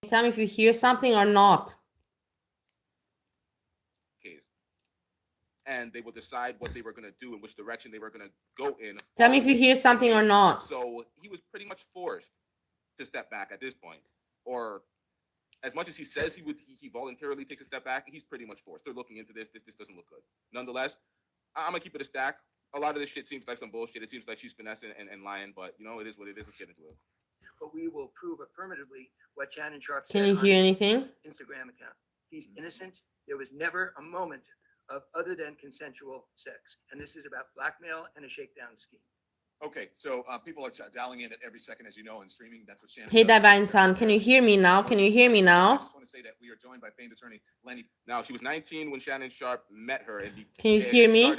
tell me if you hear something or not? Case. And they will decide what they were going to do and which direction they were going to go in. Tell me if you hear something or not. So he was pretty much forced to step back at this point. Or as much as he says he voluntarily takes a step back, he's pretty much forced. They're looking into this. This doesn't look good. Nonetheless, I'm going to keep it a stack. A lot of this shit seems like some bullshit. It seems like she's finessing and lying, but it is what it is. Let's get into it. But we will prove affirmatively what Shannon Sharpe Can said you hear on his anything? Instagram account. He's innocent. There was never a moment of other than consensual sex. And this is about blackmail and a shakedown scheme. Okay, so people are dialing in at every second, as you know, and streaming. That's what Shannon. Hey, Divine Son, can you hear me now? Can you hear me I now? just want to say that we are joined by famed attorney Lenny. Now, she was 19 when Shannon Sharpe met her. And Can you hear me?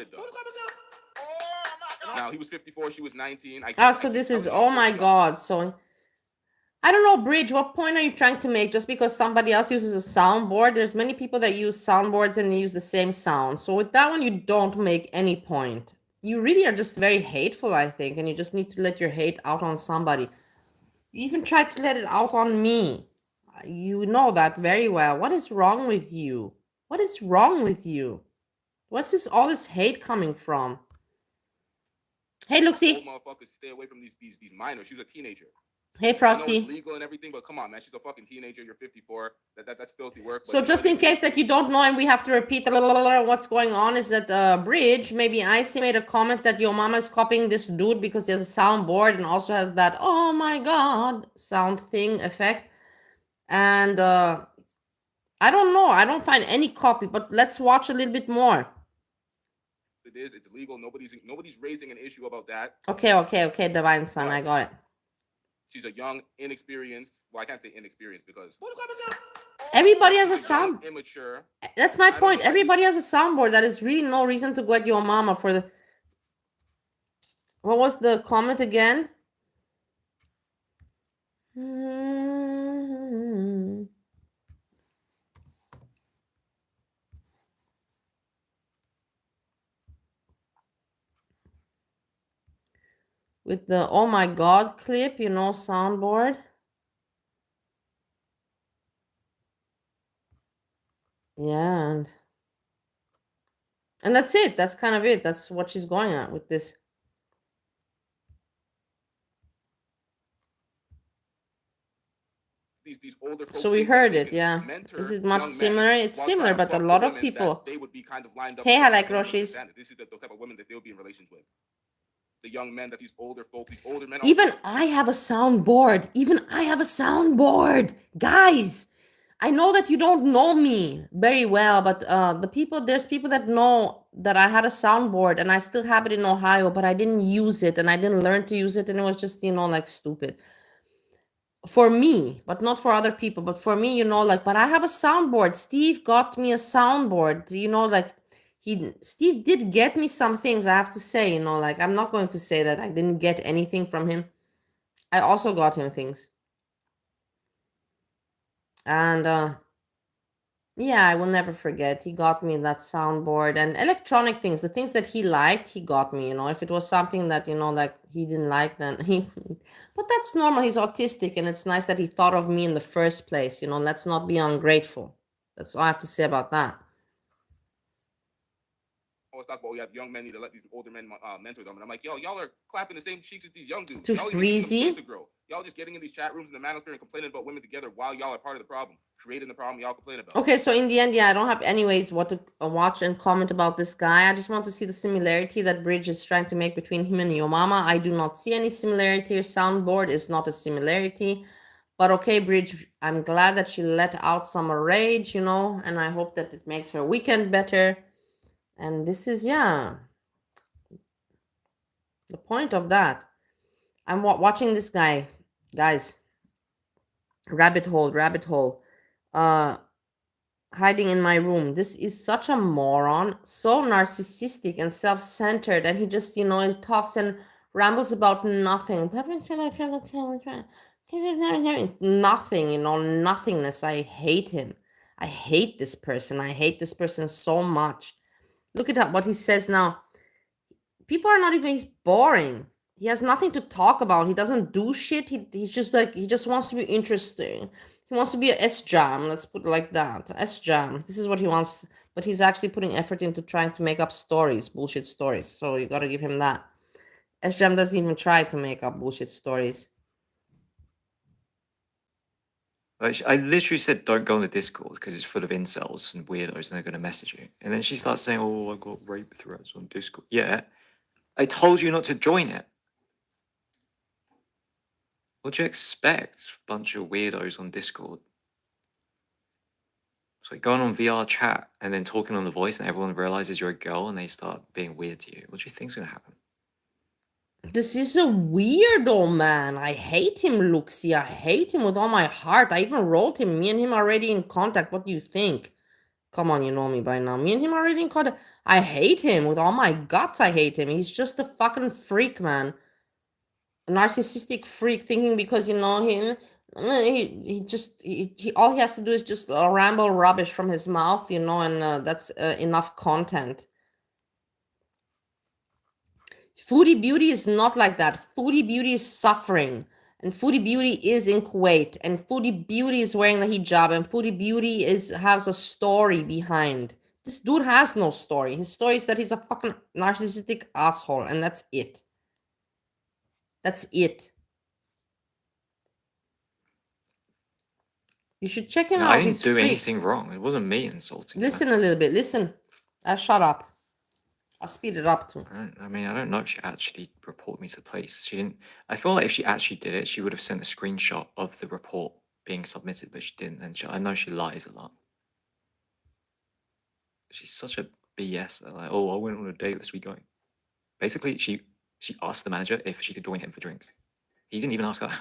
Now, he was 54, she was 19. So this is, oh my God. So, I don't know, Bridge, what point are you trying to make? Just because somebody else uses a soundboard? There's many people that use soundboards and use the same sound. So with that one, you don't make any point. You really are just very hateful, I think, and you just need to let your hate out on somebody. You even tried to let it out on me. You know that very well. What is wrong with you? What is wrong with you? What's all this hate coming from? Hey, Luxie. Motherfuckers, stay away from these minors. She's a teenager. Hey, Frosty. I know it's legal and everything, but come on, man. She's a fucking teenager. You're 54. That's filthy work. So just in case that you don't know and we have to repeat what's going on is that Bridge, maybe Icy made a comment that your mama is copying this dude because he has a soundboard and also has that, oh my God, sound thing effect. And I don't know. I don't find any copy, but let's watch a little bit more. It's legal. Nobody's raising an issue about that. Okay, Divine Son, I got it. She's a young, inexperienced. Well, I can't say inexperienced because everybody has a sound. Immature. That's my point. Everybody has a soundboard. That is really no reason to go at your mama for the. What was the comment again? With the oh my God clip, soundboard. Yeah. And that's it. That's kind of it. That's what she's going at with this. These older folks, so we heard it, yeah. Is it much similar? It's similar, but a lot of people. They would be kind of lined up. Hey, I like Roshis. This is the type of women that they would be in relations with. The young men that these older folks, these older men. Even I have a soundboard. Guys, I know that you don't know me very well, but there's people that know that I had a soundboard and I still have it in Ohio, but I didn't use it and I didn't learn to use it and it was just, like stupid. For me, but not for other people, but for me, but I have a soundboard. Steve got me a soundboard, Steve did get me some things, I have to say, I'm not going to say that I didn't get anything from him. I also got him things. And yeah, I will never forget. He got me that soundboard and electronic things, the things that he liked, he got me, if it was something that, he didn't like, then but that's normal. He's autistic and it's nice that he thought of me in the first place, let's not be ungrateful. That's all I have to say about that. Always talk about we have young men need to let these older men mentor them, and I'm like, yo, y'all are clapping the same cheeks as these young dudes. To Breezy. Y'all just getting in these chat rooms in the manosphere and complaining about women together while y'all are part of the problem, creating the problem y'all complain about. Okay, so in the end, yeah, I don't have anyways what to watch and comment about this guy. I just want to see the similarity that Bridge is trying to make between him and your mama. I do not see any similarity. Soundboard is not a similarity. But okay, Bridge, I'm glad that she let out some rage, and I hope that it makes her weekend better. And this is, yeah, the point of that. I'm watching this guy, guys. Rabbit hole. Hiding in my room. This is such a moron, so narcissistic and self-centered, and he just, he talks and rambles about nothing. Nothing, nothingness. I hate him. I hate this person. I hate this person so much. Look at what he says now. People are not even, he's boring. He has nothing to talk about. He doesn't do shit. He's just he just wants to be interesting. He wants to be a S-Jam, let's put it like that. S-Jam. This is what he wants, but he's actually putting effort into trying to make up stories, bullshit stories. So you gotta give him that. S-Jam doesn't even try to make up bullshit stories. Like, I literally said, don't go on the Discord because it's full of incels and weirdos and they're going to message you. And then she starts saying, oh, I got rape threats on Discord. Yeah, I told you not to join it. What do you expect? Bunch of weirdos on Discord. It's like going on VR chat and then talking on the voice and everyone realizes you're a girl and they start being weird to you. What do you think's going to happen? This is a weirdo, man. I hate him, Luxie. I hate him with all my heart. I even wrote him. Me and him already in contact. What do you think? Come on, you know me by now. Me and him already in contact. I hate him with all my guts. I hate him. He's just a fucking freak, man. A narcissistic freak, thinking because he all he has to do is just ramble rubbish from his mouth, and that's enough content. Foodie Beauty is not like that. Foodie Beauty is suffering. And Foodie Beauty is in Kuwait. And Foodie Beauty is wearing the hijab. And Foodie Beauty has a story behind. This dude has no story. His story is that he's a fucking narcissistic asshole. And that's it. That's it. You should check him No, out. I didn't He's do freak. anything wrong. It wasn't me insulting her. Listen a little bit. Listen. Shut up. I'll speed it up too. I mean, I don't know if she actually reported me to the police. She didn't. I feel like if she actually did it, she would have sent a screenshot of the report being submitted, but she didn't. And I know she lies a lot. She's such a BS. Like, oh, I went on a date this week. Basically, she asked the manager if she could join him for drinks. He didn't even ask her.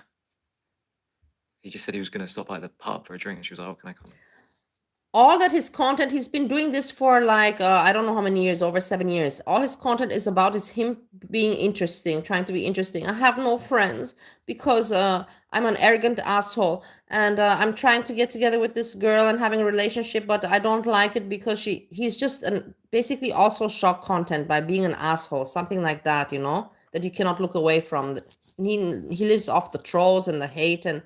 He just said he was going to stop by the pub for a drink. And she was like, oh, can I come? All that his content, he's been doing this for like, I don't know how many years, over 7 years. All his content is about is him being interesting, trying to be interesting. I have no friends because I'm an arrogant asshole. And I'm trying to get together with this girl and having a relationship, but I don't like it because he's just basically also shock content by being an asshole, something like that, that you cannot look away from. He lives off the trolls and the hate and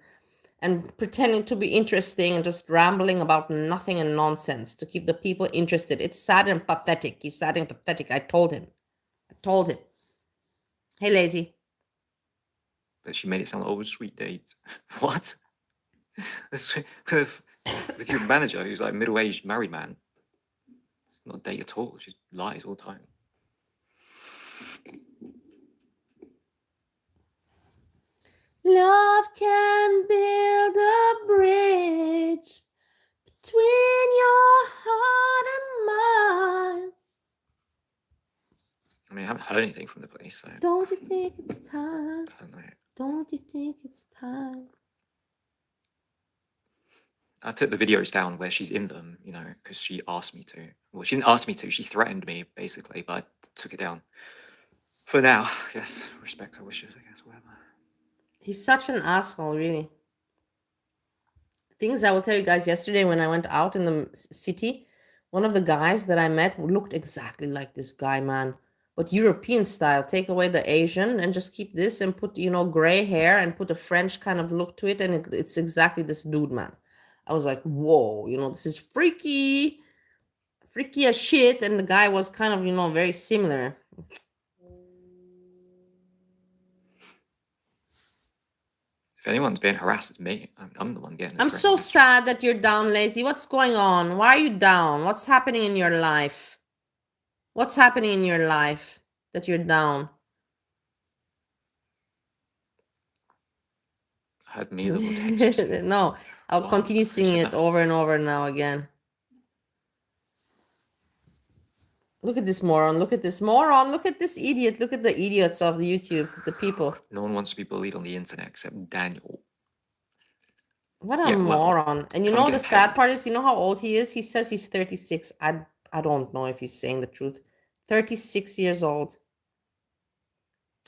pretending to be interesting and just rambling about nothing and nonsense to keep the people interested. It's sad and pathetic. He's sad and pathetic. I told him. Hey, lazy. But she made it sound like, oh, sweet date. What? With your manager, who's like a middle-aged married man. It's not a date at all. She lies all the time. Love can build a bridge between your heart and mine. I mean, I haven't heard anything from the police, so Don't you think it's time? I don't know. Don't you think it's time? I took the videos down where she's in them, because she asked me to. Well, she didn't ask me to. She threatened me, basically, but I took it down. For now, yes, respect her wishes, I guess, whatever. He's such an asshole, really. Things I will tell you guys, yesterday when I went out in the city, one of the guys that I met looked exactly like this guy, man. But European style. Take away the Asian and just keep this and put, gray hair and put a French kind of look to it. And it's exactly this dude, man. I was like, whoa, this is freaky as shit. And the guy was kind of, very similar. If anyone's being harassed, it's me. I'm the one getting this. I'm so sad that you're down, Lazy. What's going on? Why are you down? What's happening in your life? What's happening in your life that you're down? I heard me little text. No, I'll Wow, continue who singing said it that? over and over now again. Look at this moron. Look at this moron. Look at this idiot. Look at the idiots of the YouTube, the people. No one wants to be bullied on the internet except Daniel. What a Yeah, well, moron. And you come know get the sad paid. part is, how old he is? He says he's 36. I don't know if he's saying the truth. 36 years old.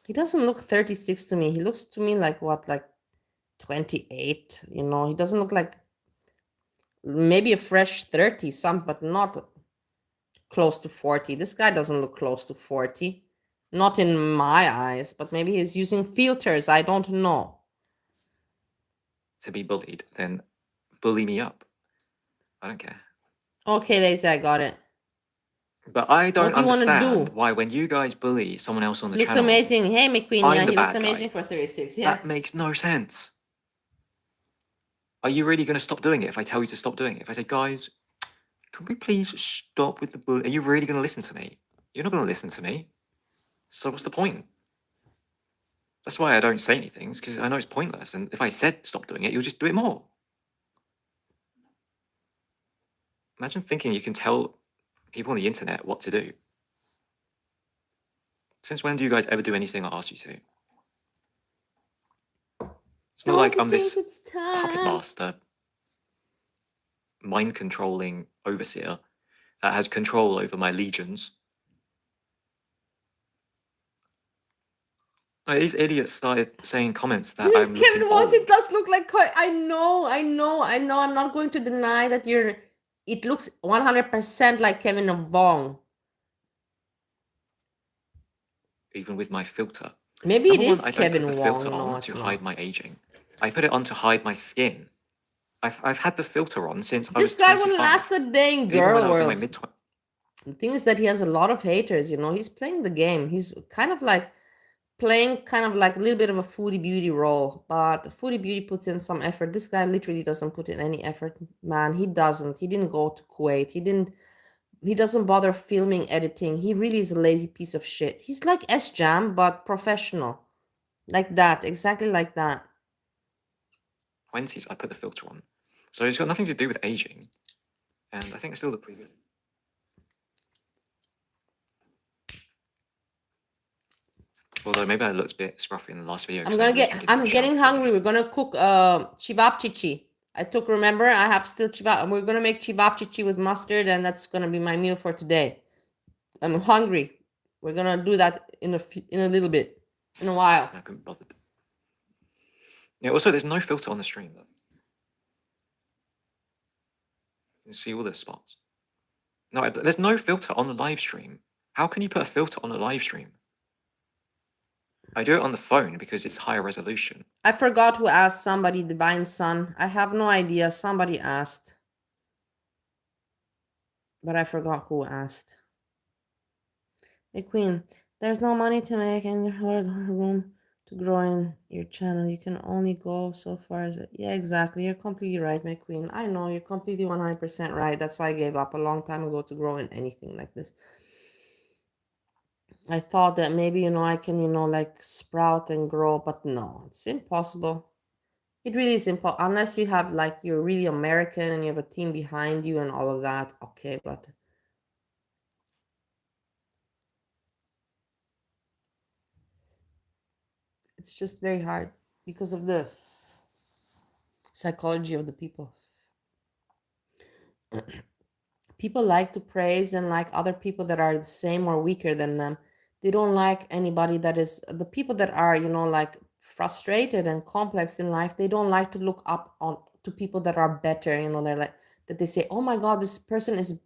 He doesn't look 36 to me. He looks to me like what, like 28, He doesn't look like maybe a fresh 30 some, but not close to 40. This guy doesn't look close to 40. Not in my eyes, but maybe he's using filters. I don't know. To be bullied, then bully me up. I don't care. Okay, Daisy, I got it. But I don't do you wanna understand do? why when you guys bully someone else on the Looks channel, amazing. Hey, McQueen. I'm Yeah, the he looks bad guy. amazing for 36. Yeah. that makes no sense. Are you really going to stop doing it if I tell you to stop doing it? If I say, guys, can we please stop with the bully? Are you really going to listen to me? You're not going to listen to me. So what's the point? That's why I don't say anything, because I know it's pointless. And if I said stop doing it, you'll just do it more. Imagine thinking you can tell people on the internet what to do. Since when do you guys ever do anything I ask you to? It's not like I'm this puppet master, mind controlling overseer that has control over my legions. These idiots started saying comments that This I'm is Kevin looking Walls. old. It does look like. I know. I'm not going to deny that you're. It looks 100% like Kevin Wong. Even with my filter. Maybe Number it one, is I don't Kevin put the Wong. filter No, on it's to not. hide my aging. I put it on to hide my skin. I've had the filter on since I was This guy 25. wouldn't last a day in Even girl when I was in my world. mid-20s. The thing is that he has a lot of haters. You know, he's playing the game. He's kind of like playing kind of like a little bit of a Foodie Beauty role, but Foodie Beauty puts in some effort. This guy literally doesn't put in any effort, man. He doesn't. He didn't go to Kuwait. He doesn't bother filming, editing. He really is a lazy piece of shit. He's like S-Jam, but professional. Like that, exactly like that. 20s, I put the filter on. So it's got nothing to do with aging. And I think I still look pretty good. Although maybe I looked a bit scruffy in the last video. I'm getting hungry. We're gonna cook chibapchichi. Remember, I have still chibap. We're gonna make chibapchichi with mustard, and that's gonna be my meal for today. I'm hungry. We're gonna do that in a little bit, in a while. I couldn't bother. Yeah, also there's no filter on the stream though. You can see all the spots. No, there's no filter on the live stream. How can you put a filter on a live stream? I do it on the phone because it's higher resolution. I forgot who asked somebody, Divine Sun. I have no idea. Somebody asked. But I forgot who asked. Hey, Queen, there's no money to make and room to grow in your channel. You can only go so far as it. Yeah, exactly. You're completely right, my queen. I know you're completely 100% right. That's why I gave up a long time ago to grow in anything like this. I thought that maybe, I can, like sprout and grow, but no, it's impossible. It really is impossible unless you have like you're really American and you have a team behind you and all of that. Okay, but it's just very hard because of the psychology of the people. People like to praise and like other people that are the same or weaker than them. They don't like anybody that is the people that are, like frustrated and complex in life. They don't like to look up on to people that are better. They're like that they say, oh my God, this person is,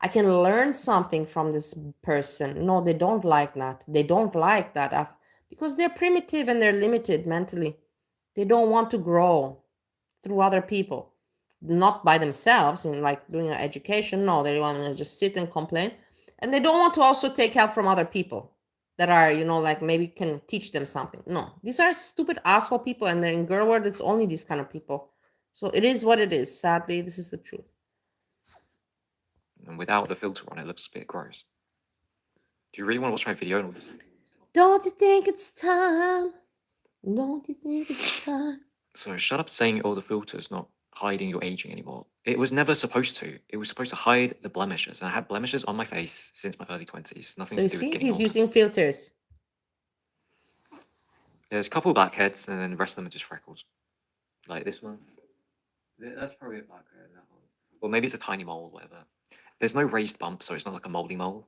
I can learn something from this person. No, they don't like that. They don't like that because they're primitive and they're limited mentally. They don't want to grow through other people, not by themselves in like doing an education. No, they want to just sit and complain, and they don't want to also take help from other people that are, like maybe can teach them something. No, these are stupid asshole people, and then in girl world it's only these kind of people. So it is what it is. Sadly, this is the truth. And without the filter on, it looks a bit gross. Do you really want to watch my video? Don't you think it's time? Don't you think it's time? So shut up saying all the filters not hiding your aging anymore. It was never supposed to. It was supposed to hide the blemishes. And I had blemishes on my face since my early 20s. Nothing So you to do with see, getting he's older. using filters. There's a couple blackheads, and then the rest of them are just freckles. Like this one. That's probably a blackhead. That one. Or maybe it's a tiny mole, whatever. There's no raised bump, so it's not like a moldy mole.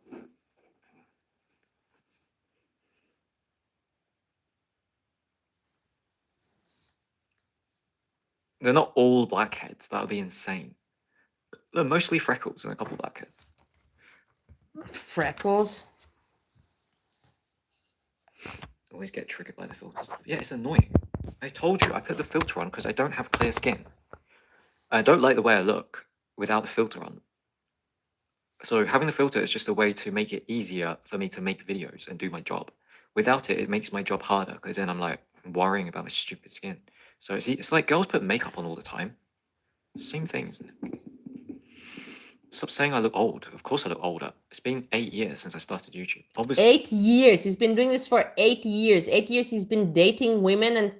They're not all blackheads. That would be insane. They're mostly freckles and a couple blackheads. Freckles. Always get triggered by the filters. Yeah, it's annoying. I told you I put the filter on because I don't have clear skin. I don't like the way I look without the filter on. So having the filter is just a way to make it easier for me to make videos and do my job. Without it, it makes my job harder because then I'm like worrying about my stupid skin. So it's like girls put makeup on all the time. Same things. Stop saying I look old. Of course I look older. It's been 8 years since I started YouTube. Obviously, 8 years. He's been doing this for 8 years. 8 years he's been dating women and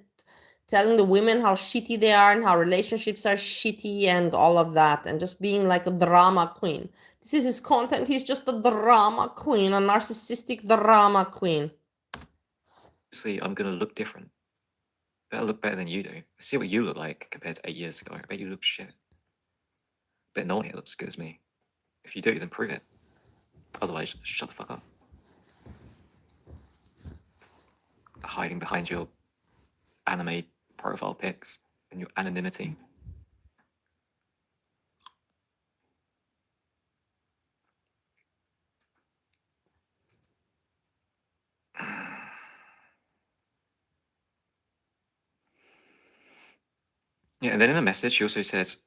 telling the women how shitty they are and how relationships are shitty and all of that, and just being like a drama queen. This is his content. He's just a drama queen, a narcissistic drama queen. I'm gonna look different. Better look better than you do. See what you look like compared to 8 years ago. I bet you look shit. Bet no one here looks as good as me. If you do, then prove it. Otherwise, shut the fuck up. Hiding behind your anime profile pics and your anonymity. Yeah, and then in a message, she also says,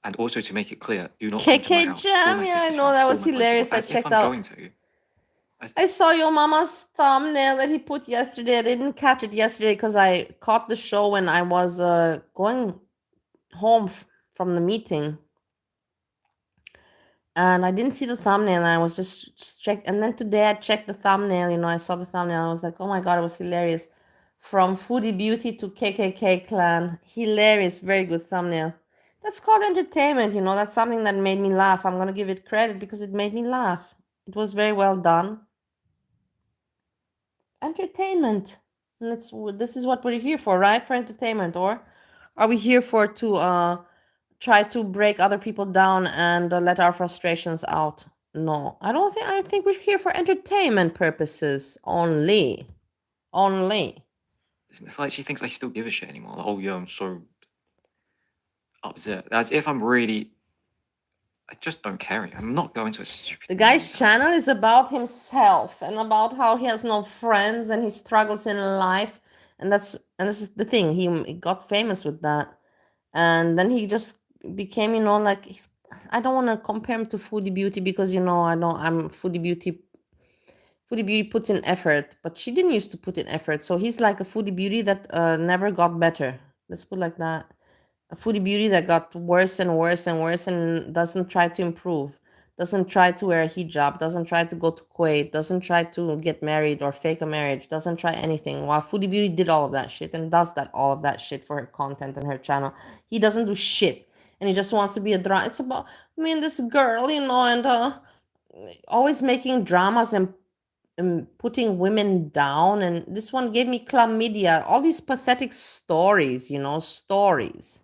and also to make it clear, do not come to my KK house. Jam, yeah, I know, that was hilarious. I checked out. Going to. I saw your mama's thumbnail that he put yesterday. I didn't catch it yesterday because I caught the show when I was going home from the meeting. And I didn't see the thumbnail, and I was just checked. And then today I checked the thumbnail. You know, I saw the thumbnail. I was like, oh my god, it was hilarious. From Foodie Beauty to KKK Clan, hilarious, very good thumbnail. That's called entertainment. You know, that's something that made me laugh. I'm gonna give it credit because it made me laugh. It was very well done. Entertainment. And this is what we're here for, right? For entertainment, or are we here for to try to break other people down and let our frustrations out? No, I think we're here for entertainment purposes only. It's like she thinks I still give a shit anymore. Like, oh yeah, I'm so upset. As if I'm really. I just don't care. I'm not going to a stupid. The guy's channel is about himself and about how he has no friends and he struggles in life, and this is the thing. He got famous with that, and then he just became, you know, like I don't want to compare him to Foodie Beauty because, you know, I'm Foodie Beauty. Foodie Beauty puts in effort, but she didn't used to put in effort. So he's like a Foodie Beauty that never got better. Let's put it like that. A Foodie Beauty that got worse and worse and worse and doesn't try to improve, doesn't try to wear a hijab, doesn't try to go to Kuwait, doesn't try to get married or fake a marriage, doesn't try anything. While Foodie Beauty did all of that shit and does all of that shit for her content and her channel, he doesn't do shit. And he just wants to be a drama. It's about me and this girl, you know, and always making dramas and putting women down. And this one gave me chlamydia. All these pathetic stories, you know, stories.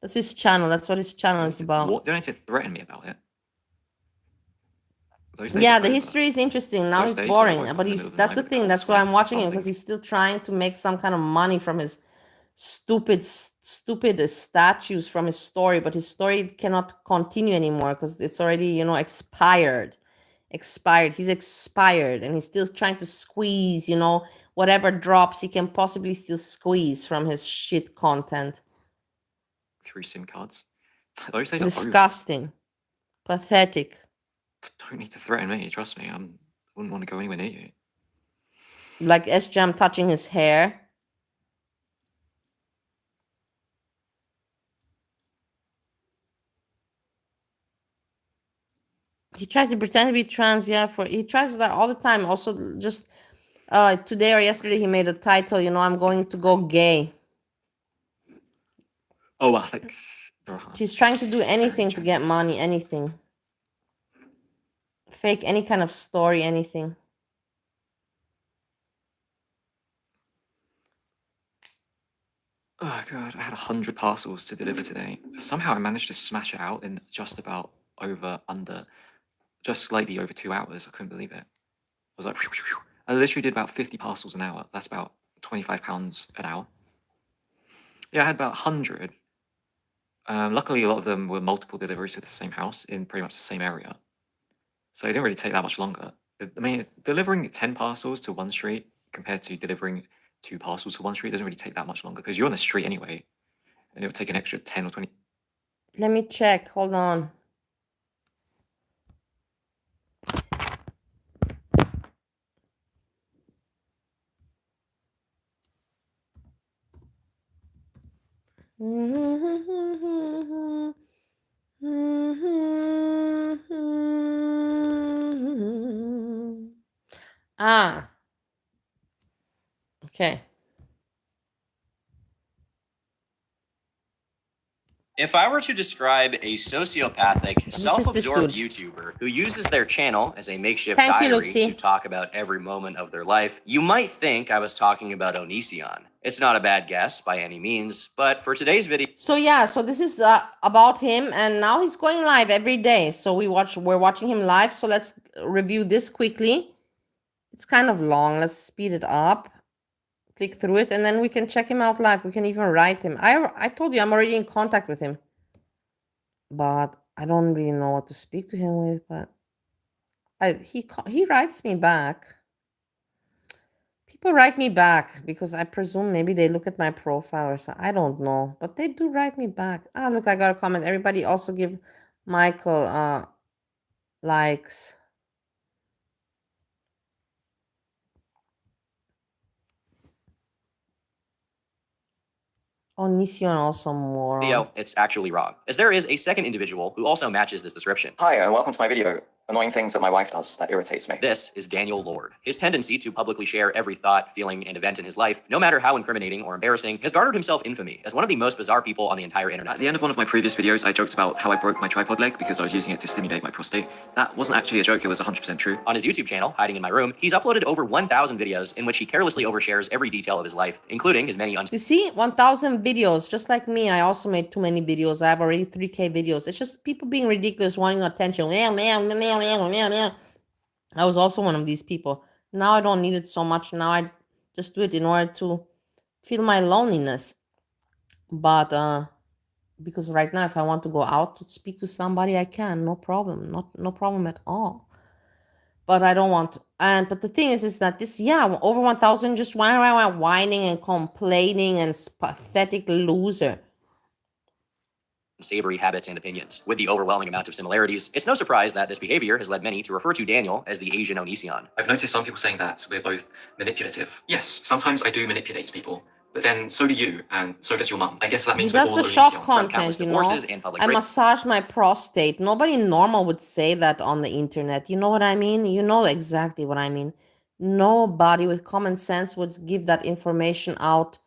That's his channel. That's what his channel is about. What? Don't need to threaten me about it. Yeah, the history is interesting. Now he's boring, but that's the thing. That's why I'm watching him, because he's still trying to make some kind of money from his stupid statues from his story, but his story cannot continue anymore because it's already, you know, expired. He's expired, and he's still trying to squeeze, you know, whatever drops he can possibly still squeeze from his shit content. Through SIM cards. Those days disgusting, pathetic. Don't need to threaten me. Trust me, I wouldn't want to go anywhere near you. Like S-Jam touching his hair. He tried to pretend to be trans, yeah. He tries that all the time. Also, just today or yesterday, he made a title. You know, I'm going to go gay. Oh, Alex. He's trying to do anything to get money. Anything. Fake any kind of story. Anything. Oh god, I had 100 parcels to deliver today. Somehow I managed to smash it out in just about just slightly over 2 hours. I couldn't believe it. I was like, I literally did about 50 parcels an hour. That's about £25 an hour. Yeah, I had about 100. Luckily, a lot of them were multiple deliveries to the same house in pretty much the same area. So it didn't really take that much longer. I mean, delivering 10 parcels to one street compared to delivering 2 parcels to one street doesn't really take that much longer because you're on the street anyway, and it'll take an extra 10 or 20. Let me check. Hold on. Ah, okay. If I were to describe a sociopathic, is this self-absorbed dude. YouTuber who uses their channel as a makeshift Thank you, diary Luxie. to talk about every moment of their life, you might think I was talking about Onision. It's not a bad guess by any means, but for today's video, So yeah, so this is about him, and now he's going live every day. So we're watching him live. So let's review this quickly. It's kind of long. Let's speed it up. Click through it, and then we can check him out live. We can even write him. I told you I'm already in contact with him, but I don't really know what to speak to him with. But he writes me back. People write me back because I presume maybe they look at my profile or something. I don't know, but they do write me back. Ah, look, I got a comment. Everybody also give Michael likes. Onision also more. it's actually wrong, as there is a second individual who also matches this description. Hi, and welcome to my video. Annoying things that my wife does that irritates me. This is Daniel Lord. His tendency to publicly share every thought, feeling, and event in his life, no matter how incriminating or embarrassing, has garnered himself infamy as one of the most bizarre people on the entire internet. At the end of one of my previous videos, I joked about how I broke my tripod leg because I was using it to stimulate my prostate. That wasn't actually a joke, it was 100% true. On his YouTube channel, Hiding in My Room, he's uploaded over 1,000 videos in which he carelessly overshares every detail of his life, including his many You see, 1,000 videos, just like me. I also made too many videos. I have already 3K videos. It's just people being ridiculous, wanting attention. I was also one of these people. Now I don't need it so much. Now I just do it in order to feel my loneliness. But because right now, if I want to go out to speak to somebody, I can. No problem. No problem at all. But I don't want to. But the thing is that this, over 1,000 just whining and complaining and pathetic loser. Savory habits and opinions. With the overwhelming amount of similarities, it's no surprise that this behavior has led many to refer to Daniel as the Asian Onision. I've noticed some people saying that we're both manipulative. Yes, sometimes I do manipulate people, but then so do you, and so does your mum. I guess that means He we're does all the Onision. shock From content, countless you know. divorces and public I break- massage my prostate. Nobody normal would say that on the internet. You know what I mean? You know exactly what I mean. Nobody with common sense would give that information out.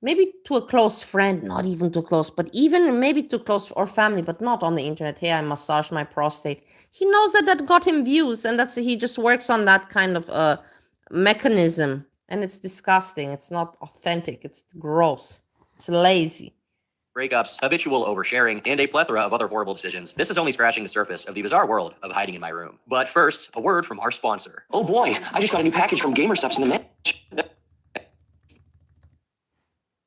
Maybe to a close friend, not even too close, but even maybe too close or family, but not on the internet. Hey, I massage my prostate. He knows that got him views, and he just works on that kind of mechanism, and it's disgusting. It's not authentic. It's gross. It's lazy. Breakups, habitual oversharing, and a plethora of other horrible decisions. This is only scratching the surface of the bizarre world of Hiding in My Room. But first, a word from our sponsor. Oh boy, I just got a new package from Gamer Subs in the mail.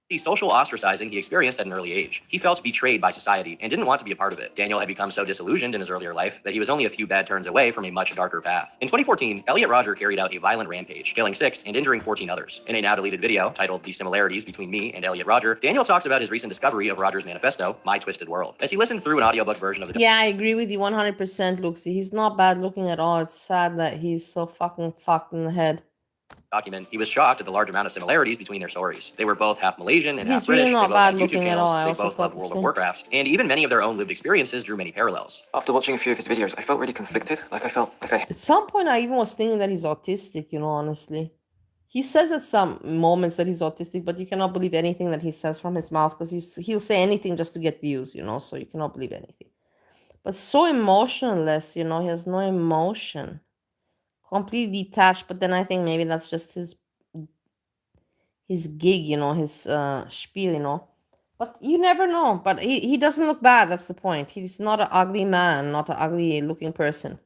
The social ostracizing he experienced at an early age. He felt betrayed by society and didn't want to be a part of it. Daniel had become so disillusioned in his earlier life that he was only a few bad turns away from a much darker path. In 2014, Elliot Rodger carried out a violent rampage, killing 6 and injuring 14 others. In a now deleted video titled The Similarities Between Me and Elliot Rodger, Daniel talks about his recent discovery of Rodger's manifesto, My Twisted World. As he listened through an audiobook version of the Yeah, I agree with you 100%, Luxie. He's not bad looking at all. It's sad that he's so fucking fucked in the head. document, he was shocked at the large amount of similarities between their stories. They were both half Malaysian and He's half British. really not They both had bad YouTube looking at channels. all. I They also both thought loved the World of same. Warcraft, and even many of their own lived experiences drew many parallels. After watching a few of his videos, I felt really conflicted. Like I felt like I At some point, I even was thinking that he's autistic, you know, honestly. He says at some moments that he's autistic, but you cannot believe anything that he says from his mouth because he'll say anything just to get views, you know, so you cannot believe anything. But so emotionless, you know, he has no emotion. Completely detached, but then I think maybe that's just his gig, you know, his spiel, you know. But you never know. But he doesn't look bad, that's the point. He's not an ugly man, not an ugly looking person.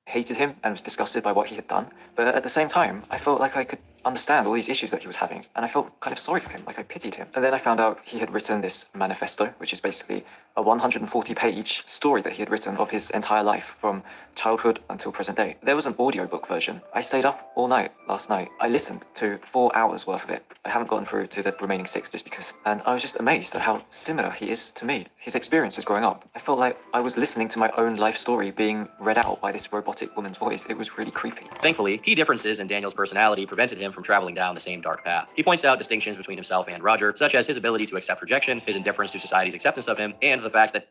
hated him and was disgusted by what he had done. But at the same time, I felt like I could understand all these issues that he was having. And I felt kind of sorry for him, like I pitied him. And then I found out he had written this manifesto, which is basically a 140-page story that he had written of his entire life from childhood until present day. There was an audiobook version. I stayed up all night last night. I listened to 4 hours worth of it. I haven't gotten through to the remaining 6 just because. And I was just amazed at how similar he is to me. His experiences growing up. I felt like I was listening to my own life story being read out by this robotic woman's voice. It was really creepy. Thankfully, key differences in Daniel's personality prevented him from traveling down the same dark path. He points out distinctions between himself and Roger, such as his ability to accept rejection, his indifference to society's acceptance of him, and the fact that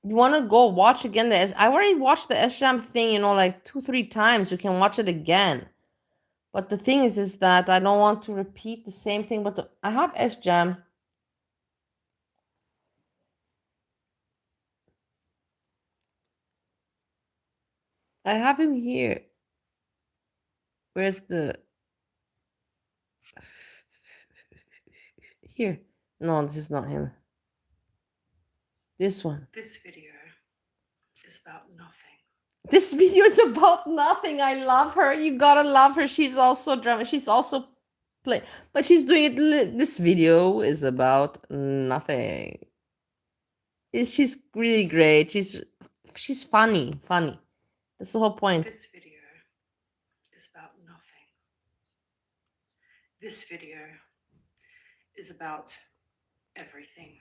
You want to go watch again I already watched the SJam thing, you know, like 2-3 times. You can watch it again. But the thing is that I don't want to repeat the same thing. But I have SJam. I have him here. Where's the... Here. No, this is not him. This one. This video is about nothing. This video is about nothing. I love her. You gotta love her. She's also drama. She's also play, but she's doing it. This video is about nothing. She's really great. She's funny. That's the whole point. This video is about nothing. This video is about everything.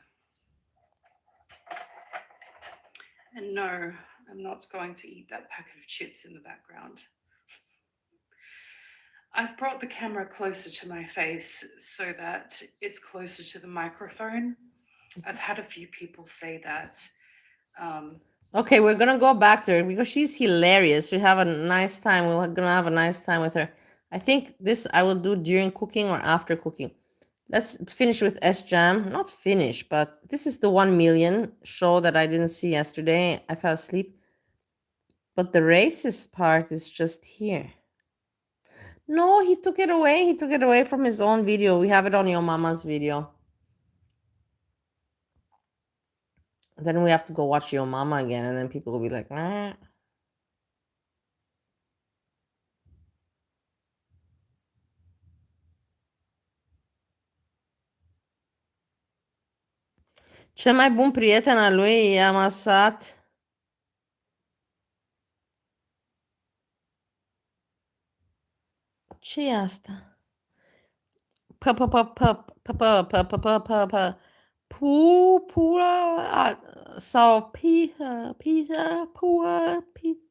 And no, I'm not going to eat that packet of chips in the background. I've brought the camera closer to my face so that it's closer to the microphone. I've had a few people say that. Okay, we're gonna go back to her because she's hilarious. We have a nice time. We're gonna have a nice time with her. I think this I will do during cooking or after cooking. Let's finish with SJam. Not finish, but this is the 1 million show that I didn't see yesterday. I fell asleep. But the racist part is just here. No, he took it away. He took it away from his own video. We have it on your mama's video. Then we have to go watch your mama again, and then people will be like, nah. Cel mai bun prieten al lui i-a masat. Ce e asta? Pura sau pizza pura pizza.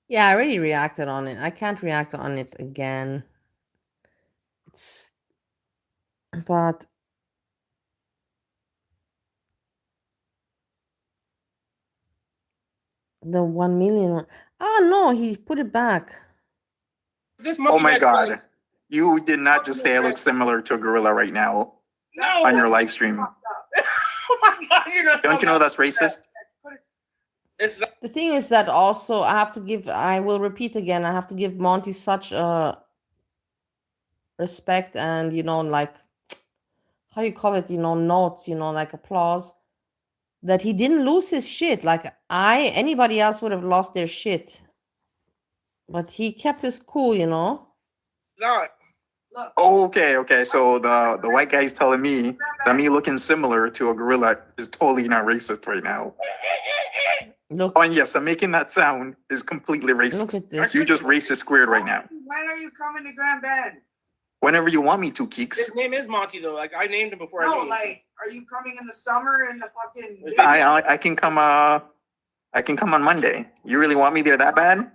Yeah, I already reacted on it. I can't react on it again. But the 1 million one. Oh no, he put it back. Oh my God. You did not just say I look similar to a gorilla right now on your live stream. Oh my God, you're not. Don't you know that's racist? It's not. The thing is that also I will repeat again, I have to give Monty such a respect and, you know, like, how you call it, you know, notes, you know, like applause, that he didn't lose his shit. Like anybody else would have lost their shit. But he kept his cool, you know? It's not. Oh, okay. So the white guy's telling me that me looking similar to a gorilla is totally not racist right now. Look. Oh, and yes, I'm making that sound is completely racist. Look at this. You just racist squared right now. When are you coming to Grand Bend? Whenever you want me to, Keeks. His name is Monty though. Like I named him before. I No, named him. like, are you coming in the summer in the fucking? I can come I can come on Monday. You really want me there that bad?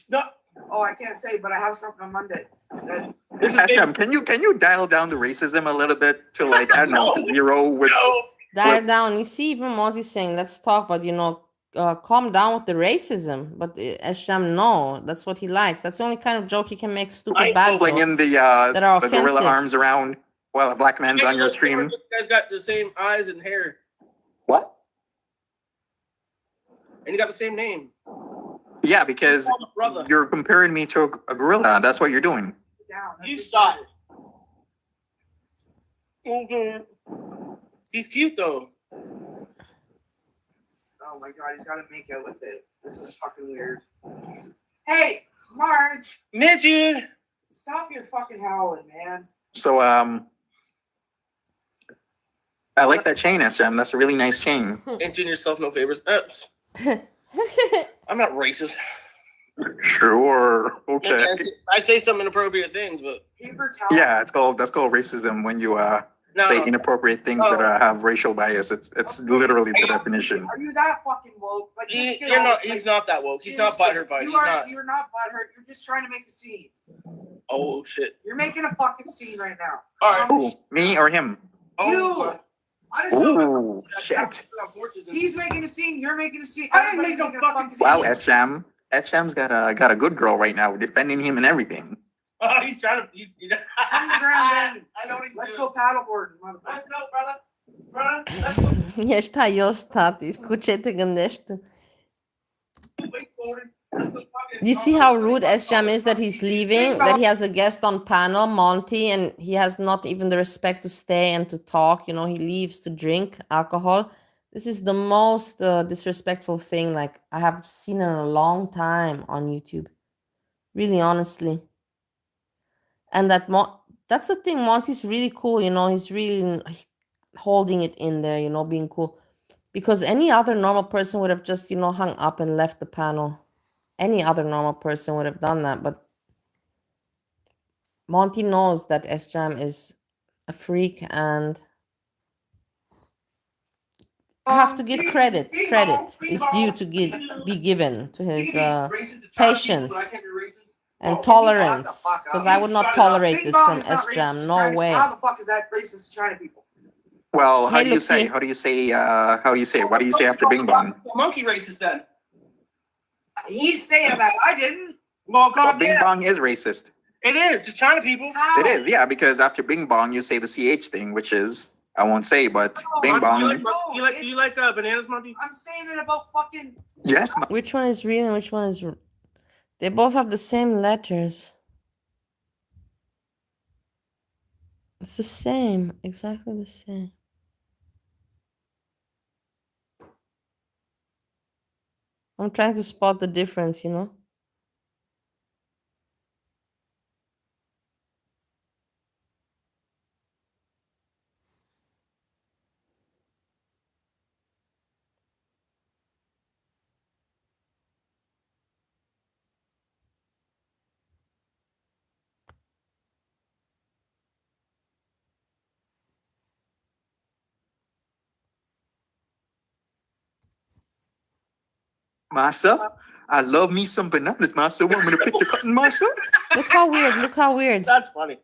No. Oh, I can't say, but I have something on Monday. This is Hashem, can you dial down the racism a little bit to like I don't know to 0 with Dial down. You see, even Monty's saying, let's talk, but you know, calm down with the racism. But Esham, no, that's what he likes. That's the only kind of joke he can make. Stupid bad holding jokes in the that are the gorilla offensive. arms around while a black man's on your stream. You guys got the same eyes and hair, What? and you got the same name. Yeah, because Brother, you're comparing me to a gorilla. That's what you're doing. Down. you saw it. Okay. He's cute though. Oh my god, he's got to make out with it. This is fucking weird. Hey, Marge, Midget. stop your fucking howling, man. So I like that chain, SJM. That's a really nice chain. Ain't doing yourself no favors. I'm not racist. Sure. Okay. I say some inappropriate things, but Paper towel. Yeah, that's called racism when you say inappropriate things that have racial bias. It's literally the definition. Are you that fucking woke? Like, just get you're over not. it. He's Like, not that woke. He's not seriously, butthurt, but you he's are, not. You're not butthurt. You're just trying to make a scene. Oh shit. You're making a fucking scene right now. All right. Who? Me or him? You. I just Ooh, shit. He's making a scene. You're making a scene. I didn't make no Everybody's fucking making a Wow, scene. SJam's got a good girl right now, defending him and everything. Oh, he's trying to. Come to the ground, then. I know what he's Let's doing. go paddleboard, motherfucker. Let's go, brother. Brother, let's go. Ești haios, tati. Cu ce te gândești tu? Wait for it. Let's go fucking. Do you see how rude SJam is that he's leaving? That he has a guest on panel, Monty, and he has not even the respect to stay and to talk. You know, he leaves to drink alcohol. This is the most disrespectful thing like I have seen in a long time on YouTube. Really, honestly. And that's the thing. Monty's really cool. You know, he's really holding it in there. You know, being cool. Because any other normal person would have just, you know, hung up and left the panel. Any other normal person would have done that, but Monty knows that SJam is a freak, and I have to give credit. Credit is due to be given to his patience and tolerance, because I would not tolerate this from SJam. No way. How the fuck is that racist to China people? Well, how Hey, do you say? Luxie. How do you say? How do you say? What do you say after Bing Bong? Monkey racist then. He's saying that. I didn't. Well, Well, God, Bing yeah. Bong is racist. It is to China people. How? It is, yeah, because after Bing Bong, you say the CH thing, which is I won't say, but Bing You Bong. like bananas, Monty? I'm saying it about fucking. Yes, Which one is real and which one is... They both have the same letters. It's the same. Exactly the same. I'm trying to spot the difference, you know? Masa, I love me some bananas, Masa. Want me to pick the cotton, Masa? Look how weird. Look how weird. That's funny.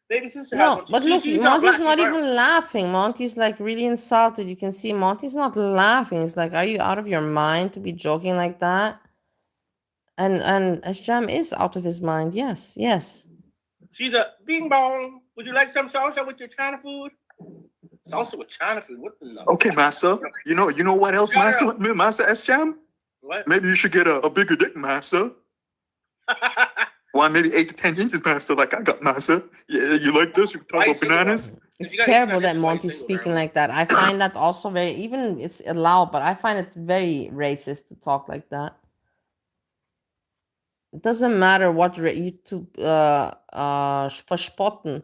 Baby sister has No, one too. but look, She's Monty's black, not she's even laughing. Monty's like really insulted. You can see Monty's not laughing. It's like, are you out of your mind to be joking like that? And SJam is out of his mind. Yes, yes. She's a bing bong. Would you like some salsa with your China food? Salsa with China food? What the? Okay, Masa. You know what else, Masa? Masa S-Jam? What? Maybe you should get a bigger dick, Masa. Well, maybe 8 to 10 inches, Masa, like I got, Masa. Yeah, you like this? You talk about bananas? It's you gotta terrible expect that it's Monty's single, speaking girl. like that. I find that also very, even it's allowed, but I find it's very racist to talk like that. It doesn't matter what YouTube verspotten.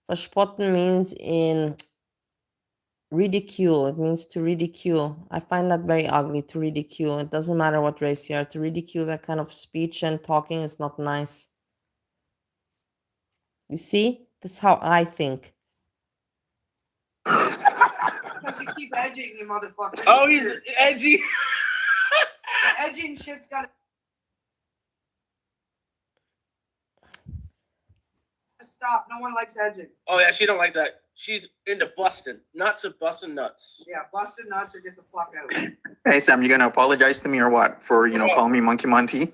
Verspotten means in ridicule. It means to ridicule. I find that very ugly, to ridicule. It doesn't matter what race you are. To ridicule that kind of speech and talking is not nice. You see? That's how I think. Because you keep edging, you motherfucker. Oh, he's edgy. The edging shit's got to stop. No one likes edging. Oh yeah, she don't like that. She's into busting nuts of busting nuts. Yeah, busted nuts or get the fuck out. Hey, Sam, you gonna apologize to me or what? For, calling me Monkey Monty?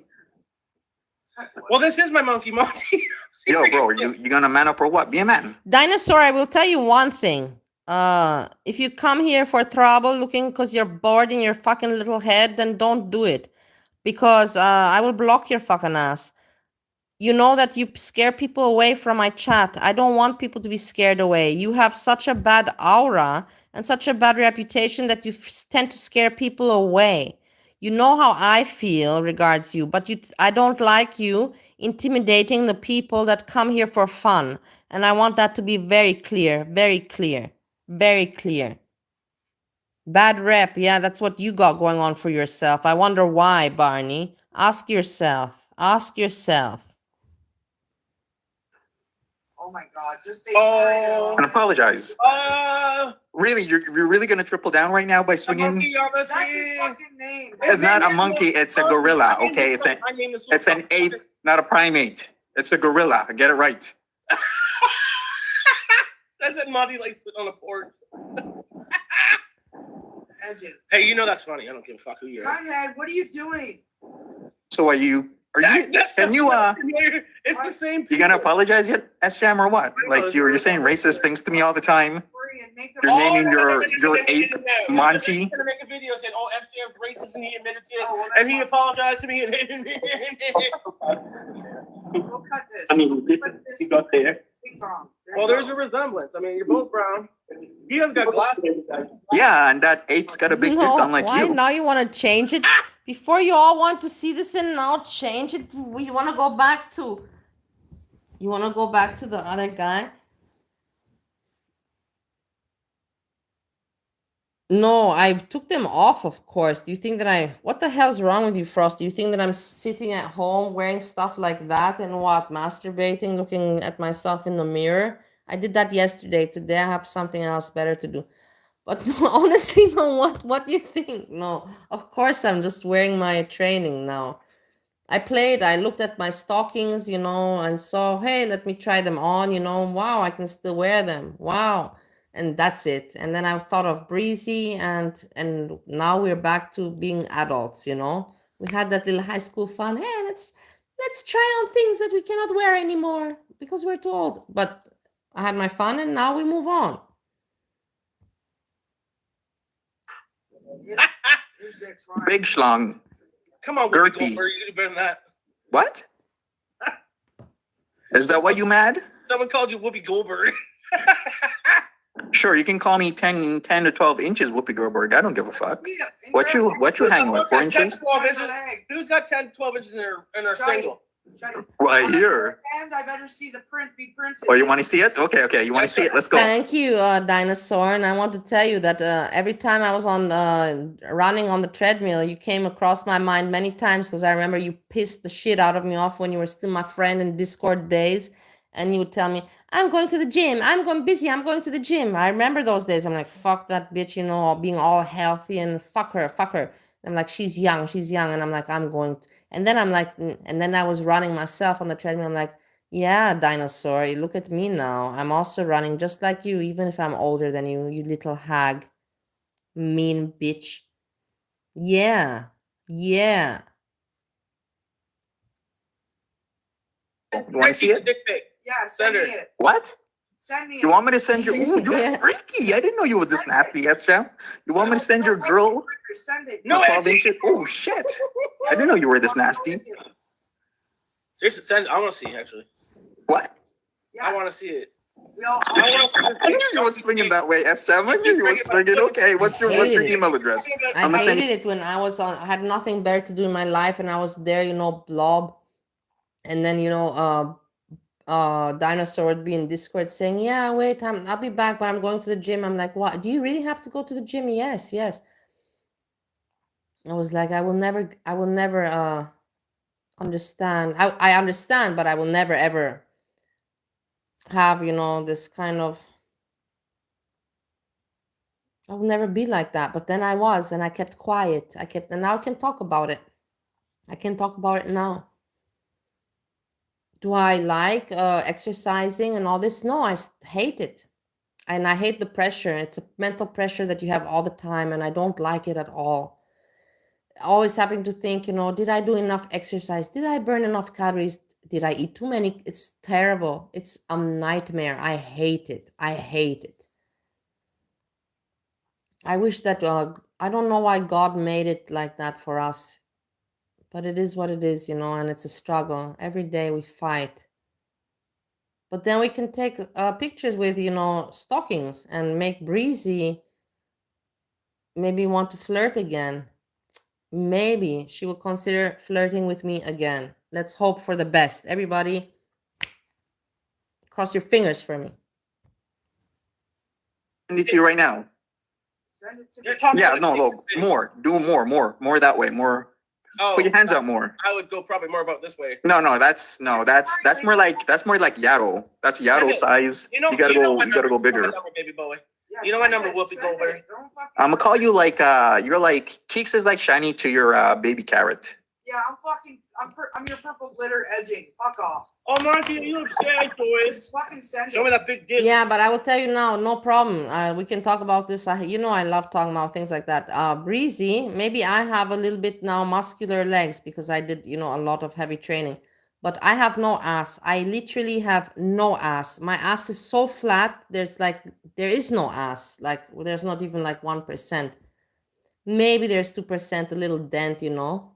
Well, this is my monkey Monty. Yo, bro, you gonna man up or what? Be a man. Dinosaur, I will tell you one thing. If you come here for trouble looking because you're bored in your fucking little head, then don't do it. Because I will block your fucking ass. You know that you scare people away from my chat. I don't want people to be scared away. You have such a bad aura and such a bad reputation that you tend to scare people away. You know how I feel regards you, but I don't like you intimidating the people that come here for fun. And I want that to be very clear, very clear, very clear. Bad rep, yeah, that's what you got going on for yourself. I wonder why, Barney. Ask yourself. Ask yourself. Oh my God, just say sorry. And apologize. Really, you're really gonna triple down right now by swinging? That's his fucking name. It's not a monkey, it's a gorilla, okay? It's an ape, not a primate. It's a gorilla. Get it right. That's it, Monty like sitting on a porch. Hey, you know that's funny. I don't give a fuck who you are. Conrad, what are you doing? So are you can you It's the same. you gonna apologize yet, S-Jam, or what? Like you're saying racist things to me all the time. You're naming your ape Monty. I'm gonna make a video saying, "Oh, SJM's racist," and he admitted to it, and he apologized to me. And We'll cut this. I mean, he got there. well, there's a resemblance. I mean, you're both brown. He doesn't got glasses. Yeah, and that ape's got a big dick, unlike why you. now you want to change it? Before you all want to see this and now change it. You want to go back to. You want to go back to the other guy? No, I took them off, of course. Do you think that what the hell's wrong with you, Frost? Do you think that I'm sitting at home wearing stuff like that and what, masturbating, looking at myself in the mirror? I did that yesterday. Today I have something else better to do. But no, honestly, no, what do you think? No, of course I'm just wearing my training now. I looked at my stockings, and saw, hey, let me try them on, wow, I can still wear them. Wow. And that's it. And then I thought of Breezy and now we're back to being adults, We had that little high school fun. Hey, let's try on things that we cannot wear anymore because we're too old. But I had my fun and now we move on. Big schlong. Come on, Gertie. Whoopi Goldberg, you do better than that. What? Is that what you mad? Someone called you Whoopi Goldberg. Sure, you can call me 10 to 12 inches, Whoopi Goldberg. I don't give a fuck. What you hanging with, 4 inches? 12 inches? Who's got 10, 12 inches in their single? Right here. And I better see the print be printed. Oh, you want to see it? Okay. You want to see it? Let's go. Thank you, Dinosaur. And I want to tell you that every time I was on running on the treadmill, you came across my mind many times because I remember you pissed the shit out of me off when you were still my friend in Discord days. And you would tell me, I'm going to the gym. I'm going to the gym. I remember those days. I'm like, fuck that bitch, being all healthy and fuck her. I'm like, she's young. And I'm like, I'm going to. And then I'm like, and then I was running myself on the treadmill. I'm like, yeah, Dinosaur, look at me now. I'm also running just like you, even if I'm older than you, you little hag. Mean bitch. Yeah. You want to see it? Yeah, send me it. What? Send me it. You want me to send your... Ooh, you're freaky. I didn't know you were this nasty, S-Jam. You want me to send your girl... Send it. No, 12 inches? Oh, shit. I didn't know you were this nasty. Seriously, send. I want to see it, actually. What? I want to see it. I want to see this. I knew you were swinging that way, S-Jam. I knew you were swinging. Okay, what's your email address? I hated it when I had nothing better to do in my life and I was there, blob. And then, Dinosaur would be in Discord saying, yeah, wait, I'll be back, but I'm going to the gym. I'm like, what? Do you really have to go to the gym? Yes. I was like, I will never understand. I understand, but I will never ever have, this kind of, I will never be like that. But then I was, and I kept quiet. And now I can talk about it. I can talk about it now. Do I like exercising and all this? No, I hate it. And I hate the pressure. It's a mental pressure that you have all the time, and I don't like it at all. Always having to think, did I do enough exercise? Did I burn enough calories? Did I eat too many? It's terrible. It's a nightmare. I hate it. I wish that, I don't know why God made it like that for us. But it is what it is, you know, and it's a struggle. Every day we fight. But then we can take pictures with, you know, stockings and make Breezy maybe want to flirt again. Maybe she will consider flirting with me again. Let's hope for the best. Everybody, cross your fingers for me. Send it to you right now. Send it to You're me. talking Yeah, about no, a no, picture. more. Do more that way. More. Oh, Put your hands out more. I would go probably more about this way. No, that's more like Yaddle. That's Yaddle size. You know, You gotta go. my You gotta go number, bigger. baby boy. Yeah, You know my send number, it, Whoopi send Goldberg. it. Don't fucking I'm gonna call you like you're like Keeks is like shiny to your baby carrot. Yeah, I'm your purple glitter edging. Fuck off. Oh, Monty, are you obsessed, boys? Just fucking send Show me it. that big dick. Yeah, but I will tell you now, no problem. We can talk about this. You know, I love talking about things like that. Breezy, maybe I have a little bit now muscular legs because I did, you know, a lot of heavy training. But I have no ass. I literally have no ass. My ass is so flat. There is no ass. Like there's not even like 1%. Maybe there's 2%, a little dent, you know.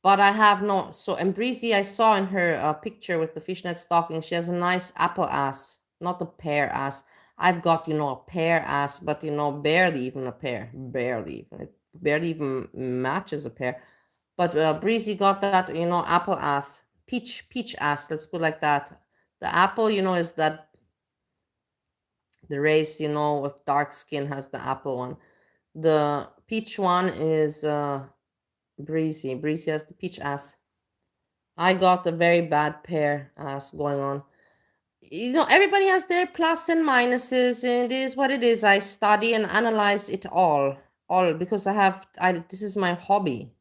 But I have no. So, and Breezy, I saw in her picture with the fishnet stocking, she has a nice apple ass, not a pear ass. I've got, you know, a pear ass, but, you know, barely even a pear. Barely even. It barely even matches a pear. But Breezy got that, you know, apple ass. Peach ass, let's put it like that. The apple, you know, is that the race, you know, with dark skin has the apple one. The peach one is Breezy. Breezy has the peach ass. I got a very bad pear ass going on. You know, everybody has their plus and minuses, and it is what it is. I study and analyze it all because this is my hobby.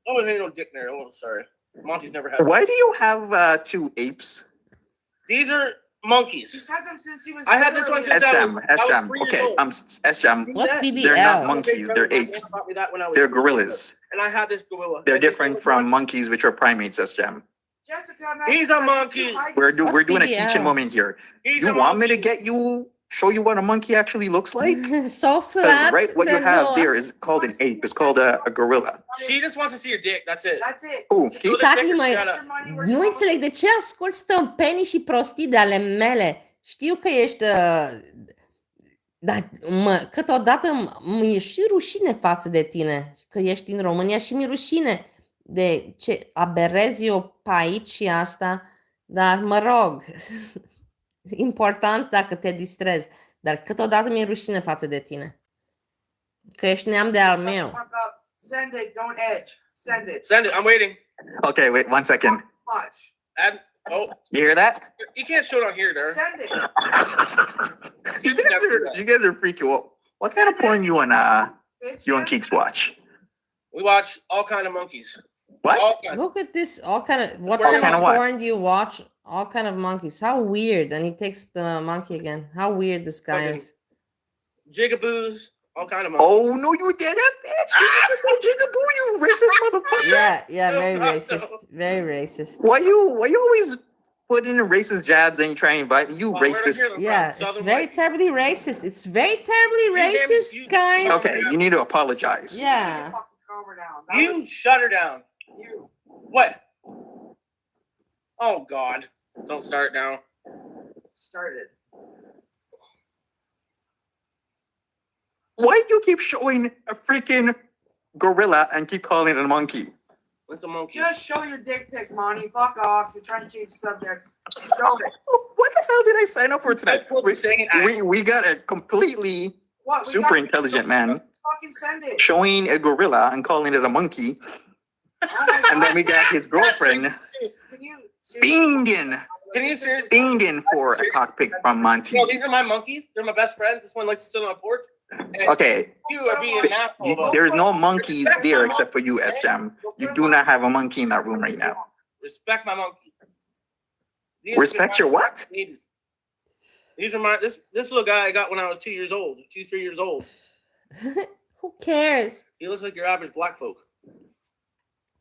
Oh, hey, no dick there. Oh, sorry. Monty's never had. Why do you have two apes? These are monkeys. He's had them since he was. I had this one since I was S-Jam. 3 years Okay, old. S-Jam. What's They're not BBL? monkeys. They're apes. Taught me that when I was They're 3 years old. gorillas. And I had this gorilla. They're And this different was from one- monkeys, which are primates. S-Jam. Jessica, He's a monkey. We're What's doing a BBL? teaching moment here. He's You a want me to monkey. show you what a monkey actually looks like? So flat. Right, what you then have no- there is called an ape. It's called a gorilla. She just wants to see your dick. That's it. That's it. Oh, Show the Tati, dick or mai- shut up. Nu înțeleg de ce asculti stâmpenii și prostii de ale mele. Știu că ești... dar câteodată mi-e și rușine față de tine, că ești din România și mi-e rușine de ce aberezi eu pe aici și asta, dar mă rog, important dacă te distrezi, dar câteodată mi-e rușine față de tine, că ești neam de al Shut the meu. fuck up. Send it. Don't edge. Send it. Send it. I'm waiting. Okay, wait 1 second. Much. And oh, You hear that? you can't show it on here, there. Send it. You guys are freaky. What kind of porn you and Bitch, you and send Keeks watch? We watch all kind of monkeys. What? All kind. Look at this, what What kind kind of of what? porn do you watch? All kind of monkeys. How weird. And he takes the monkey again. How weird this guy Fucking- is. Jigaboos, all kind of monkeys. Oh no, you didn't, bitch! You just said jigaboo, you racist motherfucker! Yeah, very No. racist. Very racist. Why you always put in racist jabs and you try and invite you Well, where did I racist? hear them from? Yeah, it's Southern very white. terribly racist. It's very terribly You damn- racist, you- guys. Okay, you need to apologize. Yeah. Fucking calm her down. That You was shut her down. you. What? Oh God! Don't start now. Started. Why do you keep showing a freaking gorilla and keep calling it a monkey? What's a monkey? Just show your dick pic, Monty. Fuck off. You're trying to change the subject. Show it. What the hell did I sign up for tonight? That's what we're saying, Ash. We got a completely What? We super got- intelligent man Fucking send it. showing a gorilla and calling it a monkey, Oh my and then we God. got his girlfriend Can you fiending Can you seriously? for a cockpit from Monty. No, these are my monkeys. They're my best friends. This one likes to sit on a porch. And Okay, you are being an asshole. though. there's no monkeys there except for you, S-Jam. You do not have a monkey in that room right now. Respect my monkey. These Respect are your what? These are my this little guy I got when I was 2 years old, 3 years old. Who cares? He looks like your average black folk.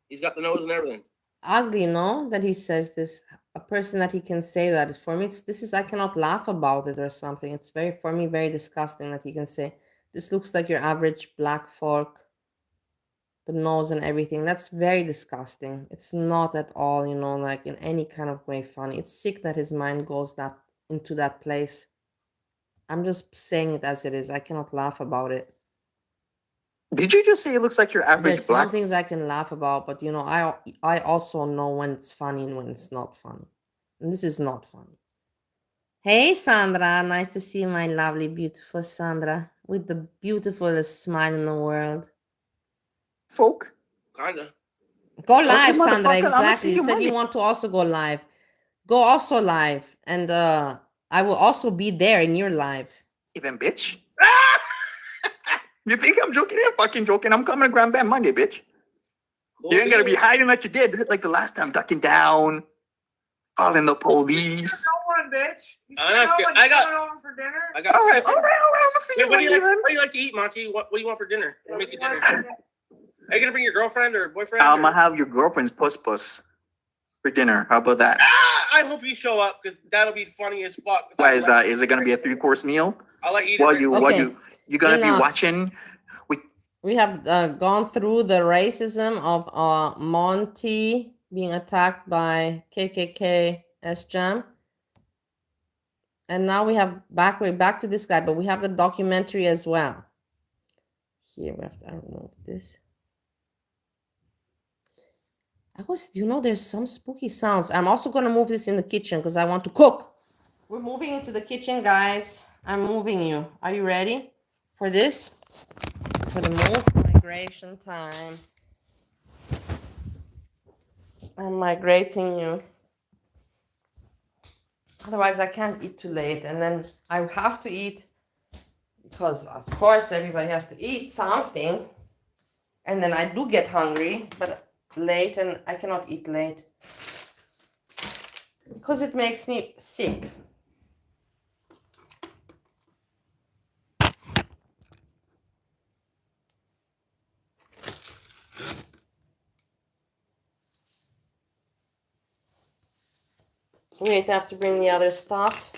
He's got the nose and everything. Ugly, no? That he says this. A person that he can say that. For me, I cannot laugh about it or something. It's for me, very disgusting that he can say, this looks like your average black folk. the nose and everything. That's very disgusting. It's not at all, you know, like in any kind of way funny. It's sick that his mind goes into that place. I'm just saying it as it is. I cannot laugh about it. Did you just say it looks like your average There's black? some things I can laugh about, but you know, I also know when it's funny and when it's not funny. And this is not funny. Hey Sandra, nice to see you, my lovely, beautiful Sandra, with the beautifulest smile in the world. Folk. Kinda. Go Okay, live, Sandra. motherfucker, I'ma Exactly. see You you said you Monday. want to also go live. Go also live, and I will also be there in your live. Hey, then, bitch. You think I'm joking? I'm fucking joking. I'm coming to Grand Bend Monday, bitch. Cool You ain't gonna be beans. hiding like you did, like the last time, ducking down, calling the police. I'm not scared. I got over for dinner. I got All right. I'm gonna see Hey, you what do you Monday, like? then. What do you like to eat, Monty? What do you want for dinner? I'll make you dinner. Are you gonna bring your girlfriend or boyfriend? I'm or- gonna have your girlfriend's puss for dinner. How about that? I hope you show up because that'll be funny as fuck. Why is that? Is it gonna be a 3-course meal? I'll let you. While you Okay, gonna enough. be watching? We have gone through the racism of Monty being attacked by KKK SJAM. And now we're back to this guy, but we have the documentary as well. Here we have to remove this. There's some spooky sounds. I'm also gonna move this in the kitchen because I want to cook. We're moving into the kitchen, guys. I'm moving you. Are you ready for this? For the move migration time. I'm migrating you. Otherwise, I can't eat too late. And then I have to eat because, of course, everybody has to eat something. And then I do get hungry, but late, and I cannot eat late because it makes me sick. Wait, I have to bring the other stuff.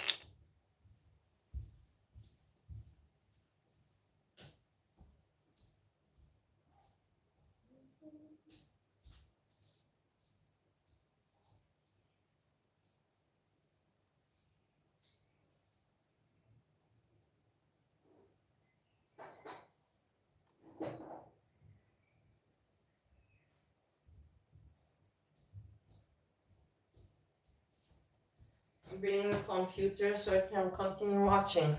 I'm bringing the computer so I can continue watching.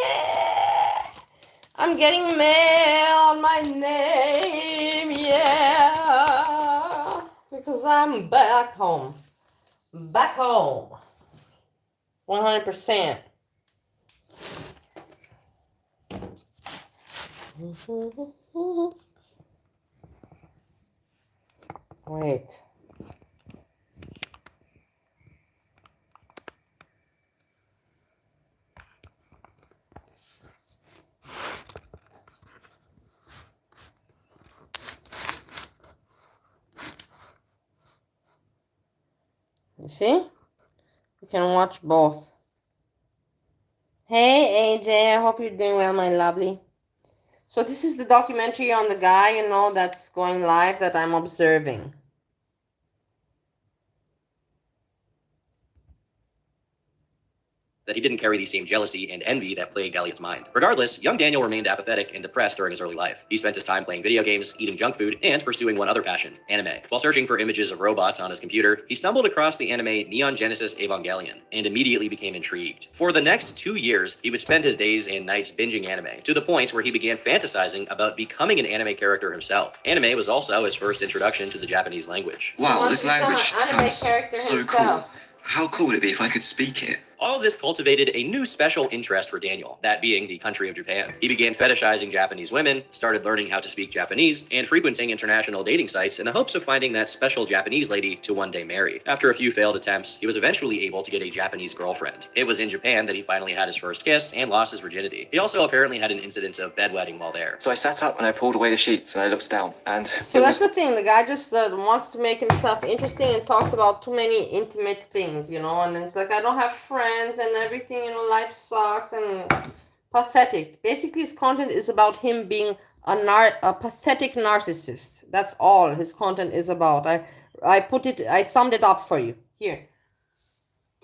Yeah. I'm getting mail on my name, yeah, because I'm back home. Back home. 100%. Wait. You see? You can watch both. Hey AJ, I hope you're doing well, my lovely. So this is the documentary on the guy, that's going live that I'm observing. That he didn't carry the same jealousy and envy that plagued Elliot's mind. Regardless, young Daniel remained apathetic and depressed during his early life. He spent his time playing video games, eating junk food, and pursuing one other passion, anime. While searching for images of robots on his computer, he stumbled across the anime Neon Genesis Evangelion and immediately became intrigued. For the next 2 years, he would spend his days and nights binging anime, to the point where he began fantasizing about becoming an anime character himself. Anime was also his first introduction to the Japanese language. Wow, wants this to become language an anime sounds character so himself. cool. How cool would it be if I could speak it? All of this cultivated a new special interest for Daniel, that being the country of Japan. He began fetishizing Japanese women, started learning how to speak Japanese, and frequenting international dating sites in the hopes of finding that special Japanese lady to one day marry. After a few failed attempts, he was eventually able to get a Japanese girlfriend. It was in Japan that he finally had his first kiss and lost his virginity. He also apparently had an incident of bedwetting while there. So I sat up and I pulled away the sheets and I looked down and So that's the thing. The guy just wants to make himself interesting and talks about too many intimate things, you know. And it's like, I don't have friends and everything, you know. Life sucks and pathetic. Basically, his content is about him being a pathetic narcissist. That's all his content is about. I summed it up for you here.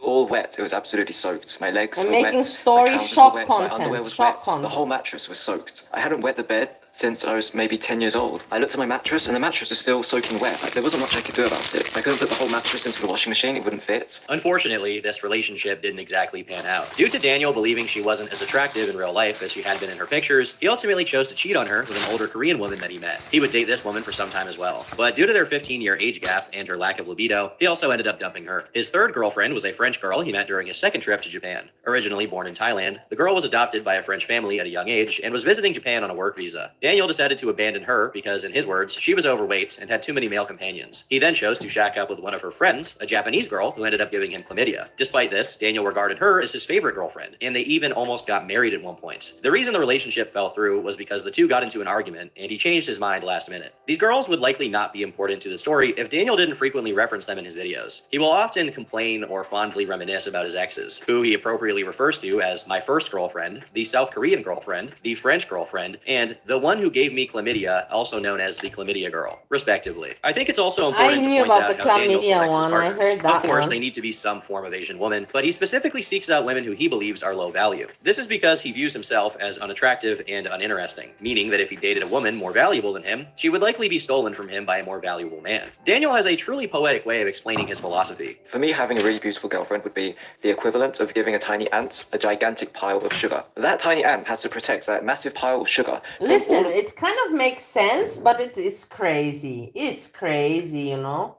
all wet. It was absolutely soaked. My legs I'm were making wet. story my trousers shock were wet. My content, underwear was shock wet. content. The whole mattress was soaked. I hadn't wet the bed since I was maybe 10 years old. I looked at my mattress and the mattress was still soaking wet. Like, there wasn't much I could do about it. I couldn't put the whole mattress into the washing machine. It wouldn't fit. Unfortunately, this relationship didn't exactly pan out. Due to Daniel believing she wasn't as attractive in real life as she had been in her pictures, he ultimately chose to cheat on her with an older Korean woman that he met. He would date this woman for some time as well. But due to their 15-year age gap and her lack of libido, he also ended up dumping her. His third girlfriend was a French girl he met during his second trip to Japan. Originally born in Thailand, the girl was adopted by a French family at a young age and was visiting Japan on a work visa. Daniel decided to abandon her because, in his words, she was overweight and had too many male companions. He then chose to shack up with one of her friends, a Japanese girl who ended up giving him chlamydia. Despite this, Daniel regarded her as his favorite girlfriend, and they even almost got married at one point. The reason the relationship fell through was because the two got into an argument, and he changed his mind last minute. These girls would likely not be important to the story if Daniel didn't frequently reference them in his videos. He will often complain or fondly reminisce about his exes, who he appropriately refers to as my first girlfriend, the South Korean girlfriend, the French girlfriend, and the one who gave me chlamydia, also known as the chlamydia girl, respectively. I think it's also important to knew point about out the how Daniel chlamydia selects his one. I partners. heard that Of course, one. they need to be some form of Asian woman, but he specifically seeks out women who he believes are low value. This is because he views himself as unattractive and uninteresting, meaning that if he dated a woman more valuable than him, she would likely be stolen from him by a more valuable man. Daniel has a truly poetic way of explaining his philosophy. For me, having a really beautiful girlfriend would be the equivalent of giving a tiny ant a gigantic pile of sugar. That tiny ant has to protect that massive pile of sugar. from Listen, all of- it kind of makes sense, but it's crazy. It's crazy, you know.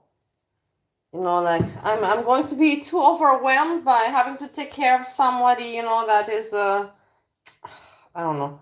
You know, like I'm going to be too overwhelmed by having to take care of somebody, you know, that is I don't know.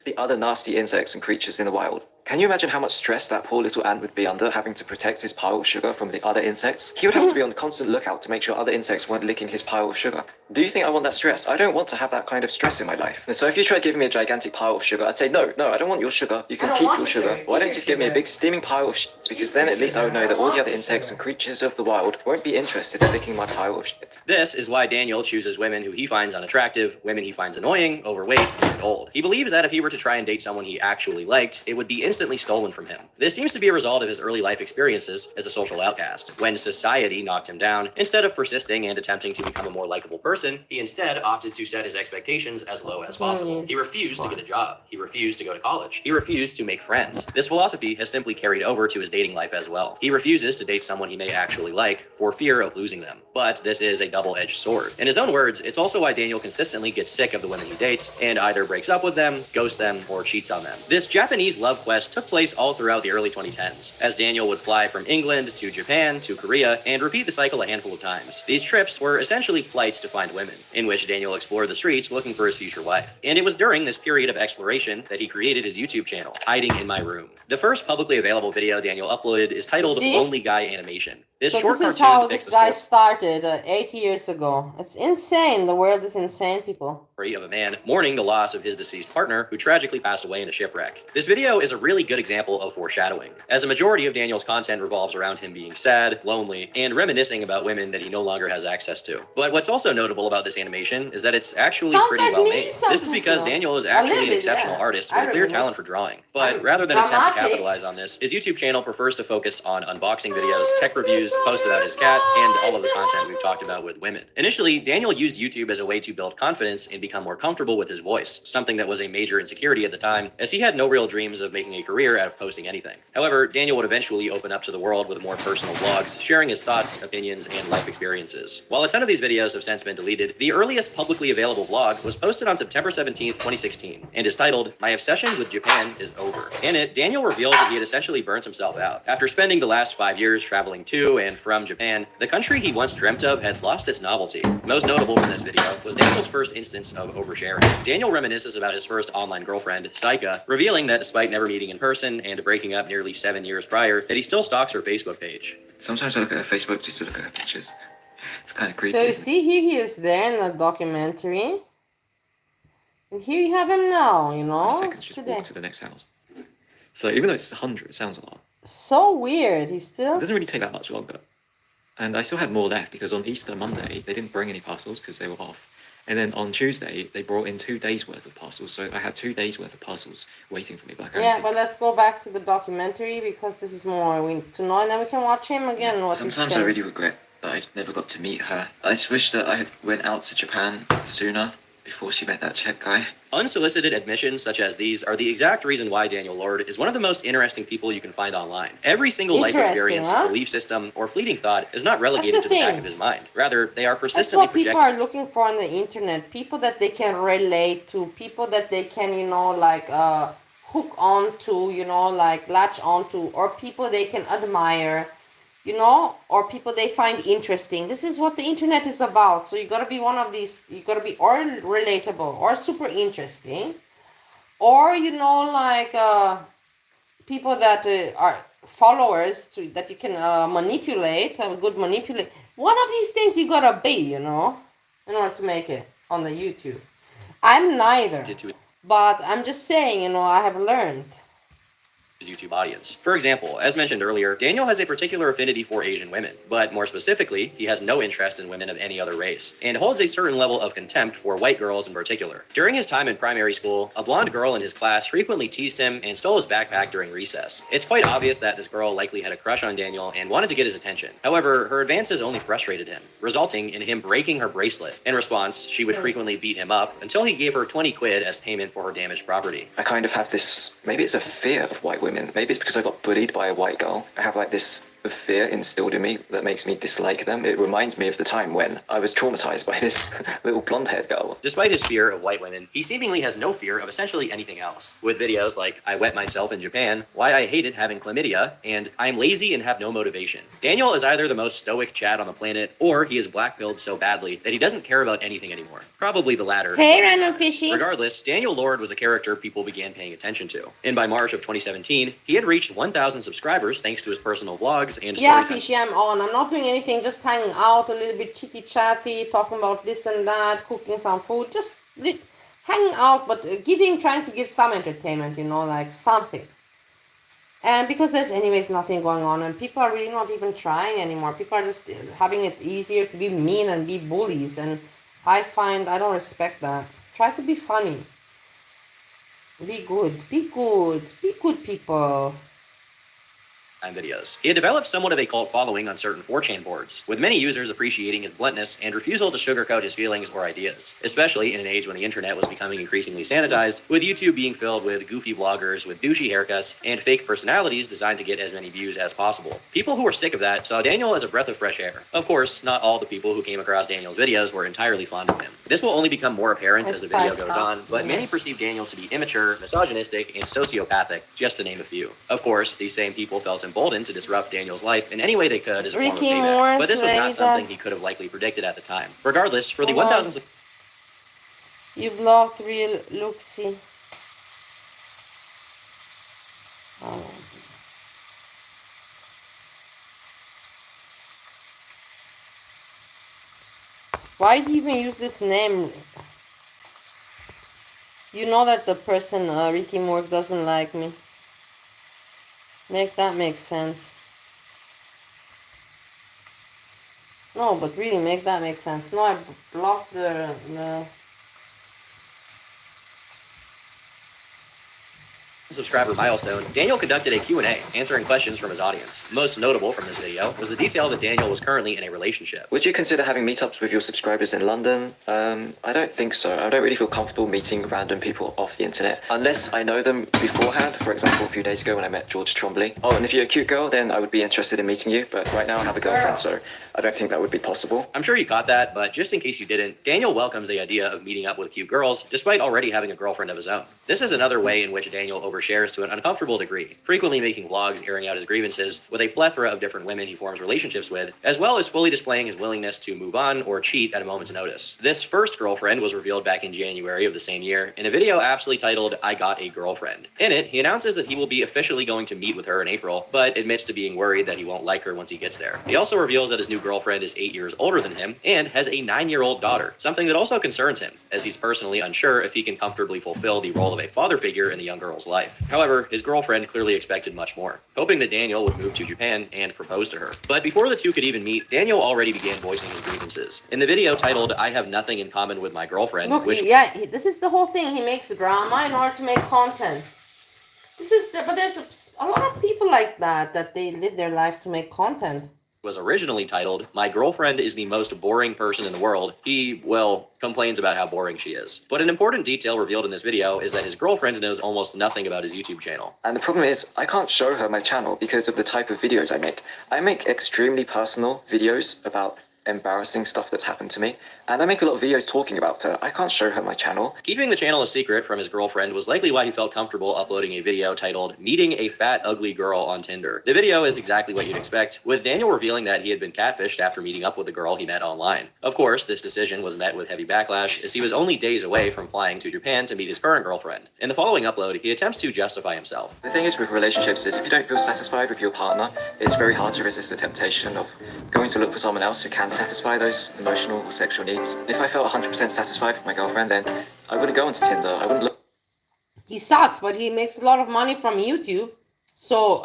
the other nasty insects and creatures in the wild. Can you imagine how much stress that poor little ant would be under, having to protect his pile of sugar from the other insects? He would have to be on the constant lookout to make sure other insects weren't licking his pile of sugar. Do you think I want that stress? I don't want to have that kind of stress in my life. And so if you tried giving me a gigantic pile of sugar, I'd say, no, I don't want your sugar. You can keep your sugar. Why don't you just give me a big steaming pile of shit? Because then at least I would know that all the other insects and creatures of the wild won't be interested in licking my pile of shit. This is why Daniel chooses women who he finds unattractive, women he finds annoying, overweight, and old. He believes that if he were to try and date someone he actually liked, it would be instantly stolen from him. This seems to be a result of his early life experiences as a social outcast. When society knocked him down, instead of persisting and attempting to become a more likable person, he instead opted to set his expectations as low as possible. He refused to get a job. He refused to go to college. He refused to make friends. This philosophy has simply carried over to his dating life as well. He refuses to date someone he may actually like for fear of losing them. But this is a double-edged sword. In his own words, it's also why Daniel consistently gets sick of the women he dates and either breaks up with them, ghosts them, or cheats on them. This Japanese love quest took place all throughout the early 2010s, as Daniel would fly from England to Japan to Korea and repeat the cycle a handful of times. These trips were essentially flights to find women, in which Daniel explored the streets looking for his future wife. And it was during this period of exploration that he created his YouTube channel, Hiding in My Room. The first publicly available video Daniel uploaded is titled See? Lonely Guy Animation. This So short this is cartoon how depicts this the guy started 8 years ago. It's insane. The world is insane, people. story of a man mourning the loss of his deceased partner who tragically passed away in a shipwreck. This video is a really good example of foreshadowing, as a majority of Daniel's content revolves around him being sad, lonely, and reminiscing about women that he no longer has access to. But what's also notable about this animation is that it's actually Sounds pretty like well me made. This is because sometimes, Daniel is though. A little actually an bit, exceptional yeah. artist I with a clear reminisce. talent for drawing. But rather than attempt to Dramatic. capitalize on this, his YouTube channel prefers to focus on unboxing videos, tech reviews, posts about his cat, and all of the content we've talked about with women. Initially, Daniel used YouTube as a way to build confidence and become more comfortable with his voice, something that was a major insecurity at the time, as he had no real dreams of making a career out of posting anything. However, Daniel would eventually open up to the world with more personal vlogs, sharing his thoughts, opinions, and life experiences. While a ton of these videos have since been deleted, the earliest publicly available vlog was posted on September 17th, 2016, and is titled, My Obsession with Japan is Over. In it, Daniel reveals that he had essentially burnt himself out. After spending the last 5 years traveling to to and from Japan, the country he once dreamt of had lost its novelty. Most notable from this video was Daniel's first instance of oversharing. Daniel reminisces about his first online girlfriend, Saika, revealing that despite never meeting in person and breaking up nearly 7 years prior, that he still stalks her Facebook page. Sometimes I look at her Facebook just to look at her pictures. It's kind of creepy. So you see, here he is there in the documentary. And here you have him now, you know? 20 seconds, just walk to the next house. So even though it's 100, it sounds a lot. So weird. He's It still... doesn't really take that much longer. And I still had more left because on Easter Monday, they didn't bring any parcels because they were off. And then on Tuesday, they brought in 2 days worth of parcels. So I had 2 days worth of parcels waiting for me. But Yeah, but let's go back to the documentary because this is more we need to know. And then we can watch him again. What he's sometimes I saying. really regret that I never got to meet her. I just wish that I went out to Japan sooner before she met that Czech guy. Unsolicited admissions such as these are the exact reason why Daniel Lord is one of the most interesting people you can find online. Every single life experience, belief system, or fleeting thought is not relegated to the back of his mind. Rather, they are That's persistently what people are looking for on the internet. People that they can relate to. People that they can, you know, like hook onto, you know, like latch onto. Or people they can admire, you know, or people they find interesting. This is what the internet is about. So you gotta be one of these. You gotta be or relatable or super interesting, or you know, like people that are followers that you can manipulate. Good manipulate. One of these things you gotta be, you know, in order to make it on the YouTube. I'm neither, but I'm just saying, you know, I have learned. his YouTube audience. For example, as mentioned earlier, Daniel has a particular affinity for Asian women, but more specifically, he has no interest in women of any other race, and holds a certain level of contempt for white girls in particular. During his time in primary school, a blonde girl in his class frequently teased him and stole his backpack during recess. It's quite obvious that this girl likely had a crush on Daniel and wanted to get his attention. However, her advances only frustrated him, resulting in him breaking her bracelet. In response, she would frequently beat him up until he gave her 20 quid as payment for her damaged property. I kind of have this, maybe it's a fear of white women. Maybe it's because I got bullied by a white girl. I have like this fear instilled in me that makes me dislike them. It reminds me of the time when I was traumatized by this little blonde-haired girl. Despite his fear of white women, he seemingly has no fear of essentially anything else. With videos like, I wet myself in Japan, why I hated having chlamydia, and I'm lazy and have no motivation. Daniel is either the most stoic Chad on the planet, or he is black-pilled so badly that he doesn't care about anything anymore. Probably the latter. Hey, Random Fishy. Regardless, Daniel Lord was a character people began paying attention to. And by March of 2017, he had reached 1,000 subscribers thanks to his personal vlogs and Yeah, Storytime. Fishy, I'm on. I'm not doing anything, just hanging out, a little bit chitty-chatty, talking about this and that, cooking some food, just hanging out, but trying to give some entertainment, you know, like something. And because there's anyways nothing going on, and people are really not even trying anymore. People are just having it easier to be mean and be bullies, and I don't respect that. Try to be funny. Be good. Be good. Be good people. Videos. He had developed somewhat of a cult following on certain 4chan boards, with many users appreciating his bluntness and refusal to sugarcoat his feelings or ideas, especially in an age when the internet was becoming increasingly sanitized, with YouTube being filled with goofy vloggers with douchey haircuts and fake personalities designed to get as many views as possible. People who were sick of that saw Daniel as a breath of fresh air. Of course, not all the people who came across Daniel's videos were entirely fond of him. This will only become more apparent as the video goes on, but many perceive Daniel to be immature, misogynistic, and sociopathic, just to name a few. Of course, these same people felt emboldened to disrupt Daniel's life in any way they could as a form of payback, but this was not something he could have likely predicted at the time. Regardless, for the 1,000... You blocked real Luxie. Oh. Why do you even use this name? You know that the person, Ricky Moore, doesn't like me. Make that make sense. No, but really make that make sense. No, I blocked the subscriber milestone, Daniel conducted a Q&A, answering questions from his audience. Most notable from this video was the detail that Daniel was currently in a relationship. Would you consider having meetups with your subscribers in London? I don't think so. I don't really feel comfortable meeting random people off the internet, unless I know them beforehand. For example, a few days ago when I met George Trombley. Oh, and if you're a cute girl, then I would be interested in meeting you, but right now I have a girlfriend, so I don't think that would be possible. I'm sure you caught that, but just in case you didn't, Daniel welcomes the idea of meeting up with cute girls, despite already having a girlfriend of his own. This is another way in which Daniel overshares to an uncomfortable degree, frequently making vlogs airing out his grievances with a plethora of different women he forms relationships with, as well as fully displaying his willingness to move on or cheat at a moment's notice. This first girlfriend was revealed back in January of the same year in a video aptly titled, "I Got a Girlfriend." In it, he announces that he will be officially going to meet with her in April, but admits to being worried that he won't like her once he gets there. He also reveals that his new girlfriend is 8 years older than him and has a 9-year-old daughter, something that also concerns him, as he's personally unsure if he can comfortably fulfill the role of a father figure in the young girl's life. However, his girlfriend clearly expected much more, hoping that Daniel would move to Japan and propose to her. But before the two could even meet, Daniel already began voicing his grievances. In the video titled, "I Have Nothing in Common with My Girlfriend," Look, which this is the whole thing. He makes drama in order to make content. But there's a lot of people like that they live their life to make content. was originally titled, "My Girlfriend is the Most Boring Person in the World," he, well, complains about how boring she is. But an important detail revealed in this video is that his girlfriend knows almost nothing about his YouTube channel. And the problem is, I can't show her my channel because of the type of videos I make. I make extremely personal videos about embarrassing stuff that's happened to me, and I make a lot of videos talking about her. I can't show her my channel. Keeping the channel a secret from his girlfriend was likely why he felt comfortable uploading a video titled, "Meeting a Fat Ugly Girl on Tinder." The video is exactly what you'd expect, with Daniel revealing that he had been catfished after meeting up with a girl he met online. Of course, this decision was met with heavy backlash, as he was only days away from flying to Japan to meet his current girlfriend. In the following upload, he attempts to justify himself. The thing is with relationships is if you don't feel satisfied with your partner, it's very hard to resist the temptation of going to look for someone else who can satisfy those emotional or sexual needs. If I felt 100% satisfied with my girlfriend, then I wouldn't go onto Tinder. I wouldn't look. He sucks, but he makes a lot of money from YouTube. So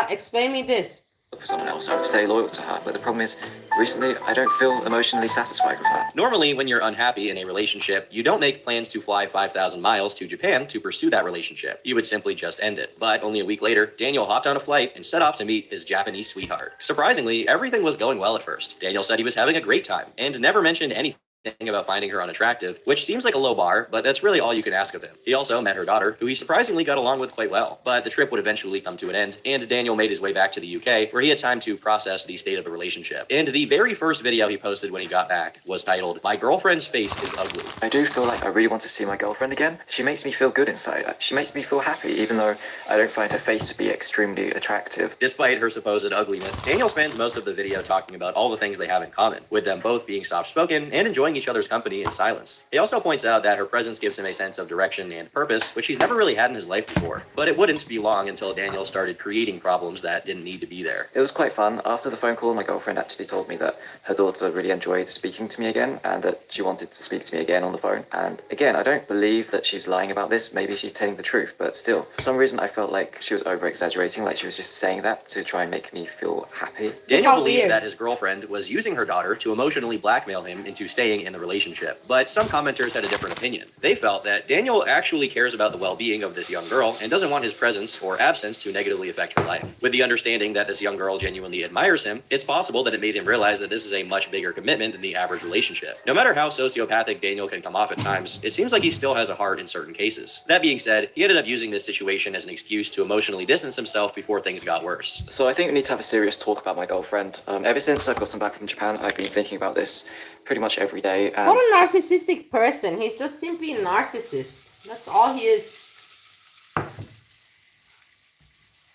explain me this. For someone else, I would stay loyal to her, but the problem is, recently, I don't feel emotionally satisfied with her. Normally, when you're unhappy in a relationship, you don't make plans to fly 5,000 miles to Japan to pursue that relationship. You would simply just end it. But only a week later, Daniel hopped on a flight and set off to meet his Japanese sweetheart. Surprisingly, everything was going well at first. Daniel said he was having a great time and never mentioned anything about finding her unattractive, which seems like a low bar, but that's really all you can ask of him. He also met her daughter, who he surprisingly got along with quite well. But the trip would eventually come to an end, and Daniel made his way back to the UK, where he had time to process the state of the relationship. And the very first video he posted when he got back was titled, "My Girlfriend's Face is Ugly." I do feel like I really want to see my girlfriend again. She makes me feel good inside. She makes me feel happy, even though I don't find her face to be extremely attractive. Despite her supposed ugliness, Daniel spends most of the video talking about all the things they have in common, with them both being soft-spoken and enjoying each other's company in silence. He also points out that her presence gives him a sense of direction and purpose, which he's never really had in his life before. But it wouldn't be long until Daniel started creating problems that didn't need to be there. It was quite fun. After the phone call, my girlfriend actually told me that her daughter really enjoyed speaking to me again and that she wanted to speak to me again on the phone. And again, I don't believe that she's lying about this. Maybe she's telling the truth, but still, for some reason, I felt like she was over-exaggerating, like she was just saying that to try and make me feel happy. Daniel believed that his girlfriend was using her daughter to emotionally blackmail him into staying in the relationship. But some commenters had a different opinion. They felt that Daniel actually cares about the well-being of this young girl and doesn't want his presence or absence to negatively affect her life. With the understanding that this young girl genuinely admires him, it's possible that it made him realize that this is a much bigger commitment than the average relationship. No matter how sociopathic Daniel can come off at times, it seems like he still has a heart in certain cases. That being said, he ended up using this situation as an excuse to emotionally distance himself before things got worse. So I think we need to have a serious talk about my girlfriend. Ever since I've gotten back from Japan, I've been thinking about this pretty much every day. What a narcissistic person. He's just simply a narcissist. That's all he is.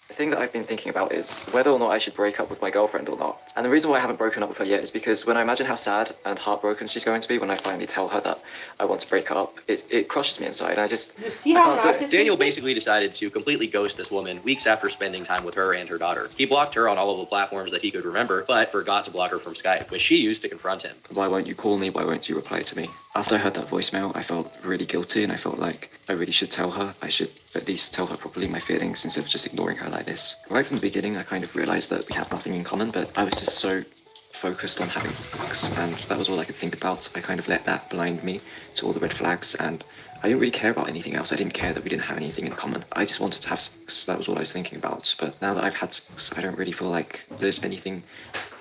The thing that I've been thinking about is whether or not I should break up with my girlfriend or not. And the reason why I haven't broken up with her yet is because when I imagine how sad and heartbroken she's going to be when I finally tell her that I want to break up, it crushes me inside. I just... You see how narcissistic? Daniel basically decided to completely ghost this woman weeks after spending time with her and her daughter. He blocked her on all of the platforms that he could remember, but forgot to block her from Skype, which she used to confront him. Why won't you call me? Why won't you reply to me? After I heard that voicemail, I felt really guilty and I felt like I really should tell her. I should at least tell her properly my feelings instead of just ignoring her like this. Right from the beginning, I kind of realized that we had nothing in common, but I was just so focused on having sex, and that was all I could think about. I kind of let that blind me to all the red flags, and I didn't really care about anything else. I didn't care that we didn't have anything in common. I just wanted to have sex. That was all I was thinking about. But now that I've had sex, I don't really feel like there's anything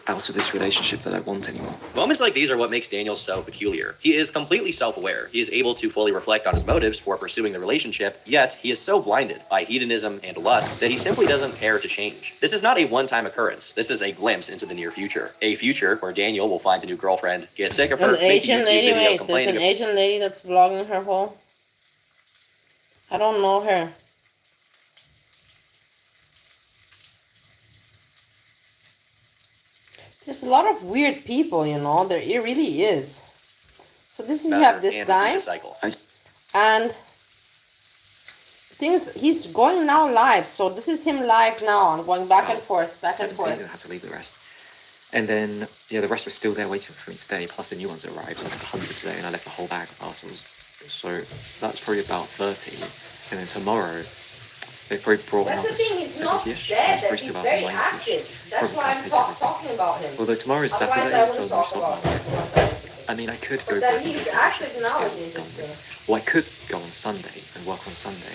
out of this relationship that I want anymore. Moments like these are what makes Daniel so peculiar. He is completely self-aware. He is able to fully reflect on his motives for pursuing the relationship, yet he is so blinded by hedonism and lust that he simply doesn't care to change. This is not a one-time occurrence. This is a glimpse into the near future. A future where Daniel will find a new girlfriend, get sick of her, An make a Asian YouTube lady, video wait, there's complaining an Asian lady that's vlogging her whole. I don't know her. There's a lot of weird people, you know. There it really is. So this is you have this guy, and things he's going now live. So this is him live now. I'm going back and forth, back and 17, forth. and I had to leave the rest. And then, yeah, the rest were still there waiting for me today, plus the new ones arrived. So I took 100 today, and I left a whole bag of parcels. So that's probably about 30. And then tomorrow, they probably brought That's another the thing, he's not 70-ish. dead, It's that he's about very 90-ish. active. That's Probably why can't I'm take everything. talking about him. Although tomorrow is Otherwise, Saturday, I so wouldn't no talk stop about market. him. I mean, I could go But back that and he's do active now get is it done interesting. with. Well, I could go on Sunday and work on Sunday.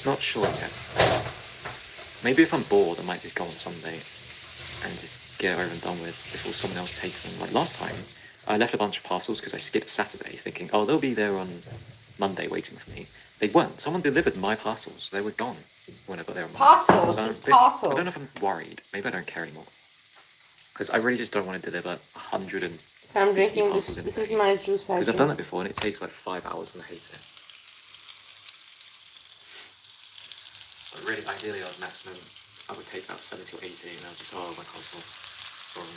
Not sure yet. Maybe if I'm bored, I might just go on Sunday and just get it over and done with before someone else takes them. Like last time, I left a bunch of parcels because I skipped Saturday thinking, oh, they'll be there on Monday waiting for me. They weren't. Someone delivered my parcels. They were gone when I got there on Monday. Parcels, So I'm it's a bit- I parcels. don't know if I'm worried. Maybe I don't care anymore. Because I really just don't want to deliver 100 and I'm drinking this. parcels in a This is day. my juice. I Because I've done drink. that before and it takes like 5 hours and I hate it. So really, ideally, on maximum, I would take about 70 or 80 and I'll just, oh, my car's full. Sorry.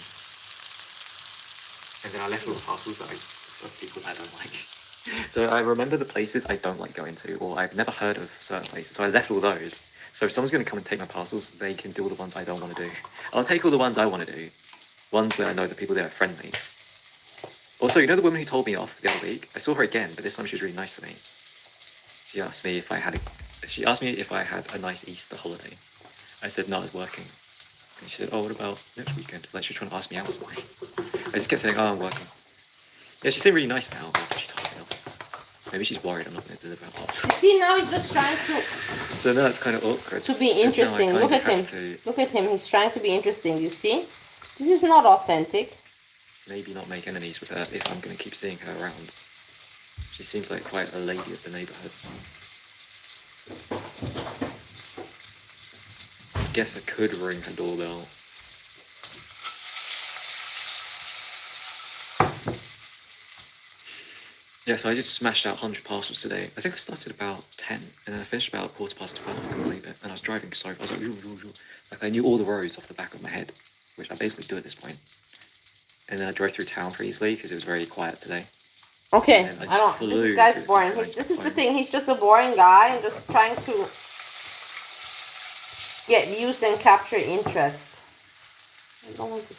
And then I left all the parcels that of people that I don't like. So I remember the places I don't like going to, or I've never heard of certain places. So I left all those. So if someone's going to come and take my parcels, they can do all the ones I don't want to do. I'll take all the ones I want to do. Ones where I know the people there are friendly. Also, you know the woman who told me off the other week? I saw her again, but this time she was really nice to me. She asked me if I had a nice Easter holiday. I said no, I was working. And she said, oh, what about next weekend? Like she was trying to ask me out or something. I just kept saying, oh, I'm working. Yeah, she seemed really nice now, but she told me off. Maybe she's worried I'm not going to deliver her parcels. You see, now he's just trying So now it's kind of awkward. to be 'cause now I interesting. kind Look of at him. have to Look at him. He's trying to be interesting. You see, this is not authentic. maybe not make enemies with her if I'm going to keep seeing her around. She seems like quite a lady of the neighbourhood. I guess I could ring her doorbell. Yeah, so I just smashed out 100 parcels today. I think I started about 10, and then I finished about 12:15, I couldn't believe it. And I was driving so, I was like, like I knew all the roads off the back of my head, which I basically do at this point. And then I drove through town pretty easily, because it was very quiet today. Okay, And I don't. This guy's boring. This is the thing. He's just a boring guy and just trying to get views and capture interest. I don't want to.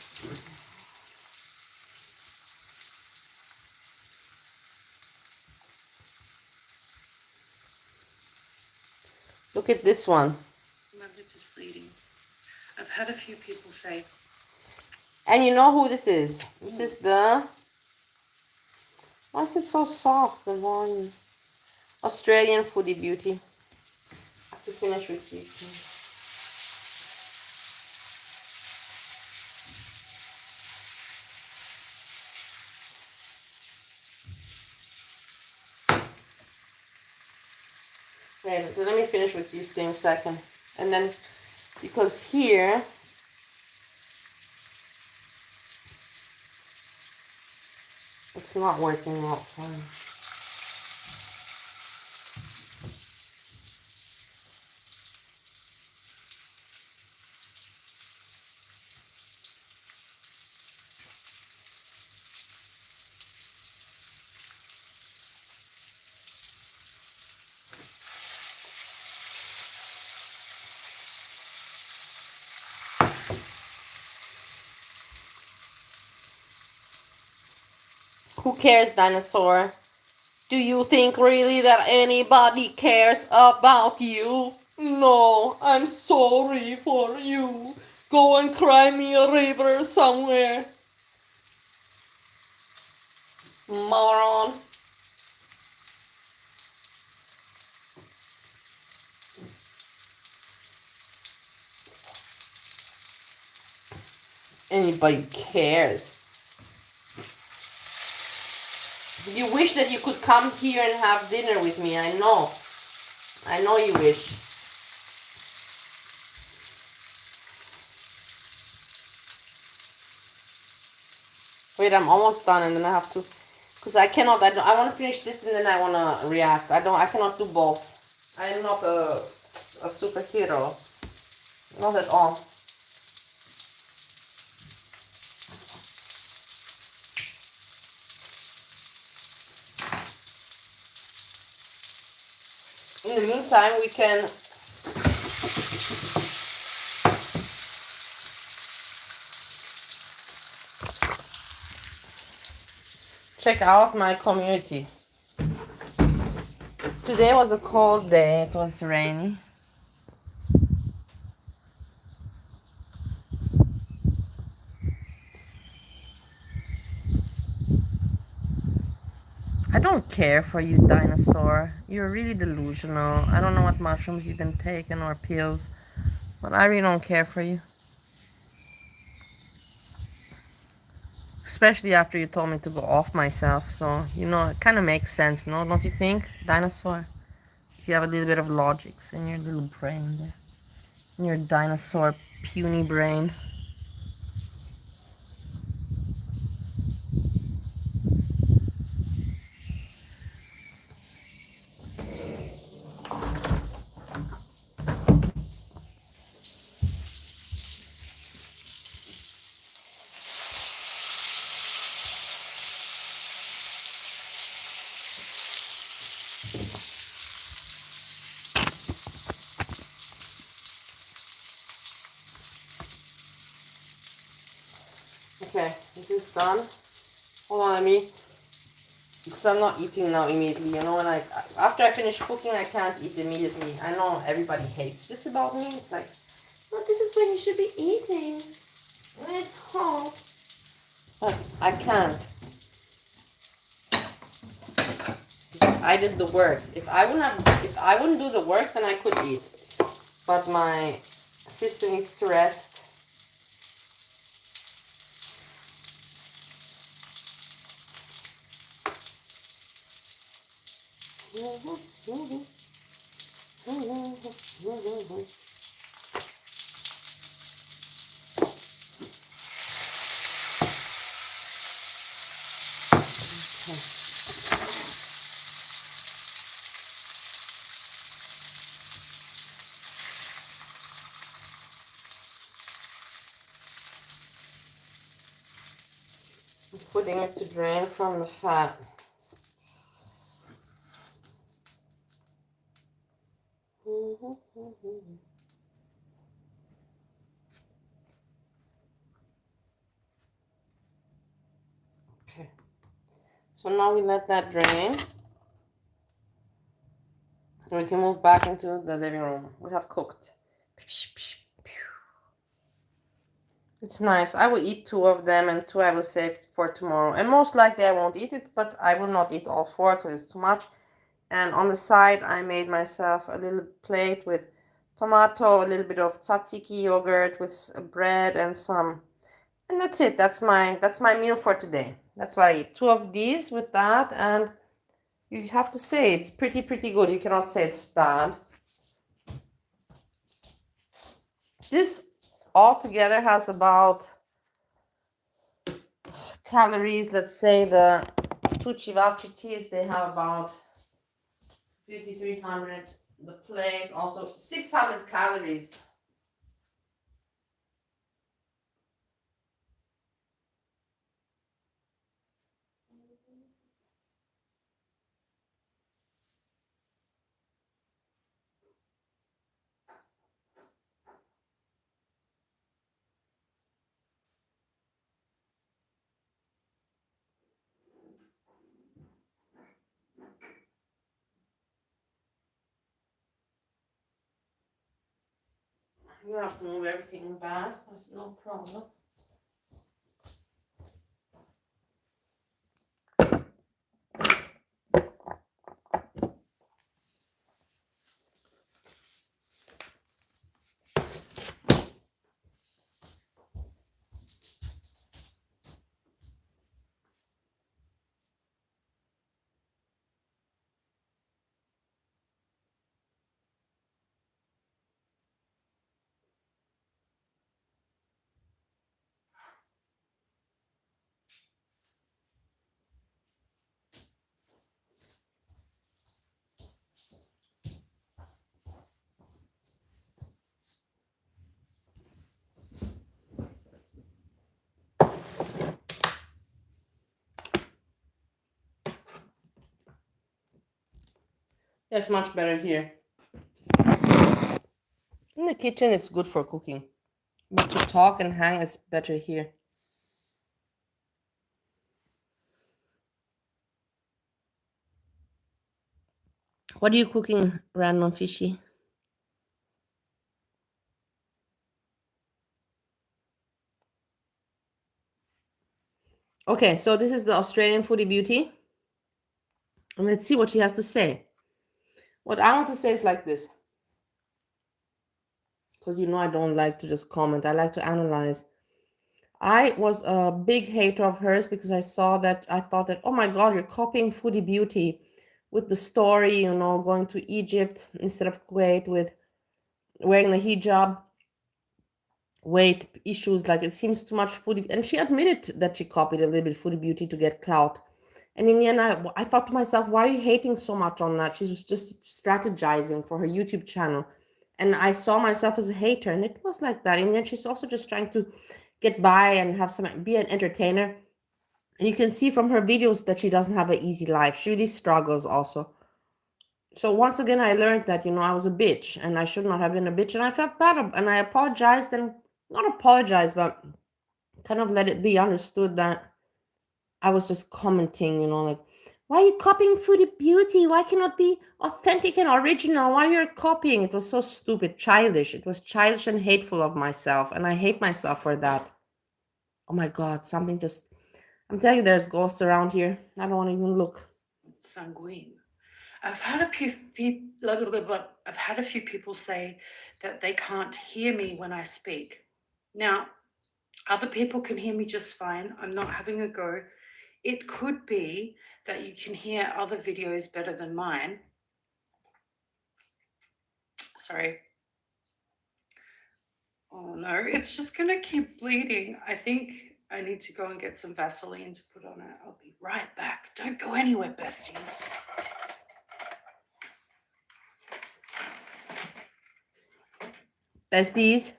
Look at this one. My lip is bleeding. I've had a few people say, And you know who this is? This is the. Why is it so soft? The volume. Australian Foodie Beauty. I have to finish with these. Okay, let me finish with these things second. And then, because here, it's not working out fine. Who cares, dinosaur? Do you think really that anybody cares about you? No, I'm sorry for you. Go and cry me a river somewhere. Moron. anybody cares. You wish that you could come here and have dinner with me. I know you wish. Wait, I'm almost done, and then I have to, because I want to finish this and then I want to react. I cannot do both. I am not a superhero. Not at all. In the meantime, we can check out my community. Today was a cold day. It was rainy. I don't care for you, dinosaur. You're really delusional. I don't know what mushrooms you've been taking or pills, but I really don't care for you. Especially after you told me to go off myself. So, it kind of makes sense, no? Don't you think, dinosaur? If you have a little bit of logic in your little brain there. In your dinosaur puny brain. Okay, this is done. Hold on, because I'm not eating now immediately, and after I finish cooking, I can't eat immediately. I know everybody hates this about me. It's like, well, this is when you should be eating. When it's hot. But I can't. I did the work. If I wouldn't do the work, then I could eat. But my sister needs to rest. Putting it to drain from the fat. Okay. So now we let that drain. And we can move back into the living room. We have cooked. It's nice. I will eat 2 of them, and 2 I will save for tomorrow. And most likely I won't eat it, but I will not eat all 4 because it's too much. And on the side, I made myself a little plate with tomato, a little bit of tzatziki yogurt with bread and and that's it. That's my meal for today. That's what I eat. 2 of these with that, and you have to say it's pretty good. You cannot say it's bad. This altogether has about calories. Let's say the 2 ceviche, they have about 5,300. The plate also 600 calories. You have to move everything back. That's no problem. That's much better here. In the kitchen, it's good for cooking. But to talk and hang is better here. What are you cooking, Random Fishy? Okay, so this is the Australian Foodie Beauty. And let's see what she has to say. What I want to say is like this. Because you know I don't like to just comment. I like to analyze. I was a big hater of hers because I saw that, I thought that, oh my God, you're copying Foodie Beauty with the story, you know, going to Egypt instead of Kuwait, with wearing the hijab, weight issues, like it seems too much Foodie. And she admitted that she copied a little bit Foodie Beauty to get clout. And in the end, I thought to myself, why are you hating so much on that? She was just strategizing for her YouTube channel. And I saw myself as a hater, and it was like that. In the end, she's also just trying to get by and have be an entertainer. And you can see from her videos that she doesn't have an easy life. She really struggles also. So once again, I learned that, you know, I was a bitch and I should not have been a bitch. And I felt bad, and I apologized, and not apologized, but kind of let it be understood that I was just commenting, you know, like, why are you copying Foodie Beauty? Why cannot be authentic and original? Why you're copying? It was so stupid, childish. It was childish and hateful of myself, and I hate myself for that. Oh my God, something just... I'm telling you, there's ghosts around here. I don't want to even look. Sanguine. I've had a few people say that they can't hear me when I speak. Now, other people can hear me just fine. I'm not having a go. It could be that you can hear other videos better than mine. Sorry. Oh no, it's just gonna keep bleeding. I think I need to go and get some Vaseline to put on it. I'll be right back. Don't go anywhere, besties. Besties.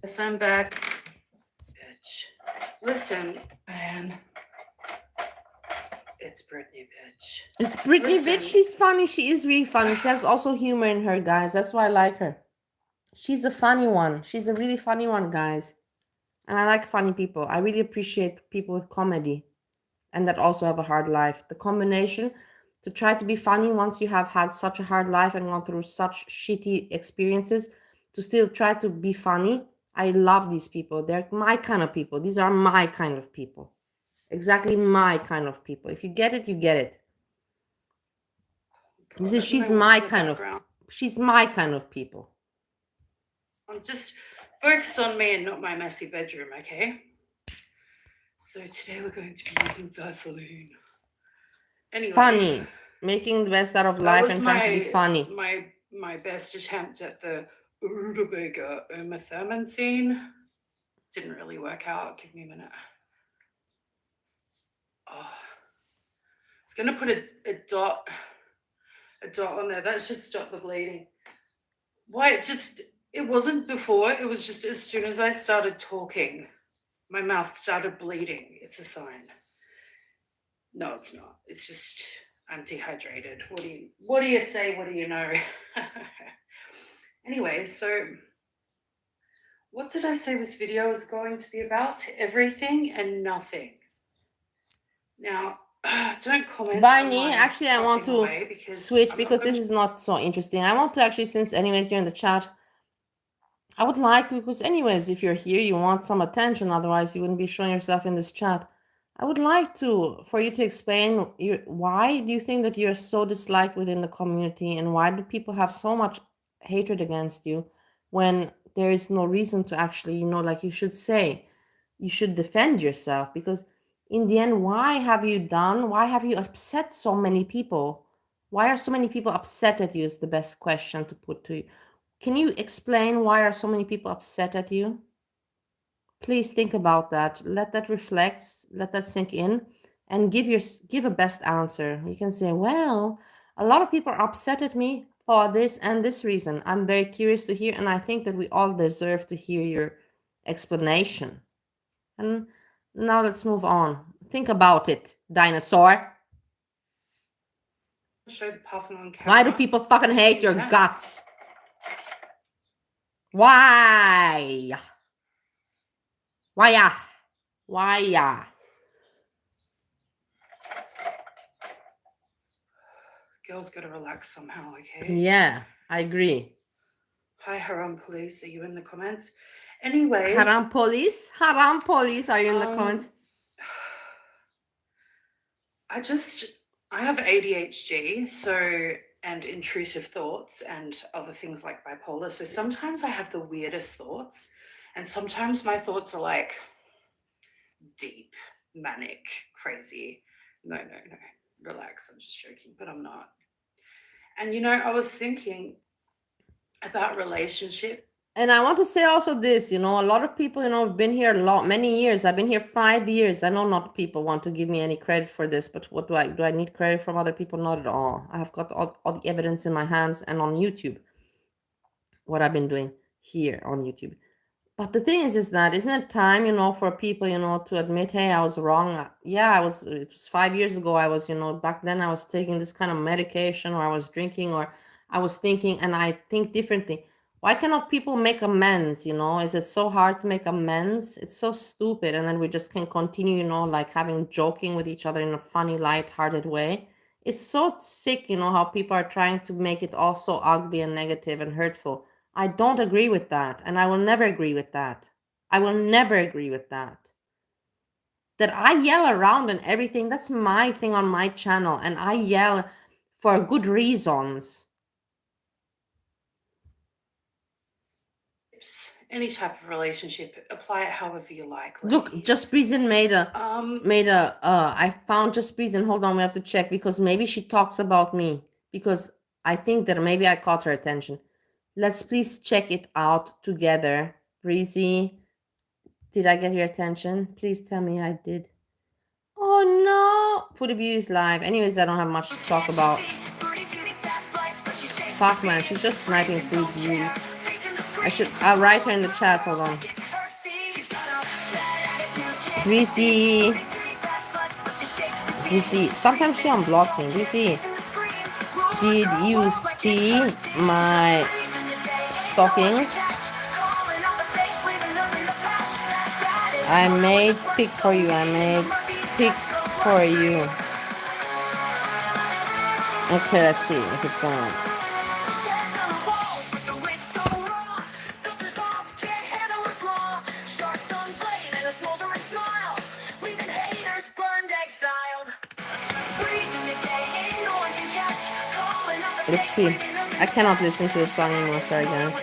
Yes, I'm back. Bitch. Listen, man. It's Brittany, bitch. It's Brittany, Listen. bitch. She's funny. She is really funny. She has also humor in her, guys. That's why I like her. She's a funny one. She's a really funny one, guys. And I like funny people. I really appreciate people with comedy and that also have a hard life. The combination to try to be funny once you have had such a hard life and gone through such shitty experiences, to still try to be funny. I love these people. They're my kind of people. These are my kind of people. Exactly my kind of people. If you get it, you get it. She's my kind of people. I'm just focus on me and not my messy bedroom, okay? So today we're going to be using Vaseline. Anyway, funny, making the best out of life and trying to be funny. My best attempt at the rutabaga umethamine didn't really work out. Give me a minute. Oh, I was gonna put a dot on there. That should stop the bleeding. Why? It wasn't before. It was just as soon as I started talking, my mouth started bleeding. It's a sign. No, it's not. It's just I'm dehydrated. What do you say? What do you know? Anyway, so what did I say this video is going to be about? Everything and nothing. Now, don't comment. Barney, actually, I want to switch because this is not so interesting. I want to actually, since anyways you're in the chat, I would like, because anyways, if you're here, you want some attention. Otherwise, you wouldn't be showing yourself in this chat. I would like for you to explain why do you think that you're so disliked within the community, and why do people have so much hatred against you when there is no reason to actually, you know, like you should say, you should defend yourself, because in the end, why have you upset so many people? Why are so many people upset at you is the best question to put to you. Can you explain why are so many people upset at you? Please think about that. Let that reflect, let that sink in, and give a best answer. You can say, well, a lot of people are upset at me for this and this reason. I'm very curious to hear, and I think that we all deserve to hear your explanation. And now let's move on. Think about it, dinosaur. show the puffin on camera. Why do people fucking hate your Yeah. guts? Why? Why ya? Why ya? Girls gotta relax somehow, okay? Yeah, I agree. Hi, Haram Police. Are you in the comments? Anyway. Haram police? Haram police, are you in the comments? I have ADHD, so, and intrusive thoughts and other things like bipolar. So sometimes I have the weirdest thoughts, and sometimes my thoughts are like deep, manic, crazy. No. Relax. I'm just joking, but I'm not. And I was thinking about relationship. And I want to say also this, a lot of people, have been here many years. I've been here 5 years. I know not people want to give me any credit for this, but what do I need credit from other people? Not at all. I have got all the evidence in my hands and on YouTube, what I've been doing here on YouTube. But the thing is that isn't it time, for people, to admit, hey, I was wrong. Yeah, it was 5 years ago. I was, back then I was taking this kind of medication, or I was drinking, or I was thinking, and I think differently. Why cannot people make amends? Is it so hard to make amends? It's so stupid. And then we just can continue, like joking with each other in a funny, light-hearted way. It's so sick, how people are trying to make it all so ugly and negative and hurtful. I don't agree with that, and I will never agree with that. I will never agree with that. That I yell around and everything, that's my thing on my channel, and I yell for good reasons. Any type of relationship, apply it however you like. Look, ladies. Just Breezy I found Just Breezy. Hold on, we have to check, because maybe she talks about me, because I think that maybe I caught her attention. Let's please check it out together. Breezy, did I get your attention? Please tell me I did. Oh no! Foodie Beauty is live. Anyways, I don't have much to talk about. Fuck man, she's just sniping Foodie Beauty. I'll write her in the chat, hold on. Breezy. Sometimes she unblocks me. Breezy, did you see my stockings? I made pick for you. Okay, let's see if it's going on. Let's see. I cannot listen to the song anymore, sorry guys.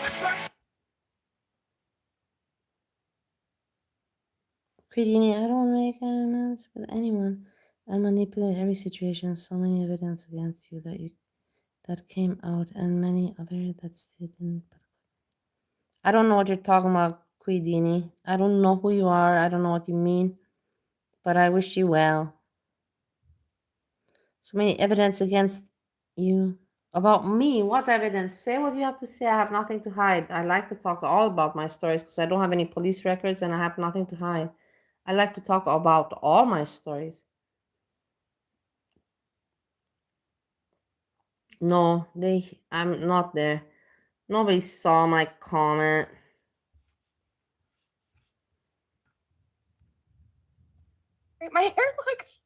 Quidini, I don't make amends with anyone. I manipulate every situation. So many evidence against you that came out, and many other that still didn't. I don't know what you're talking about, Quidini. I don't know who you are. I don't know what you mean. But I wish you well. So many evidence against you. About me? What evidence? Say what you have to say. I have nothing to hide. I like to talk all about my stories because I don't have any police records and I have nothing to hide. I like to talk about all my stories. No, I'm not there. Nobody saw my comment. My hair looks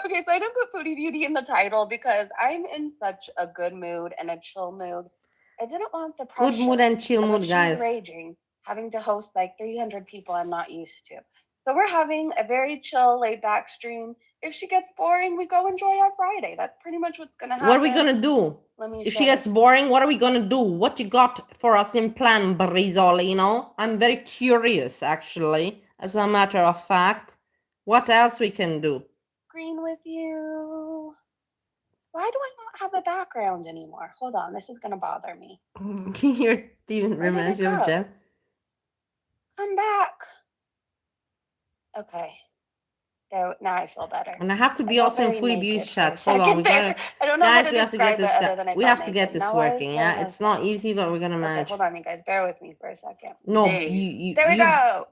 okay. So I didn't put Foodie Beauty in the title because I'm in such a good mood and a chill mood. I didn't want the pressure. Good mood and chill mood, guys. Raging, having to host like 300 people I'm not used to. So we're having a very chill, laid back stream. If she gets boring, we go enjoy our Friday. That's pretty much what's gonna happen. What are we gonna do? If she gets boring, what are we gonna do? What you got for us in plan, Brizzolino? I'm very curious, actually. As a matter of fact, what else we can do? Green with you. Why do I not have a background anymore? Hold on, this is gonna bother me. Your theme reminds you of Jeff. I'm back. Okay. So now I feel better. And I have to be also in Foodie Beauty's chat. Hold on, we gotta, guys, we have to get this. We have to get this working. Yeah, it's not easy, but we're gonna manage. Okay, hold on, you guys. Bear with me for a second. No, there we go.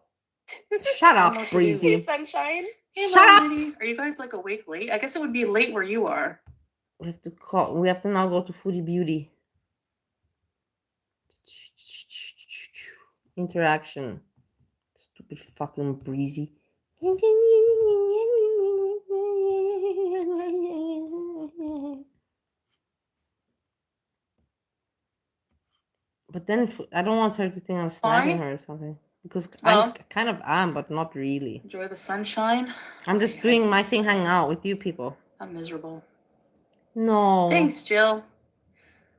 Shut up, Breezy. Sunshine. Hey, Shut up. Lady. Are you guys like a week late? I guess it would be late where you are. We have to call. We have to now go to Foodie Beauty. Interaction. Stupid fucking Breezy. But then I don't want her to think I'm sniping her or something. Because I Well- kind of am, but not really. Enjoy the sunshine. I'm just doing my thing, hanging out with you people. I'm miserable. No. Thanks, Jill.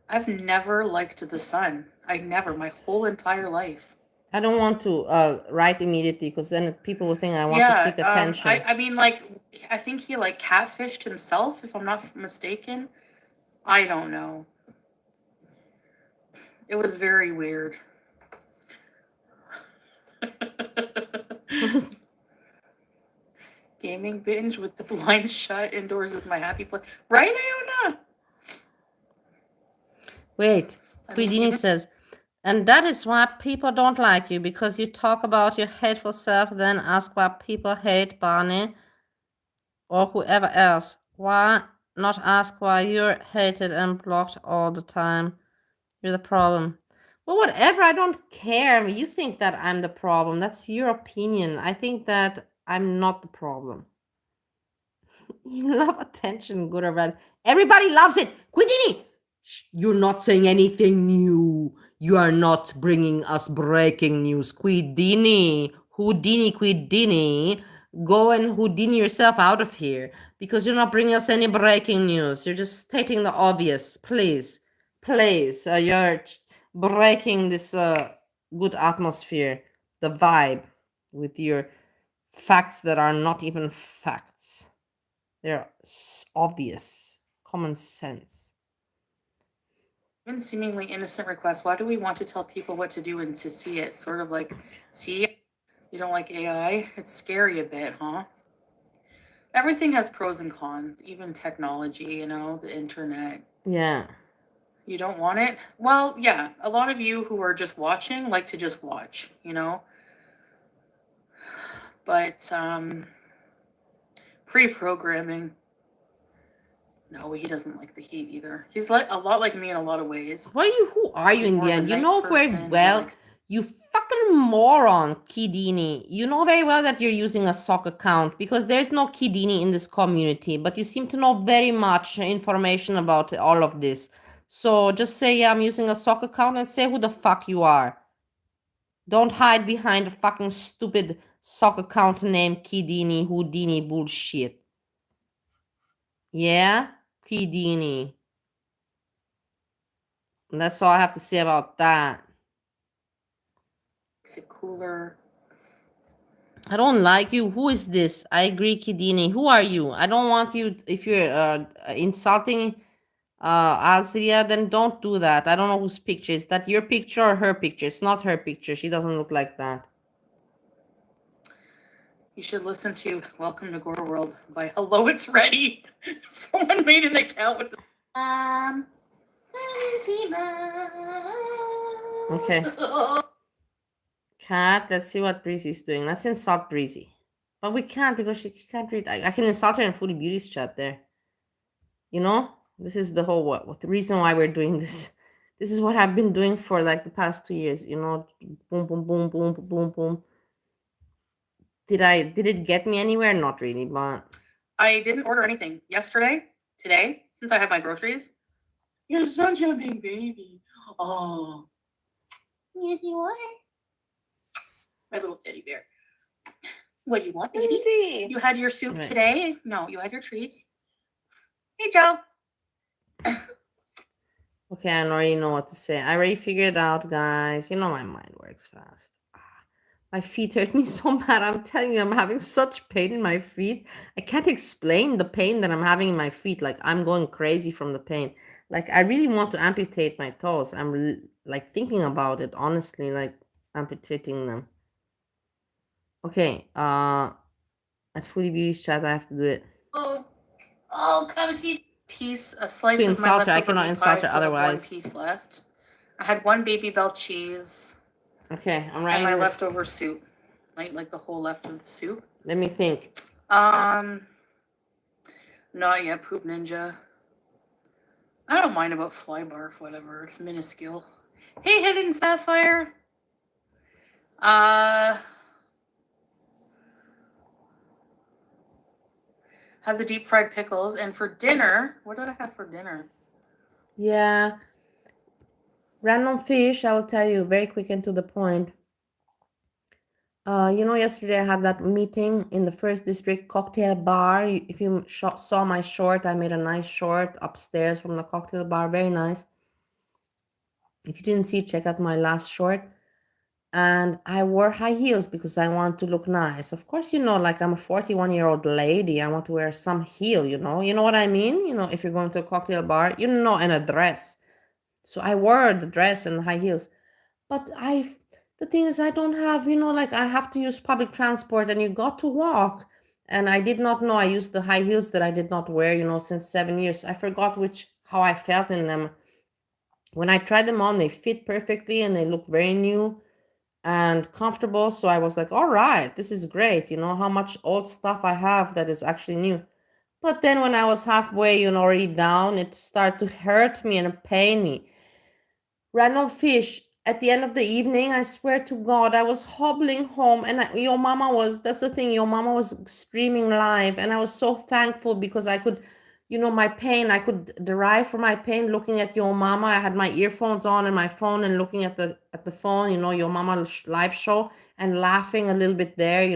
I've never liked the sun. My whole entire life. I don't want to write immediately because then people will think I want to seek attention. I mean, like, I think he like catfished himself, if I'm not mistaken. I don't know. It was very weird. Gaming binge with the blinds shut indoors is my happy place. Right, Iona? Wait, I mean, Quidini says, and that is why people don't like you, because you talk about your hateful self, then ask why people hate Barney or whoever else. Why not ask why you're hated and blocked all the time? You're the problem. Well, whatever, I don't care. You think that I'm the problem. That's your opinion. I think that I'm not the problem. You love attention, good or bad. Everybody loves it. Quidini! You're not saying anything new. You are not bringing us breaking news. Quidini. Quidini. Go and Houdini yourself out of here. Because you're not bringing us any breaking news. You're just stating the obvious. Please. You're breaking this good atmosphere. The vibe. With your facts that are not even facts. They're obvious. Common sense. Even seemingly innocent requests. Why do we want to tell people what to do and to see it? Sort of like, see, you don't like AI? It's scary a bit, huh? Everything has pros and cons, even technology, the internet. Yeah. You don't want it? Well, yeah, a lot of you who are just watching like to just watch, But, pre-programming. No, he doesn't like the heat either. He's like a lot like me in a lot of ways. Who are you in the end? You know very well, you fucking moron, Kidini. You know very well that you're using a sock account because there's no Kidini in this community, but you seem to know very much information about all of this. So just say, yeah, I'm using a sock account and say who the fuck you are. Don't hide behind a fucking stupid sock account name Kidini Houdini bullshit. Yeah? Kidini. And that's all I have to say about that. Makes it cooler. I don't like you. Who is this? I agree, Kidini. Who are you? I don't want you. If you're insulting Azria, then don't do that. I don't know whose picture. Is that your picture or her picture? It's not her picture. She doesn't look like that. You should listen to Welcome to Gore World by Hello, It's Ready. Someone made an account with Okay. Cat, let's see what Breezy's doing. Let's insult Breezy. But we can't because she can't read. I can insult her in Foodie Beauty's chat there. This is the whole the reason why we're doing this. This is what I've been doing for like the past 2 years. Boom, boom, boom, boom, boom, boom. Did it get me anywhere? Not really, but I didn't order anything yesterday, today, since I have my groceries. You're such a big baby. Oh. Yes, you are. My little teddy bear. What do you want, baby? You had your soup today? No, you had your treats. Hey, Joe. Okay, I already know what to say. I already figured it out, guys. My mind works fast. My feet hurt me so bad. I'm telling you, I'm having such pain in my feet. I can't explain the pain that I'm having in my feet. Like, I'm going crazy from the pain. Like, I really want to amputate my toes. I'm thinking about it, honestly, like amputating them. Okay, at Foodie Beauty's chat, I have to do it. Oh, come see. A slice To of insult my her, I leftover cannot meat insult pie, her so I have otherwise. one piece left. I had one Baby Bell cheese. Okay, I'm And writing my this. leftover soup. Like the whole left of the soup. Let me think. Not yet, Poop Ninja. I don't mind about fly barf, whatever. It's minuscule. Hey, Hidden Sapphire. Have the deep fried pickles, and for dinner, what did I have for dinner? Yeah. Random fish, I will tell you very quick and to the point. Yesterday I had that meeting in the first district cocktail bar. If you saw my short, I made a nice short upstairs from the cocktail bar. Very nice. If you didn't see, check out my last short. And I wore high heels because I wanted to look nice. Of course, like I'm a 41-year-old lady. I want to wear some heel, You know what I mean? If you're going to a cocktail bar, in a dress. So I wore the dress and the high heels. But the thing is, I don't have, I have to use public transport and you got to walk. And I did not know I used the high heels that I did not wear, since 7 years. I forgot how I felt in them. When I tried them on, they fit perfectly and they look very new and comfortable. So I was like, all right, this is great. How much old stuff I have that is actually new. But then when I was halfway, already down, it started to hurt me and pain me. Random fish. At the end of the evening, I swear to God, I was hobbling home and that's the thing, your mama was streaming live and I was so thankful because I could, my pain, I could derive from my pain looking at your mama. I had my earphones on and my phone and looking at the phone, your mama live show and laughing a little bit there,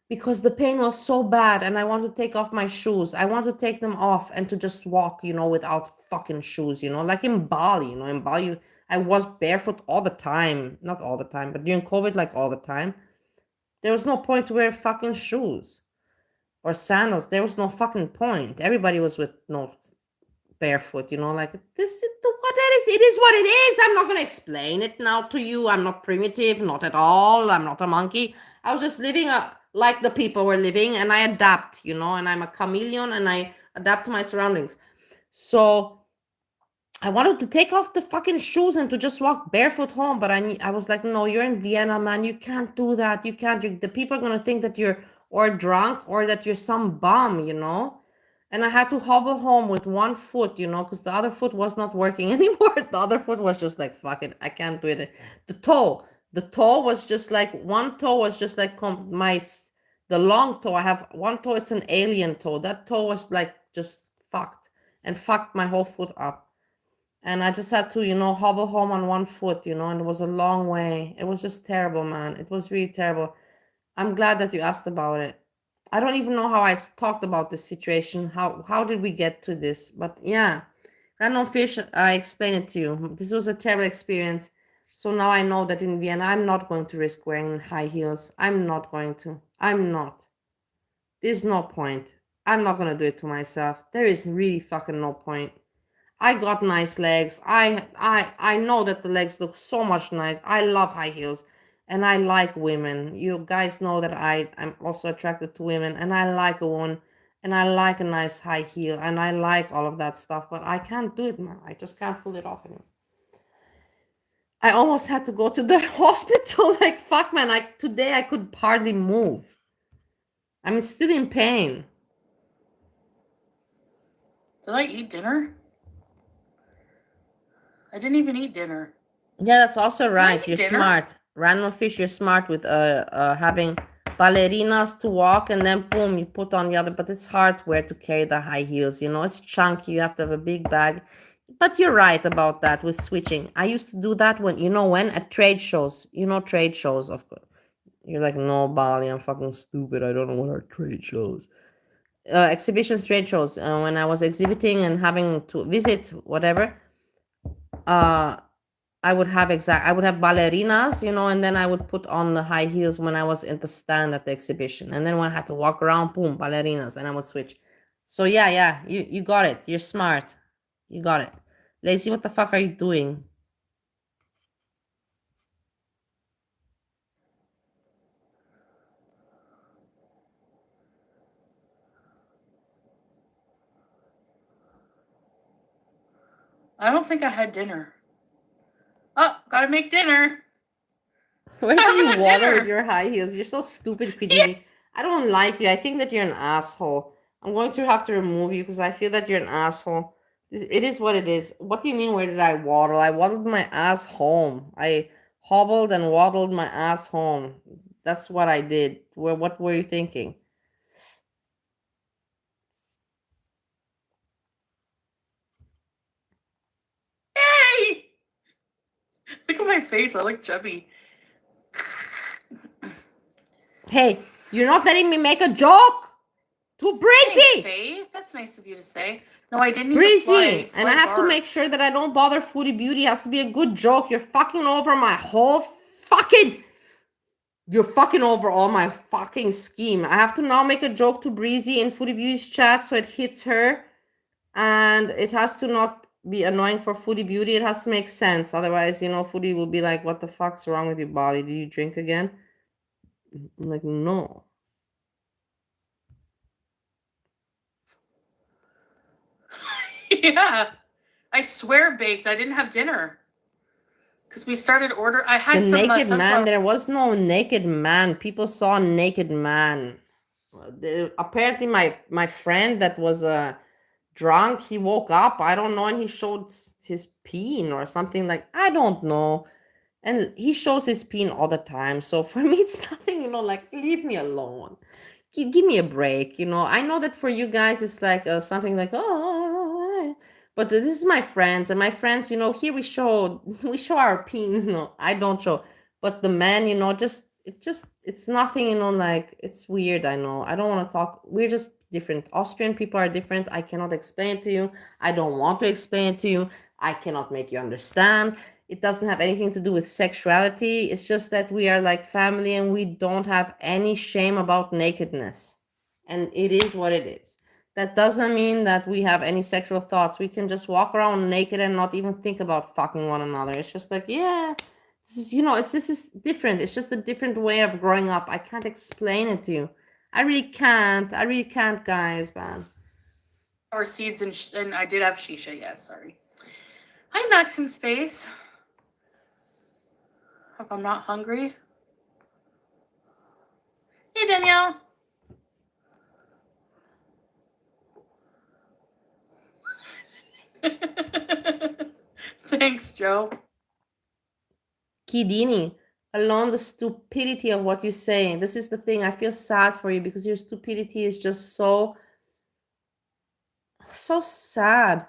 because the pain was so bad and I want to take off my shoes. I want to take them off and to just walk, without fucking shoes, like in Bali, in Bali, I was barefoot all the time. Not all the time, but during COVID, like all the time. There was no point to wear fucking shoes or sandals. There was no fucking point. Everybody was with no barefoot, like this is what that is. It is what it is. I'm not gonna explain it now to you. I'm not primitive, not at all. I'm not a monkey. I was just living like the people were living, and I adapt, and I'm a chameleon, and I adapt to my surroundings. So I wanted to take off the fucking shoes and to just walk barefoot home, but I was like, no, you're in Vienna, man. You can't do that. You can't. The people are gonna think that you're or drunk or that you're some bum, And I had to hobble home with one foot, because the other foot was not working anymore. The other foot was just like, fuck it, I can't do it. The toe was just like one toe was just like the long toe. I have one toe. It's an alien toe. That toe was like just fucked and fucked my whole foot up. And I just had to, hobble home on one foot, and it was a long way. It was just terrible, man. It was really terrible. I'm glad that you asked about it. I don't even know how I talked about this situation. How did we get to this? But yeah, random fish, I explained it to you. This was a terrible experience. So now I know that in Vienna, I'm not going to risk wearing high heels. I'm not going to. I'm not. There's no point. I'm not going to do it to myself. There is really fucking no point. I got nice legs. I know that the legs look so much nice. I love high heels and I like women. You guys know that I'm also attracted to women and I like a woman and I like a nice high heel and I like all of that stuff, but I can't do it, man. I just can't pull it off anymore. I almost had to go to the hospital. Like, fuck, man. Today I could hardly move. I'm still in pain. Did I eat dinner? I didn't even eat dinner. Yeah, that's also right. You're smart. Random fish, you're smart with having ballerinas to walk and then boom, you put on the other. But it's hardware to carry the high heels. It's chunky. You have to have a big bag. But you're right about that with switching. I used to do that when at trade shows. Trade shows, of course. You're like, no, Bali, I'm fucking stupid. I don't know what are trade shows. Exhibitions, trade shows. When I was exhibiting and having to visit whatever, I would have ballerinas, and then I would put on the high heels when I was in the stand at the exhibition. And then when I had to walk around, boom, ballerinas, and I would switch. So yeah, you got it. You're smart. You got it. Lazy, what the fuck are you doing? I don't think I had dinner. Oh, gotta make dinner. Where did you water with your high heels? You're so stupid, Quiddy. Yeah. I don't like you. I think that you're an asshole. I'm going to have to remove you because I feel that you're an asshole. It is what it is. What do you mean, where did I waddle? I waddled my ass home. I hobbled and waddled my ass home. That's what I did. What were you thinking? Hey! Look at my face. I look chubby. Hey, you're not letting me make a joke! Too breezy! Thanks, Faith. That's nice of you to say. No, I didn't need to Breezy! And I have to barf. make sure that I don't bother Foodie Beauty. It has to be a good joke. You're fucking over my whole fucking... You're fucking over all my fucking scheme. I have to now make a joke to Breezy in Foodie Beauty's chat so it hits her. And it has to not be annoying for Foodie Beauty. It has to make sense. Otherwise, Foodie will be like, what the fuck's wrong with you, Bali? Did you drink again? I'm like, no. Yeah. I swear baked. I didn't have dinner. Because we started order. I had The some naked man, sunflower. there was no naked man. People saw a naked man. Apparently, my friend that was drunk, he woke up, I don't know, and he showed his peen or something like, I don't know. And he shows his peen all the time. So for me, it's nothing, like, leave me alone. Give me a break, I know that for you guys, it's like something like, oh, but this is my friends, and my friends, here we show our peens. No, I don't show, but the men, it's nothing, like, it's weird. I know, I don't want to talk. We're just different. Austrian people are different. I cannot explain it to you. I don't want to explain it to you. I cannot make you understand. It doesn't have anything to do with sexuality. It's just that we are like family and we don't have any shame about nakedness. And it is what it is. That doesn't mean that we have any sexual thoughts. We can just walk around naked and not even think about fucking one another. It's just like, yeah, this is different. It's just a different way of growing up. I can't explain it to you. I really can't, guys, man. Or seeds and I did have shisha. Yes, sorry. Hi, Max in Space. If I'm not hungry. Hey, Danielle. Thanks, Joe. Kidini, alone the stupidity of what you say. This is the thing. I feel sad for you because your stupidity is just so sad.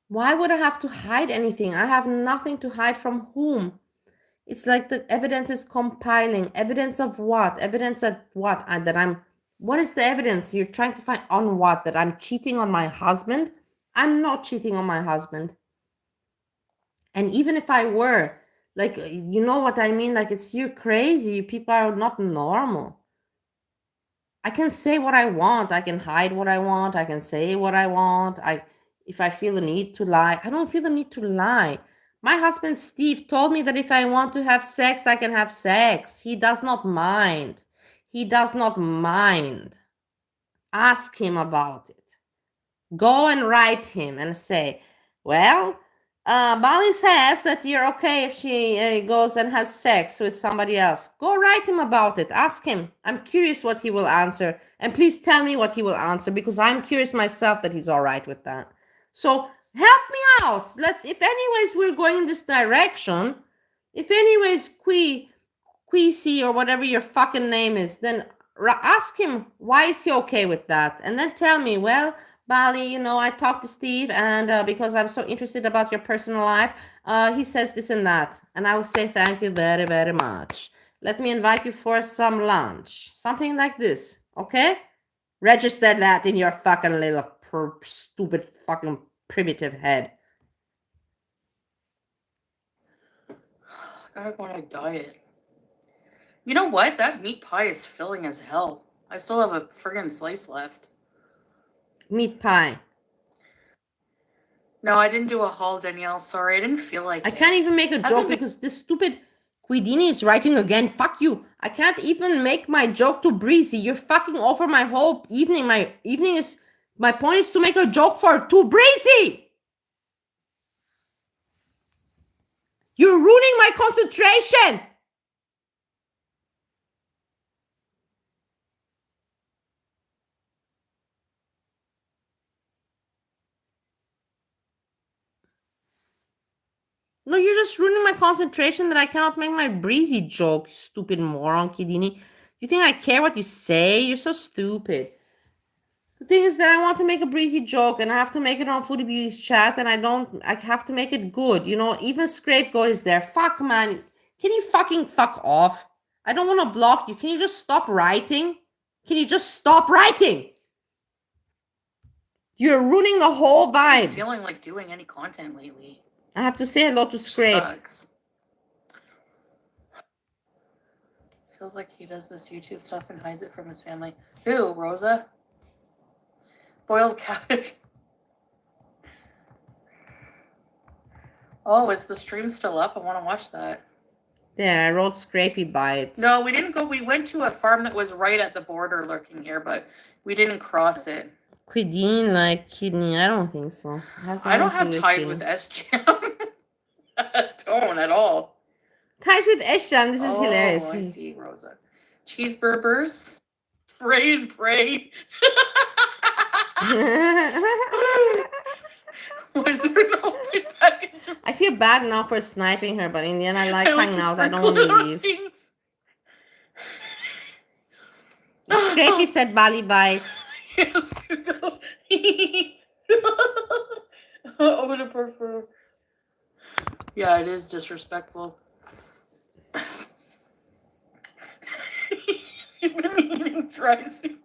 Why would I have to hide anything? I have nothing to hide from whom? It's like the evidence is compiling. Evidence of what? Evidence that what? What is the evidence you're trying to find on what? That I'm cheating on my husband? I'm not cheating on my husband. And even if I were, like, you know what I mean? Like, you're crazy. People are not normal. I can say what I want. I can hide what I want. I can say what I want. If I feel the need to lie, I don't feel the need to lie. My husband, Steve, told me that if I want to have sex, I can have sex. He does not mind. He does not mind. Ask him about it. Go and write him and say, well, Bali says that you're okay if she goes and has sex with somebody else. Go write him about it. Ask him. I'm curious what he will answer. And please tell me what he will answer because I'm curious myself that he's all right with that. So help me out. If anyways we're going in this direction, if anyways Queasy or whatever your fucking name is, then ask him why is he okay with that, and then tell me, well, Bali, I talked to Steve, and because I'm so interested about your personal life, he says this and that, and I will say thank you very, very much. Let me invite you for some lunch, something like this, okay? Register that in your fucking little stupid fucking primitive head. Gotta go on a diet. You know what? That meat pie is filling as hell. I still have a friggin' slice left. Meat pie. No, I didn't do a haul, Danielle. Sorry, I didn't feel like I it. can't even make a joke because this stupid Quidini is writing again. Fuck you. I can't even make my joke to Breezy. You're fucking over my whole evening. My point is to make a joke to Breezy. You're ruining my concentration. No, you're just ruining my concentration that I cannot make my breezy joke, stupid moron, Kidini. You think I care what you say? You're so stupid. The thing is that I want to make a breezy joke and I have to make it on Foodie Beauty's chat and I have to make it good. You know, even Scapegoat is there. Fuck, man. Can you fucking fuck off? I don't want to block you. Can you just stop writing? Can you just stop writing? You're ruining the whole I'm vibe. feeling like doing any content lately. I have to say hello to Scrape. Sucks. Feels like he does this YouTube stuff and hides it from his family. Who, Rosa? Boiled cabbage. Oh, is the stream still up? I want to watch that. There, I wrote Scrapey Bites. No, we didn't go. We went to a farm that was right at the border lurking here, but we didn't cross it. Quidine, like kidney, I don't think so. I don't have ties with SJM. Don't at all. Ties with SJM, this is hilarious. I see, Rosa. Cheeseburgers. Spray and pray. Was there no open package? I feel bad now for sniping her, but in the end, I like hanging out. I don't want to leave. Scrapey said Bali Bite. Yes, Google. I would have preferred. Yeah, it is disrespectful. You've been eating dry soup.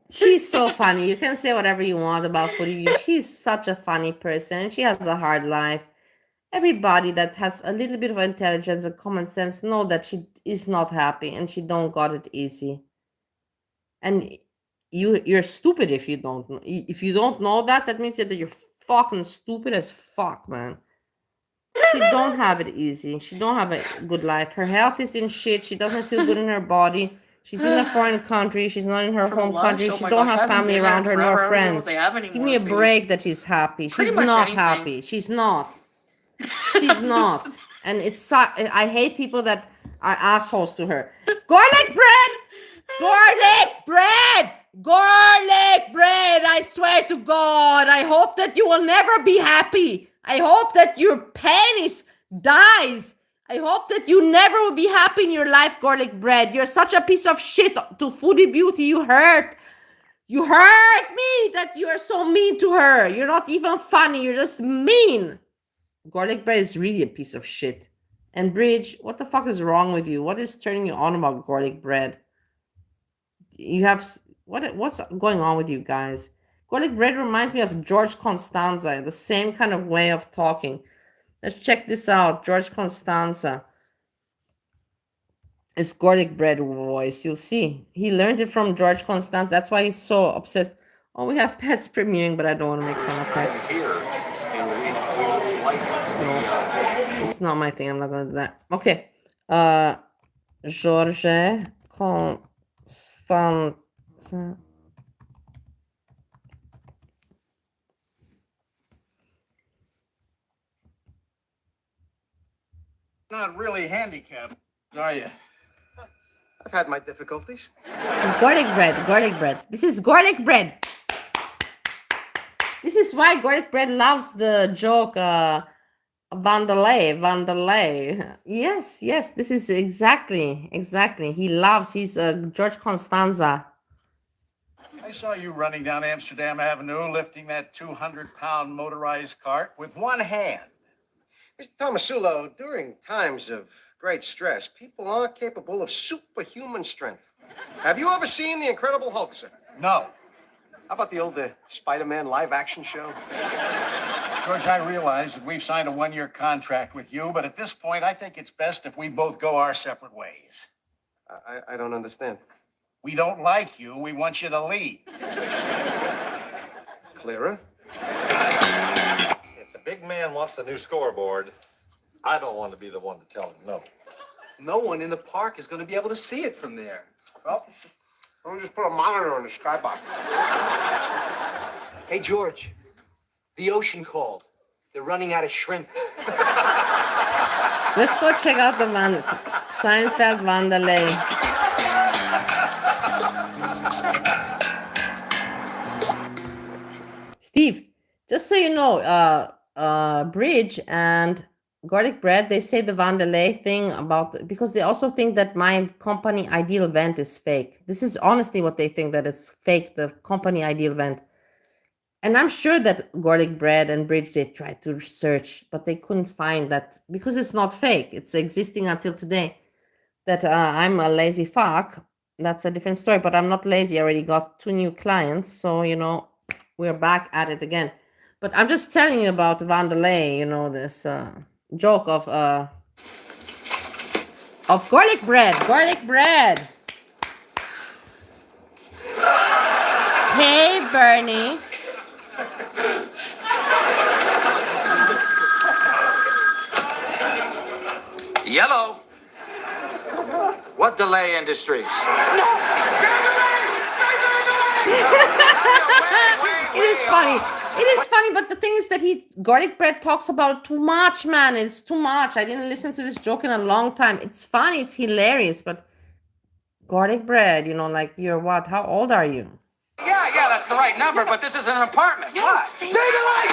She's so funny. You can say whatever you want about Foodie Beauty. She's such a funny person and she has a hard life. Everybody that has a little bit of intelligence and common sense know that she is not happy and she don't got it easy. And you're stupid if you don't know. If you don't know that, that means that you're fucking stupid as fuck, man. She don't have it easy. She don't have a good life. Her health is in shit. She doesn't feel good in her body. She's in a foreign country. She's not in her home country. She don't have family around her nor friends. Give me a break that she's happy. She's not happy. She's not. She's not. And I hate people that are assholes to her. Garlic bread! Garlic bread! Garlic bread! I swear to God, I hope that you will never be happy. I hope that your penis dies. I hope that you never will be happy in your life, garlic bread. You're such a piece of shit to Foodie Beauty. You hurt me that you are so mean to her. You're not even funny. You're just mean. Garlic bread is really a piece of shit. And Bridge, what the fuck is wrong with you? What is turning you on about garlic bread? You have what's going on with you guys? Garlic bread reminds me of George Costanza, the same kind of way of talking. Let's check this out. George Costanza. It's garlic bread voice. You'll see. He learned it from George Costanza. That's why he's so obsessed. Oh, we have pets premiering, but I don't want to make fun of pets. No, it's not my thing. I'm not going to do that. Okay. George Costanza. Not really handicapped, are you? I've had my difficulties. Garlic bread. This is garlic bread. This is why garlic bread loves the joke, Vanderlei. Yes, this is exactly. He's George Costanza. I saw you running down Amsterdam Avenue, lifting that 200-pound motorized cart with one hand. Mr. Tomasulo, during times of great stress, people are capable of superhuman strength. Have you ever seen The Incredible Hulk, sir? No. How about the old Spider-Man live-action show? George, I realize that we've signed a one-year contract with you, but at this point, I think it's best if we both go our separate ways. I don't understand. We don't like you. We want you to leave. Clearer? If the big man wants the new scoreboard, I don't want to be the one to tell him no. No one in the park is going to be able to see it from there. Well, I'll just put a monitor on the skybox. Hey, George, the ocean called. They're running out of shrimp. Let's go check out the Seinfeld Vanderlei. Steve, just so you know, Bridge and garlic bread, they say the Vandelay thing about, because they also think that my company ideal event is fake. This is honestly what they think, that it's fake, the company ideal event. And I'm sure that garlic bread and bridge, they tried to search, but they couldn't find that, because it's not fake. It's existing until today. That I'm a lazy fuck, that's a different story, but I'm not lazy. I already got 2 new clients, so we're back at it again. But I'm just telling you about Vandelay, this joke of garlic bread. Hey, Bernie. Yellow. What delay industries? It is funny. It is funny, but the thing is that garlic bread talks about it too much, man. It's too much. I didn't listen to this joke in a long time. It's funny, it's hilarious, but garlic bread, like you're what? How old are you? Yeah, that's the right number, but this is an apartment. What? Stay the light!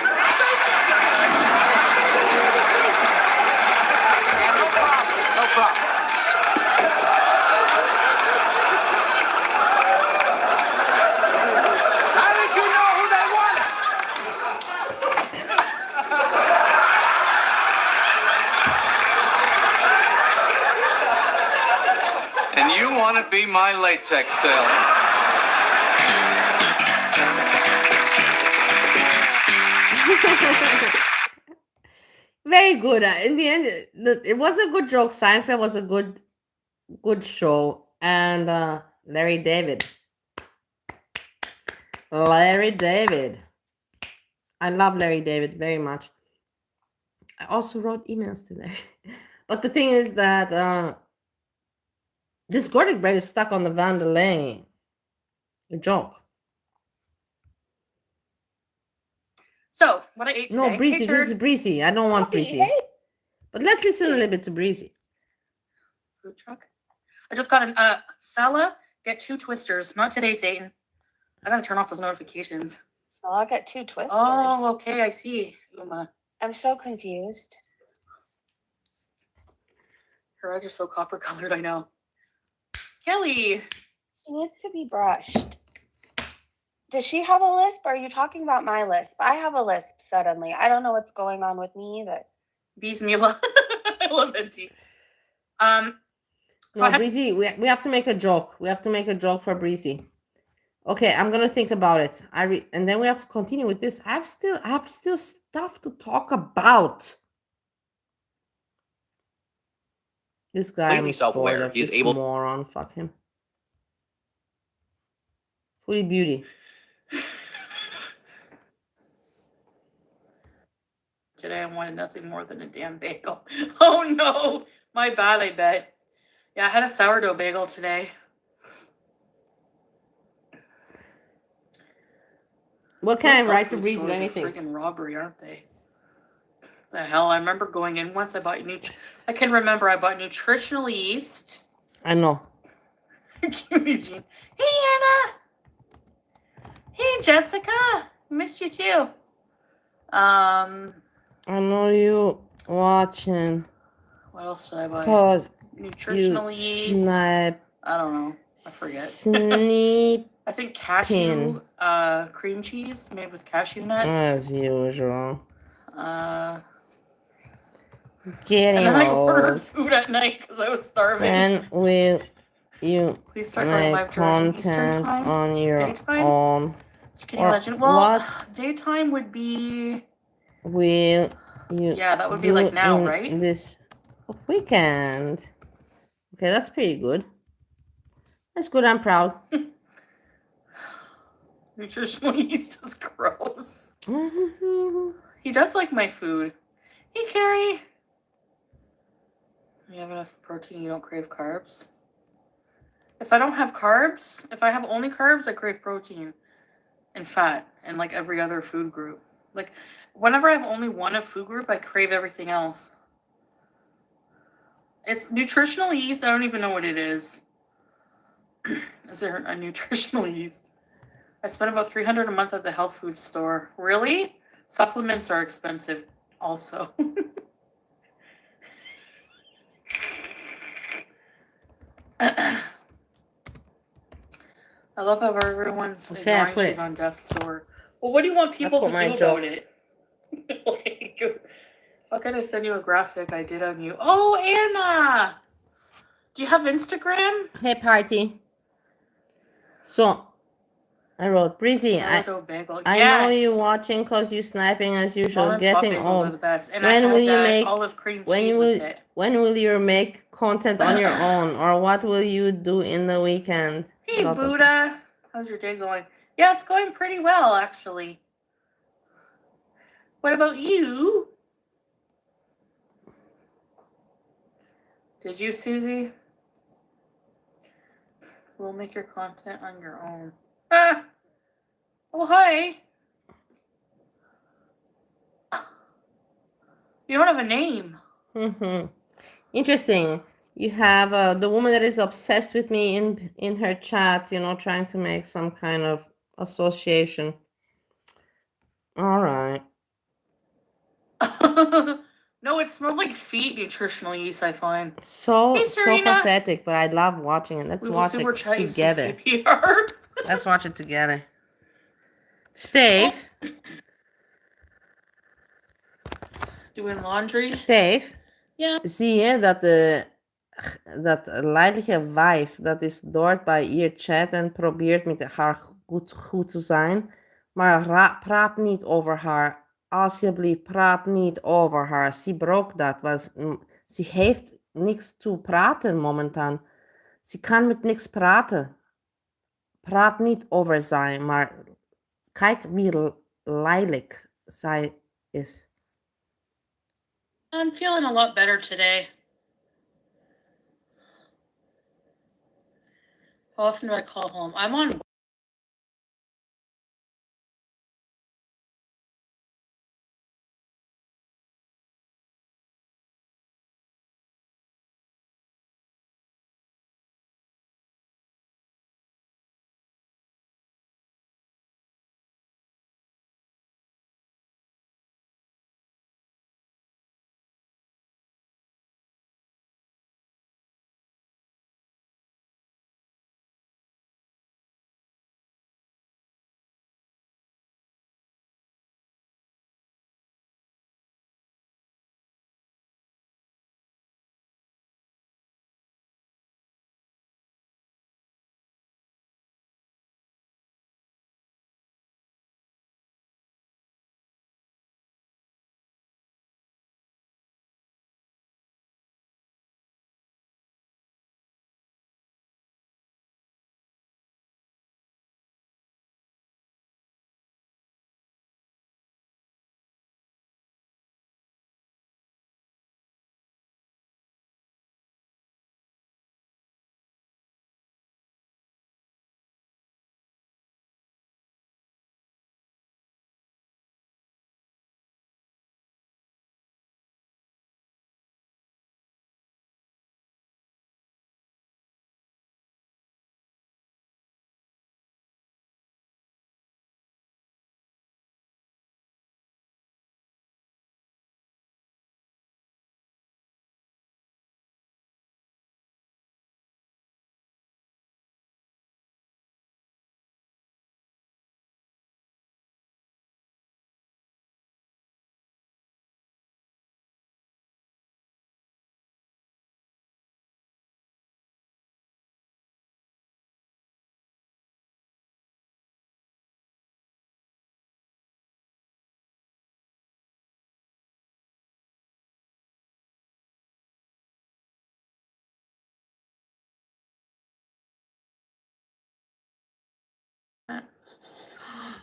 No problem. How did you know who they wanted? And you want to be my latex salesman? Very good. In the end, it was a good joke. Seinfeld was a good show. And Larry David. I love Larry David very much. I also wrote emails to Larry. But the thing is that this garlic bread is stuck on the Vandelay joke. So, what I ate today. No, Breezy. Hey, This is Breezy. I don't want Breezy. Hey. But let's listen a little bit to Breezy. Food truck. I just got an Sala, get 2 twisters. Not today, Satan. I gotta turn off those notifications. So I'll get 2 twisters. Oh, okay, I see. Uma. I'm so confused. Her eyes are so copper colored, I know. Kelly. She needs to be brushed. Does she have a lisp? Or are you talking about my lisp? I have a lisp suddenly. I don't know what's going on with me either. Bismillah. I love Venti. No, Breezy, we have to make a joke. We have to make a joke for Breezy. Okay, I'm gonna think about it. And then we have to continue with this. I have still stuff to talk about. This guy, Completely self-aware, he's able. Moron, fuck him. Foodie Beauty. Today I wanted nothing more than a damn bagel. Oh no, my bad, I bet. Yeah, I had a sourdough bagel today. What can I write to Breezy? Anything? Freaking robbery, aren't they? The hell! I remember going in once. I bought I can remember I bought nutritional yeast. I know. Cutie Jean. Hey Anna. Hey Jessica. Missed you too. I know you watching. What else did I buy? Cause nutritional yeast. Snipe. I don't know. I forget. Sneak. I think cashew cream cheese made with cashew nuts. As usual. Getting and then I ordered food at night because I was starving. When will you please start make live content on your daytime? own? Skinny Legend. Well, daytime would be. Will you? Yeah, that would be like now, right? This weekend. Okay, that's pretty good. That's good. I'm proud. Nutritional yeast is gross. He does like my food. Hey, Carrie. You have enough protein, you don't crave carbs? If I don't have carbs, if I have only carbs, I crave protein and fat and like every other food group. Like whenever I have only one of food group, I crave everything else. It's nutritional yeast. I don't even know what it is. Is there a nutritional yeast? I spent about $300 a month at the health food store. Really? Supplements are expensive also. I love how everyone's Okay, I ignoring put she's it. on death's door. Well, what do you want people put to my do joke. about it? Like, how can I send you a graphic I did on you? Oh, Anna! Do you have Instagram? Hey, party. So, I wrote, Breezy, Sourdough bagel. I know Yes! you watching because you sniping as usual, Mom and pop getting bagels are old. the best. And When I will had you that make olive cream cheese with it. when will you make content on your own, or what will you do in the weekend? Hey, Lot of- Buddha. How's your day going? Yeah, it's going pretty well, actually. What about you? Did you, Susie? We'll make your content on your own. Ah! Oh, hi. You don't have a name. Interesting. You have the woman that is obsessed with me in her chat, you know, trying to make some kind of association. All right. No, it smells like feet nutritional yeast, I find. So Hey, so Serena. pathetic, but I love watching it. Let's We will watch super it chat you some together. CPR. Let's watch it together. Steve. Doing laundry? Steve. Ja. Zie je dat leidelijke wijf, dat is door bij hier chat en probeert met haar goed te zijn, maar praat niet over haar. Alsjeblieft, praat niet over haar. Ze broke dat. Ze heeft niks te praten momentan. Ze kan met niks praten. Praat niet over zij, maar kijk wie lelijk zij is. I'm feeling a lot better today. How often do I call home? I'm on.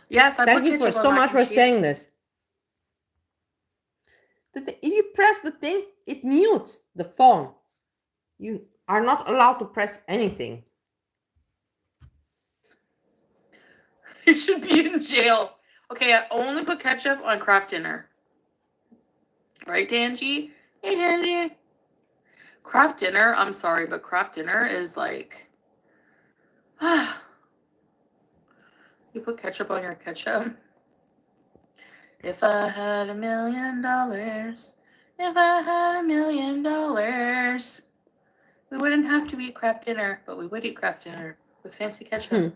Yes, I Thank put you for ketchup on so mac much and for cheese. saying this. If you press the thing, it mutes the phone. You are not allowed to press anything. You should be in jail. Okay, I only put ketchup on Kraft Dinner. Right, Danji? Hey, Danji. Kraft Dinner, I'm sorry, but Kraft Dinner is like... You put ketchup on your ketchup? If I had $1 million, if I had $1 million, we wouldn't have to eat Kraft Dinner, but we would eat Kraft Dinner with fancy ketchup.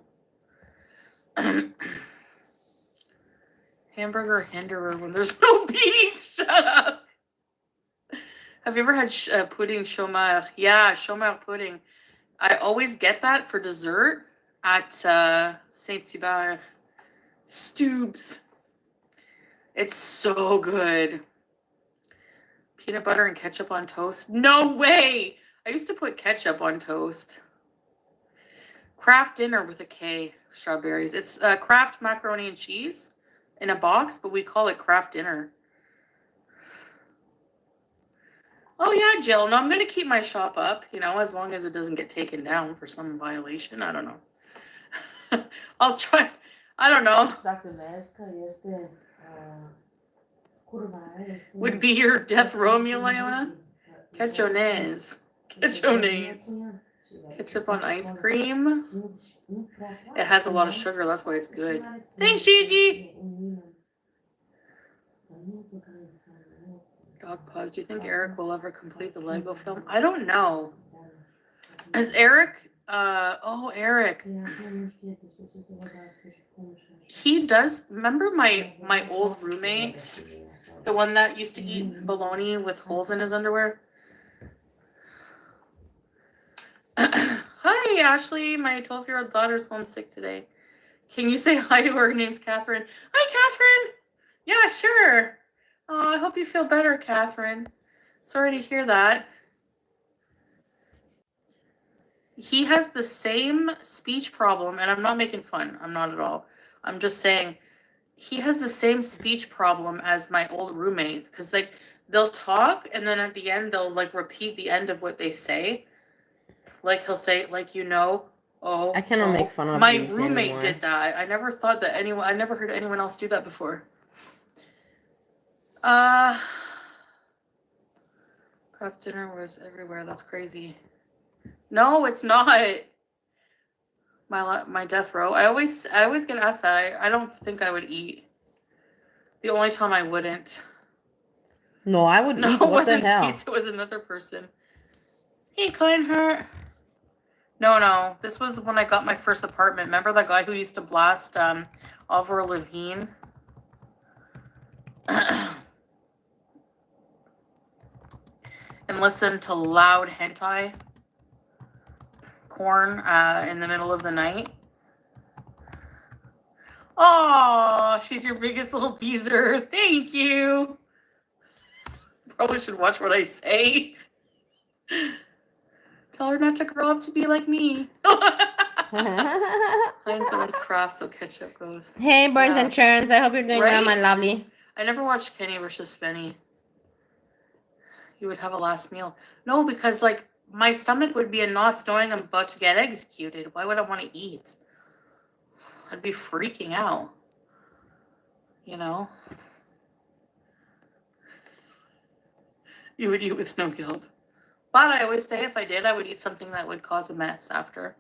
Hamburger hinderer when there's no beef. Shut up. Have you ever had pudding chômeur? Yeah, chômeur pudding. I always get that for dessert at Saint-Hubert. Stoobs. It's so good. Peanut butter and ketchup on toast? No way! I used to put ketchup on toast. Kraft dinner with a K. Strawberries. It's Kraft macaroni and cheese in a box, but we call it Kraft dinner. Oh yeah, Jill. No, I'm going to keep my shop up, as long as it doesn't get taken down for some violation. I don't know. I'll try. I don't know. Would be your death row meal, Iona? Ketchup-naise. Ketchup-naise. Ketchup on ice cream. It has a lot of sugar, that's why it's good. Thanks, Gigi. Dog pause. Do you think Eric will ever complete the Lego film? I don't know. Is Eric? Eric. He does. Remember my old roommate, the one that used to eat bologna with holes in his underwear? Hi, Ashley. My 12-year-old daughter's homesick today. Can you say hi to her? Her name's Catherine. Hi, Catherine. Yeah, sure. Oh, I hope you feel better, Catherine. Sorry to hear that. He has the same speech problem, and I'm not making fun. I'm not at all. I'm just saying he has the same speech problem as my old roommate, because they'll talk, and then at the end they'll repeat the end of what they say. He'll say I cannot make fun of my Breezy roommate anymore. did that. I never thought that I never heard anyone else do that before. Kraft dinner was everywhere. That's crazy. No, it's not. My death row. I always get asked that. I don't think I would eat. The only time I wouldn't. No, I would eat. What the hell? Pizza, it was another person. Hey, Kleinhart. No. This was when I got my first apartment. Remember that guy who used to blast Avril Lavigne? And listen to loud hentai porn in the middle of the night. Oh, she's your biggest little teaser. Thank you. Probably should watch what I say. Tell her not to grow up to be like me. Find someone's craft so ketchup goes. Hey, Burns and Churns. I hope you're doing well, my lovely. I never watched Kenny versus Spenny. You would have a last meal. No, because my stomach would be in knots knowing I'm about to get executed. Why would I want to eat? I'd be freaking out. You would eat with no guilt. But I always say if I did, I would eat something that would cause a mess after.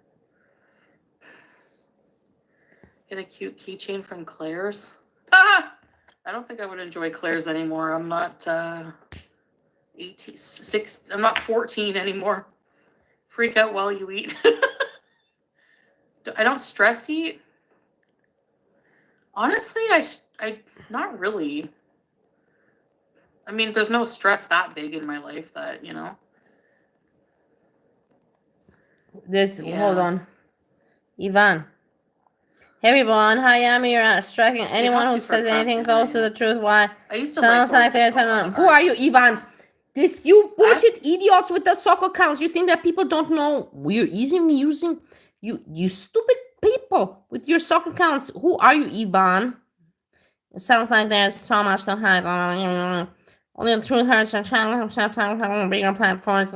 Get a cute keychain from Claire's. I don't think I would enjoy Claire's anymore. I'm not 18, I'm not 14 anymore. Freak out while you eat. I don't stress eat. Honestly, I not really. I mean, there's no stress that big in my life that, Hold on. Ivan. Hey everyone, hi, you're striking anyone who says anything close to the truth. Why? Sounds like there's an. Who are you, Ivan? You bullshit idiots with the soccer counts. You think that people don't know we're using you stupid people with your soccer counts. Who are you, Ivan? It sounds like there's so much to hide. Only the truth hurts and bigger platforms.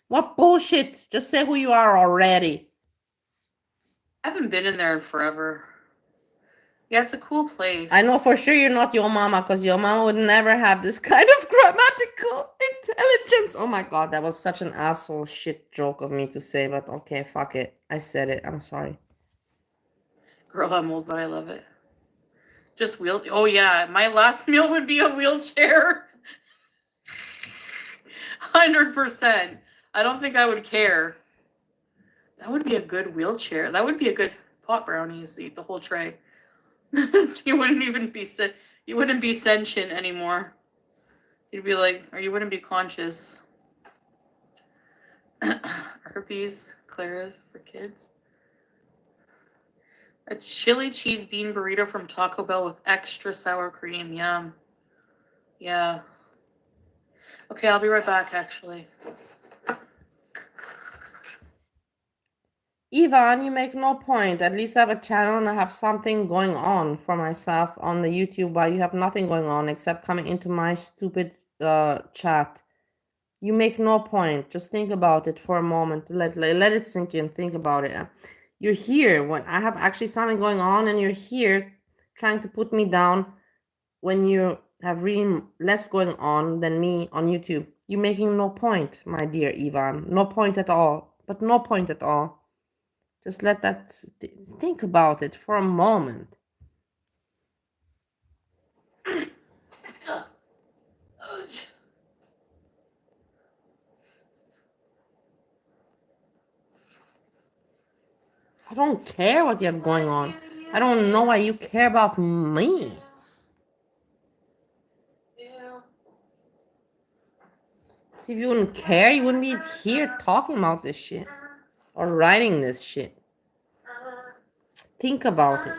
What bullshit? Just say who you are already. I haven't been in there in forever. Yeah, it's a cool place. I know for sure you're not your mama, because your mama would never have this kind of grammatical intelligence. Oh my god, that was such an asshole shit joke of me to say, but okay, fuck it. I said it. I'm sorry. Girl, I'm old, but I love it. Just oh yeah, my last meal would be a wheelchair. 100%. I don't think I would care. That would be a good wheelchair. That would be a good pot brownies. Eat the whole tray. You wouldn't even be you wouldn't be sentient anymore. You'd be like, or you wouldn't be conscious. Herpes, Clara's for kids. A chili cheese bean burrito from Taco Bell with extra sour cream. Yum. Yeah. Okay, I'll be right back, actually. Ivan, you make no point. At least I have a channel and I have something going on for myself on the YouTube, while you have nothing going on except coming into my stupid chat. You make no point. Just think about it for a moment. Let it sink in. Think about it. You're here when I have actually something going on, and you're here trying to put me down when you have really less going on than me on YouTube. You're making no point, my dear Ivan. No point at all. But no point at all. Just let that think about it for a moment. I don't care what you have going on. I don't know why you care about me. See, if you wouldn't care, you wouldn't be here talking about this shit or writing this shit. Think about it.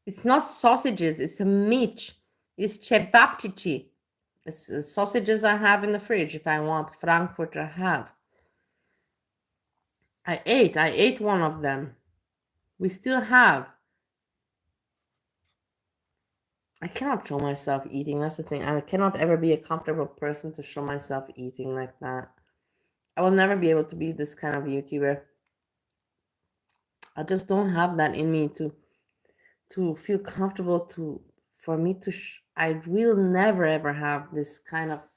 It's not sausages, it's a meat. It's cevapcici. It's sausages I have in the fridge if I want Frankfurt I have. I ate one of them. We still have. I cannot show myself eating, that's the thing. I cannot ever be a comfortable person to show myself eating like that. I will never be able to be this kind of YouTuber. I just don't have that in me to feel comfortable for me to I will never ever have this kind of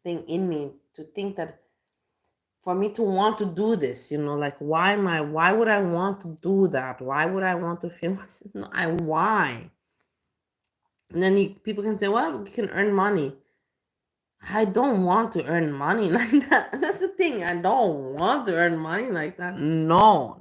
thing in me to think that for me to want to do this, like why would I want to do that? Why would I want to feel no, why? And then people can say, well, you can earn money. I don't want to earn money like that. That's the thing. I don't want to earn money like that. No.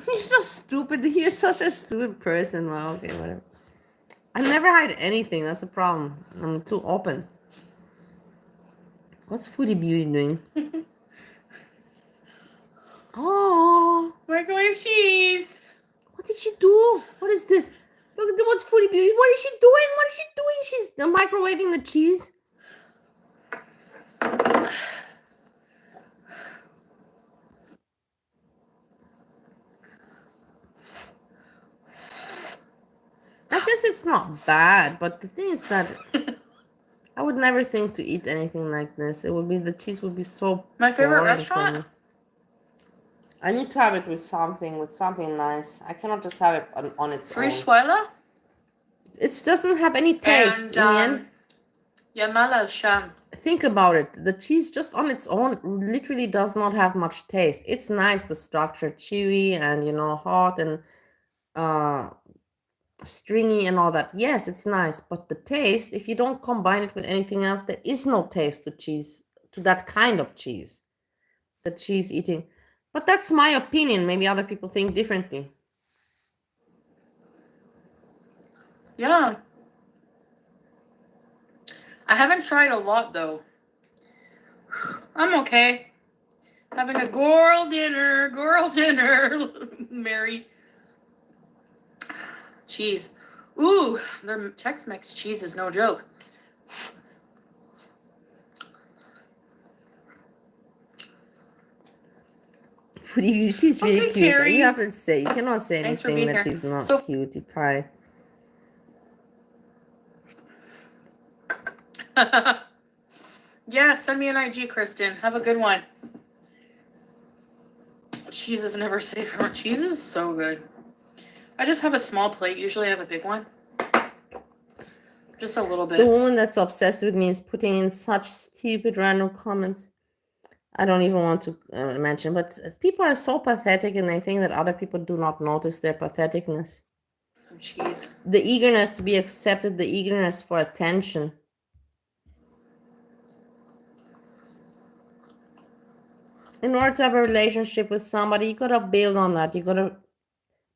You're so stupid. You're such a stupid person. Well, okay, whatever. I never hide anything. That's a problem. I'm too open. What's Foodie Beauty doing? Oh, Microwave cheese. What did she do? What is this? Look at what's Foodie Beauty. What is she doing? What is she doing? She's microwaving the cheese. guess it's not bad, but the thing is that I would never think to eat anything like this. It would be the cheese would be so My favorite boring restaurant? for me. I need to have it with something nice. I cannot just have it on its own. Frischweiler? It doesn't have any taste And in the end. Yamala Sham. Think about it. The cheese just on its own literally does not have much taste. It's nice, the structure, chewy and hot and stringy and all that. Yes, it's nice, but the taste, if you don't combine it with anything else, there is no taste to cheese, to that kind of cheese, the cheese eating. But that's my opinion. Maybe other people think differently. Yeah. I haven't tried a lot though. I'm okay. Having a girl dinner, Mary. Cheese. Ooh, their Tex-Mex cheese is no joke. She's really Okay, cute. Carrie. You have to say, you cannot say Thanks for anything being that here. she's not So- cutie pie. Yeah, send me an IG, Kristen. Have a good one. Cheese is never safe from cheese is so good. I just have a small plate. Usually I have a big one. Just a little bit. The woman that's obsessed with me is putting in such stupid random comments. I don't even want to mention, but people are so pathetic and they think that other people do not notice their patheticness. Some cheese. The eagerness to be accepted, the eagerness for attention. In order to have a relationship with somebody, you gotta build on that. You gotta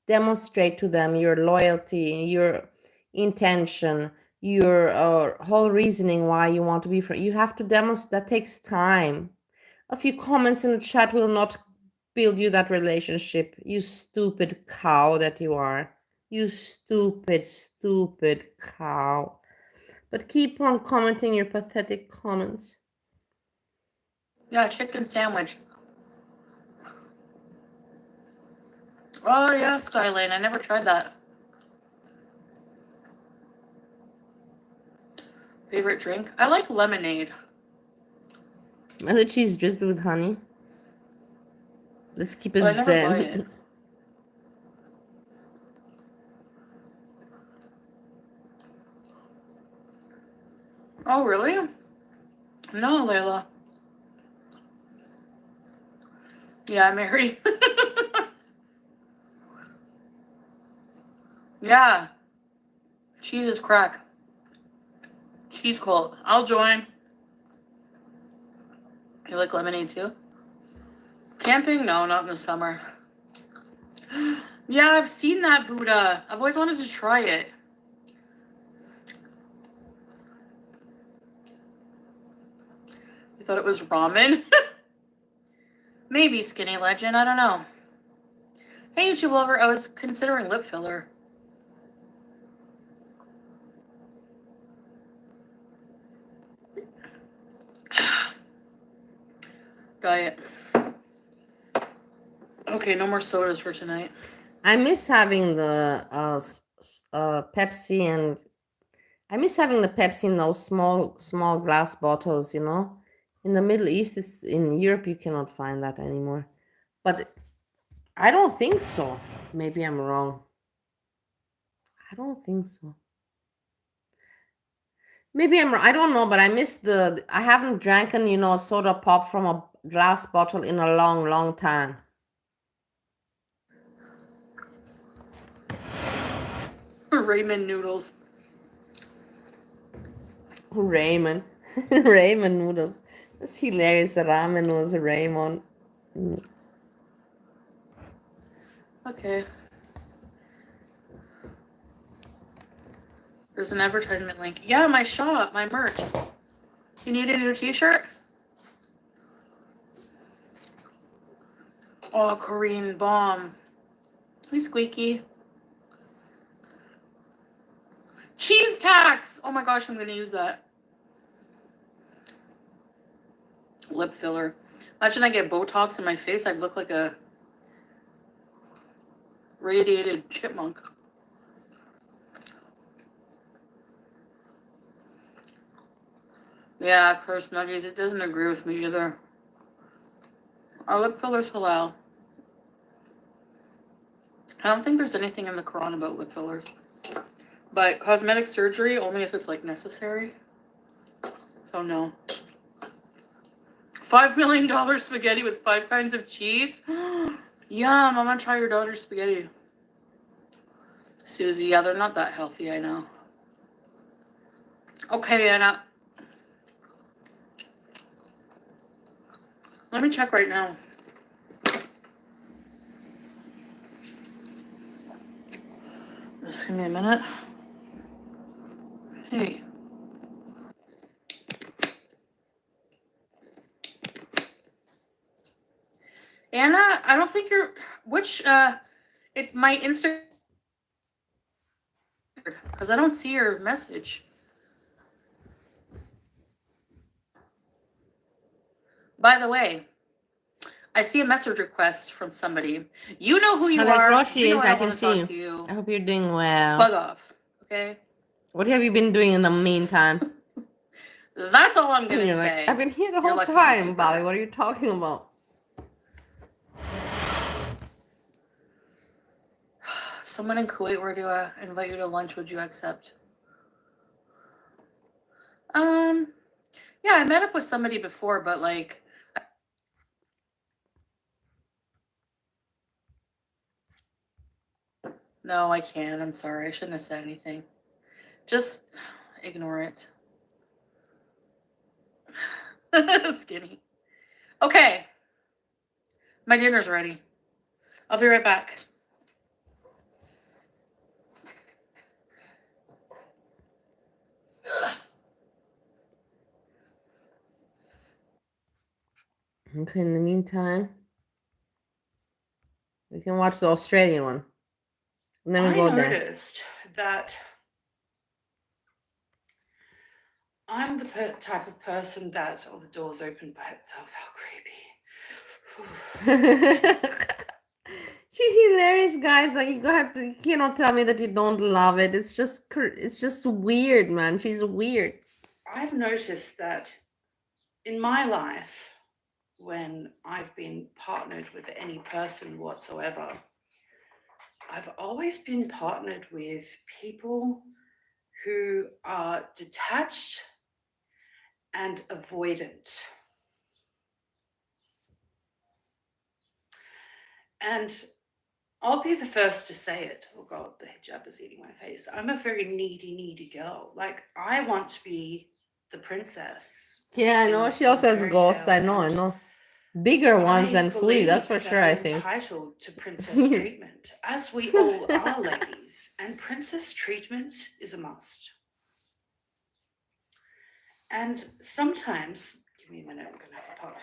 demonstrate to them your loyalty, your intention, your whole reasoning why you want to be friends. You have to demonstrate. That takes time. A few comments in the chat will not build you that relationship. You stupid cow that you are. You stupid cow. But keep on commenting your pathetic comments. Yeah, chicken sandwich. Oh yeah, Skylane. I never tried that. Favorite drink? I like lemonade. And the cheese drizzled with honey. Let's keep it But I never buy zen. it. Oh really? No, Layla. Yeah, Mary. Yeah. Cheese is crack. Cheese cult. I'll join. You like lemonade too? Camping? No, not in the summer. Yeah, I've seen that Buddha. I've always wanted to try it. You thought it was ramen? Maybe Skinny Legend. I don't know. Hey, YouTube lover. I was considering lip filler. Diet. Okay, no more sodas for tonight. I miss having the Pepsi, and I miss having the Pepsi in those small glass bottles, In the Middle East, in Europe, you cannot find that anymore. But I don't think so. Maybe I'm wrong. I don't think so. Maybe I'm wrong. I don't know, but I miss I haven't drank soda pop from a glass bottle in a long time. Ramen noodles. Ramen. Ramen noodles. That's hilarious. Ramen noodles, Raymond. Okay. There's an advertisement link. Yeah, my shop, my merch. You need a new t-shirt? Oh, Korean bomb. Hi, Squeaky. Cheese tax! Oh my gosh, I'm gonna use that. Lip filler. Imagine I get Botox in my face, I'd look like a radiated chipmunk. Yeah, Curse Nuggies, it doesn't agree with me either. Are lip fillers halal? I don't think there's anything in the Quran about lip fillers. But cosmetic surgery, only if it's, like, necessary. So, no. $5 million spaghetti with 5 kinds of cheese? Yum, I'm gonna try your daughter's spaghetti. Susie, yeah, they're not that healthy, I know. Okay, Anna. Let me check right now. Just give me a minute. Hey. Anna, I don't think you're, it's my Instagram, because I don't see your message. By the way, I see a message request from somebody. You know who you How like are. Roshi You know is, I I can want to talk see to you. I hope you're doing well. Bug off, okay? What have you been doing in the meantime? That's all I'm And gonna you're like, say. I've been here the You're whole lucky time, YouTuber. Bali. What are you talking about? Someone in Kuwait were to invite you to lunch, would you accept? Yeah, I met up with somebody before, but like, no, I can't. I'm sorry. I shouldn't have said anything. Just ignore it. Skinny. Okay. My dinner's ready. I'll be right back. Okay, in the meantime, we can watch the Australian one. And then we I go there. noticed that I'm the type of person that, the door's open by itself. How creepy. She's hilarious, guys. Like you cannot tell me that you don't love it. It's just weird, man. She's weird. I've noticed that in my life, when I've been partnered with any person whatsoever, I've always been partnered with people who are detached and avoidant. And I'll be the first to say it. Oh God, the hijab is eating my face. I'm a very needy girl. Like, I want to be the princess. Yeah, I know. She also has ghosts. I know. Bigger ones than Foodie, that's for sure, I think. Entitled to princess treatment, as we all are, ladies. And princess treatment is a must. And sometimes, give me a minute, I'm gonna have a puff.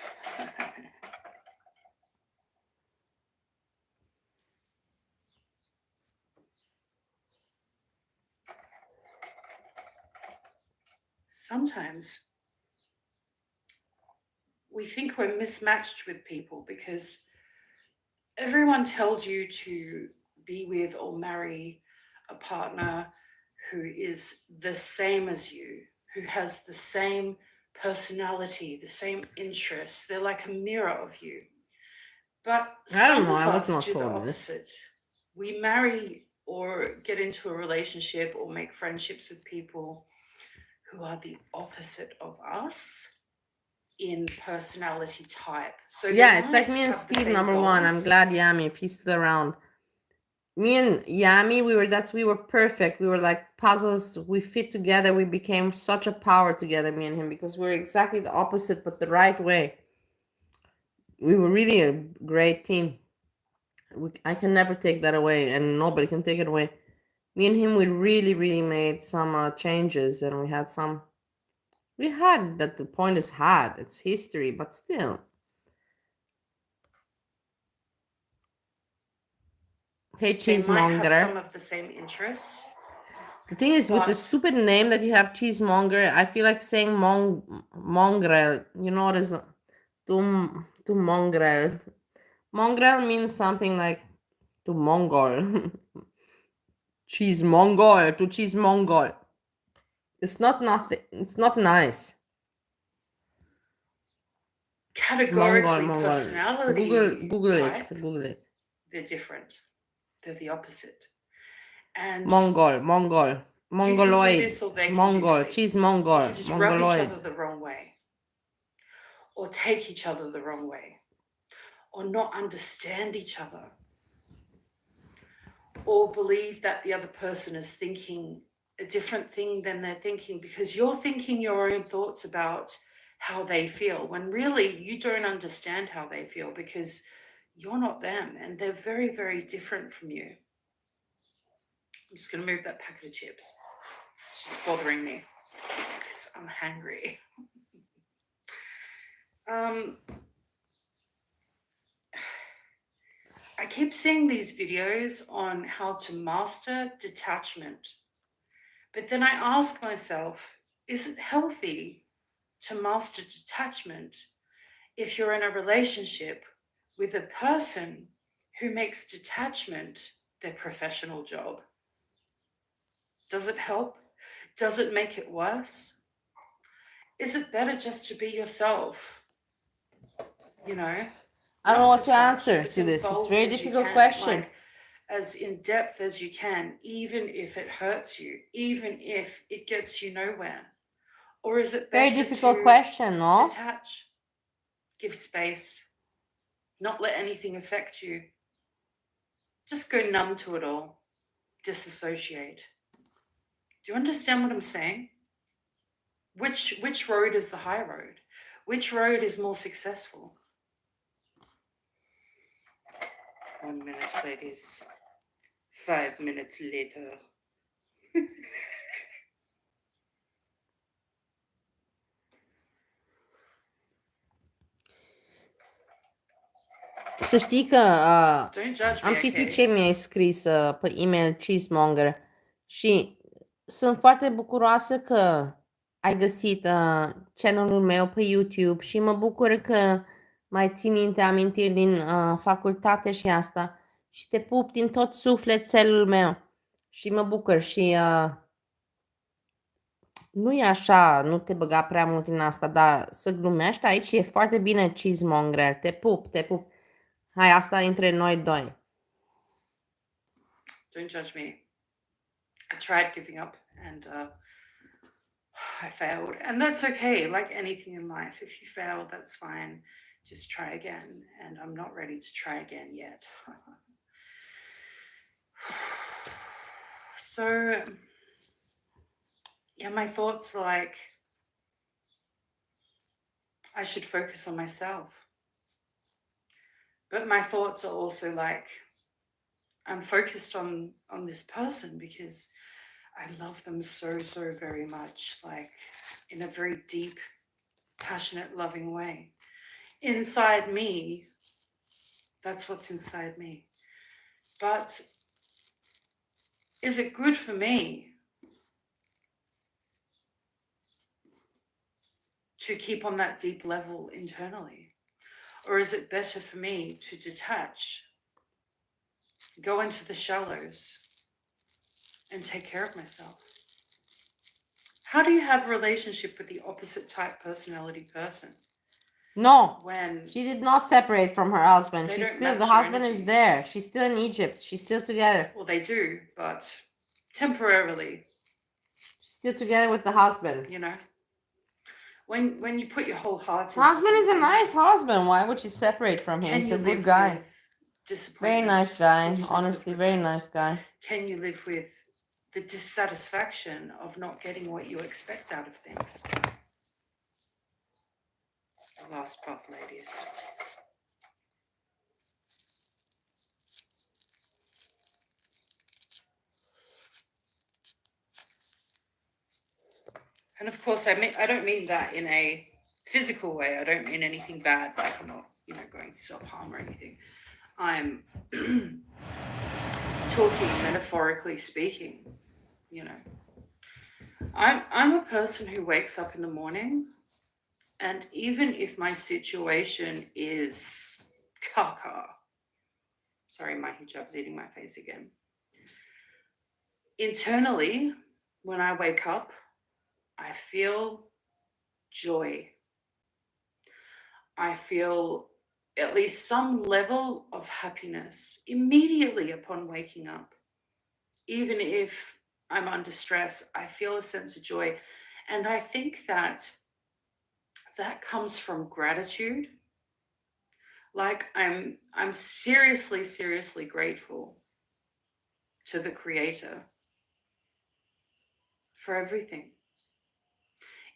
Sometimes we think we're mismatched with people because everyone tells you to be with or marry a partner who is the same as you, who has the same personality, the same interests. They're like a mirror of you. But I don't some know. of I was us not do the told this. opposite. We marry or get into a relationship or make friendships with people who are the opposite of us in personality type. So Yeah, it's like me and Steve, number one. I'm glad Yami, if he's still around. Me and Yami, we were perfect. We were like puzzles. We fit together. We became such a power together, me and him, because we're exactly the opposite, but the right way. We were really a great team. I can never take that away, and nobody can take it away. Me and him, we really made some changes, and we had that. The point is had. It's history, but still. Hey, they might have cheesemonger. some of the same interests. The thing is, with the But- stupid name that you have, cheesemonger, I feel like saying mongrel. You know what is to mongrel? Mongrel means something like to Mongol. Cheese Mongol to cheese Mongol. It's not nothing. It's not nice. categorically Mongol. personality Google type, it. Google it. they're different. They're the opposite. And Mongol. you can do Mongoloid. this or they can Mongol. do this. She's You Mongol. can just rub each Mongoloid. other the wrong way, or take each other the wrong way, or not understand each other, or believe that the other person is thinking a different thing than they're thinking because you're thinking your own thoughts about how they feel, when really you don't understand how they feel because you're not them and they're very, very different from you. I'm just going to move that packet of chips. It's just bothering me because I'm hungry. I keep seeing these videos on how to master detachment, but then I ask myself, is it healthy to master detachment if you're in a relationship with a person who makes detachment their professional job? Does it help? Does it make it worse? Is it better just to be yourself? You know? I don't know not what to detached, answer as to this. It's a involved very as you difficult can, question. like, as in depth as you can, even if it hurts you, even if it gets you nowhere. Or is it Very better difficult to question, no? detach, give space, not let anything affect you? Just go numb to it all, disassociate. Do you understand what I'm saying? Which road is the high road? Which road is more successful? 1 minute, ladies. 5 minutes later. Să știi că Don't judge am me, citit okay? ce mi-ai scris pe e-mail Cheesemonger și sunt foarte bucuroasă că ai găsit channel-ul meu pe YouTube și mă bucur că mai ții minte amintiri din facultate și asta și te pup din tot sufletul meu și mă bucur și nu e așa, nu te băga prea mult în asta, dar să glumești aici e foarte bine, Cheesemonger, te pup, te pup. Hai, asta e între noi doi. Don't judge me. I tried giving up and I failed. And that's okay. Like anything in life, if you fail, that's fine. Just try again. And I'm not ready to try again yet. So, yeah, my thoughts are like, I should focus on myself. But my thoughts are also like, I'm focused on this person because I love them so, so very much, like in a very deep, passionate, loving way. Inside me, that's what's inside me. But is it good for me to keep on that deep level internally? Or is it better for me to detach, go into the shallows, and take care of myself? How do you have a relationship with the opposite type personality person? No, when she did not separate from her husband. they She's don't still, match the your husband is energy. there. She's still in Egypt. She's still together. Well, they do, but temporarily, She's still together with the husband. you know. When you put your whole heart into Husband is a something, nice husband. Why would she separate from him? can He's you a good live guy. with disappointment? Very nice guy. which is a Honestly, good very regret? nice guy. Can you live with the dissatisfaction of not getting what you expect out of things? The last puff, ladies. And of course, I don't mean that in a physical way. I don't mean anything bad, like I'm not, going self-harm or anything. I'm talking metaphorically speaking, I'm a person who wakes up in the morning, and even if my situation is caca, sorry, my hijab's eating my face again. Internally, when I wake up, I feel joy. I feel at least some level of happiness immediately upon waking up. Even if I'm under stress, I feel a sense of joy. And I think that comes from gratitude. Like I'm seriously, seriously grateful to the Creator for everything.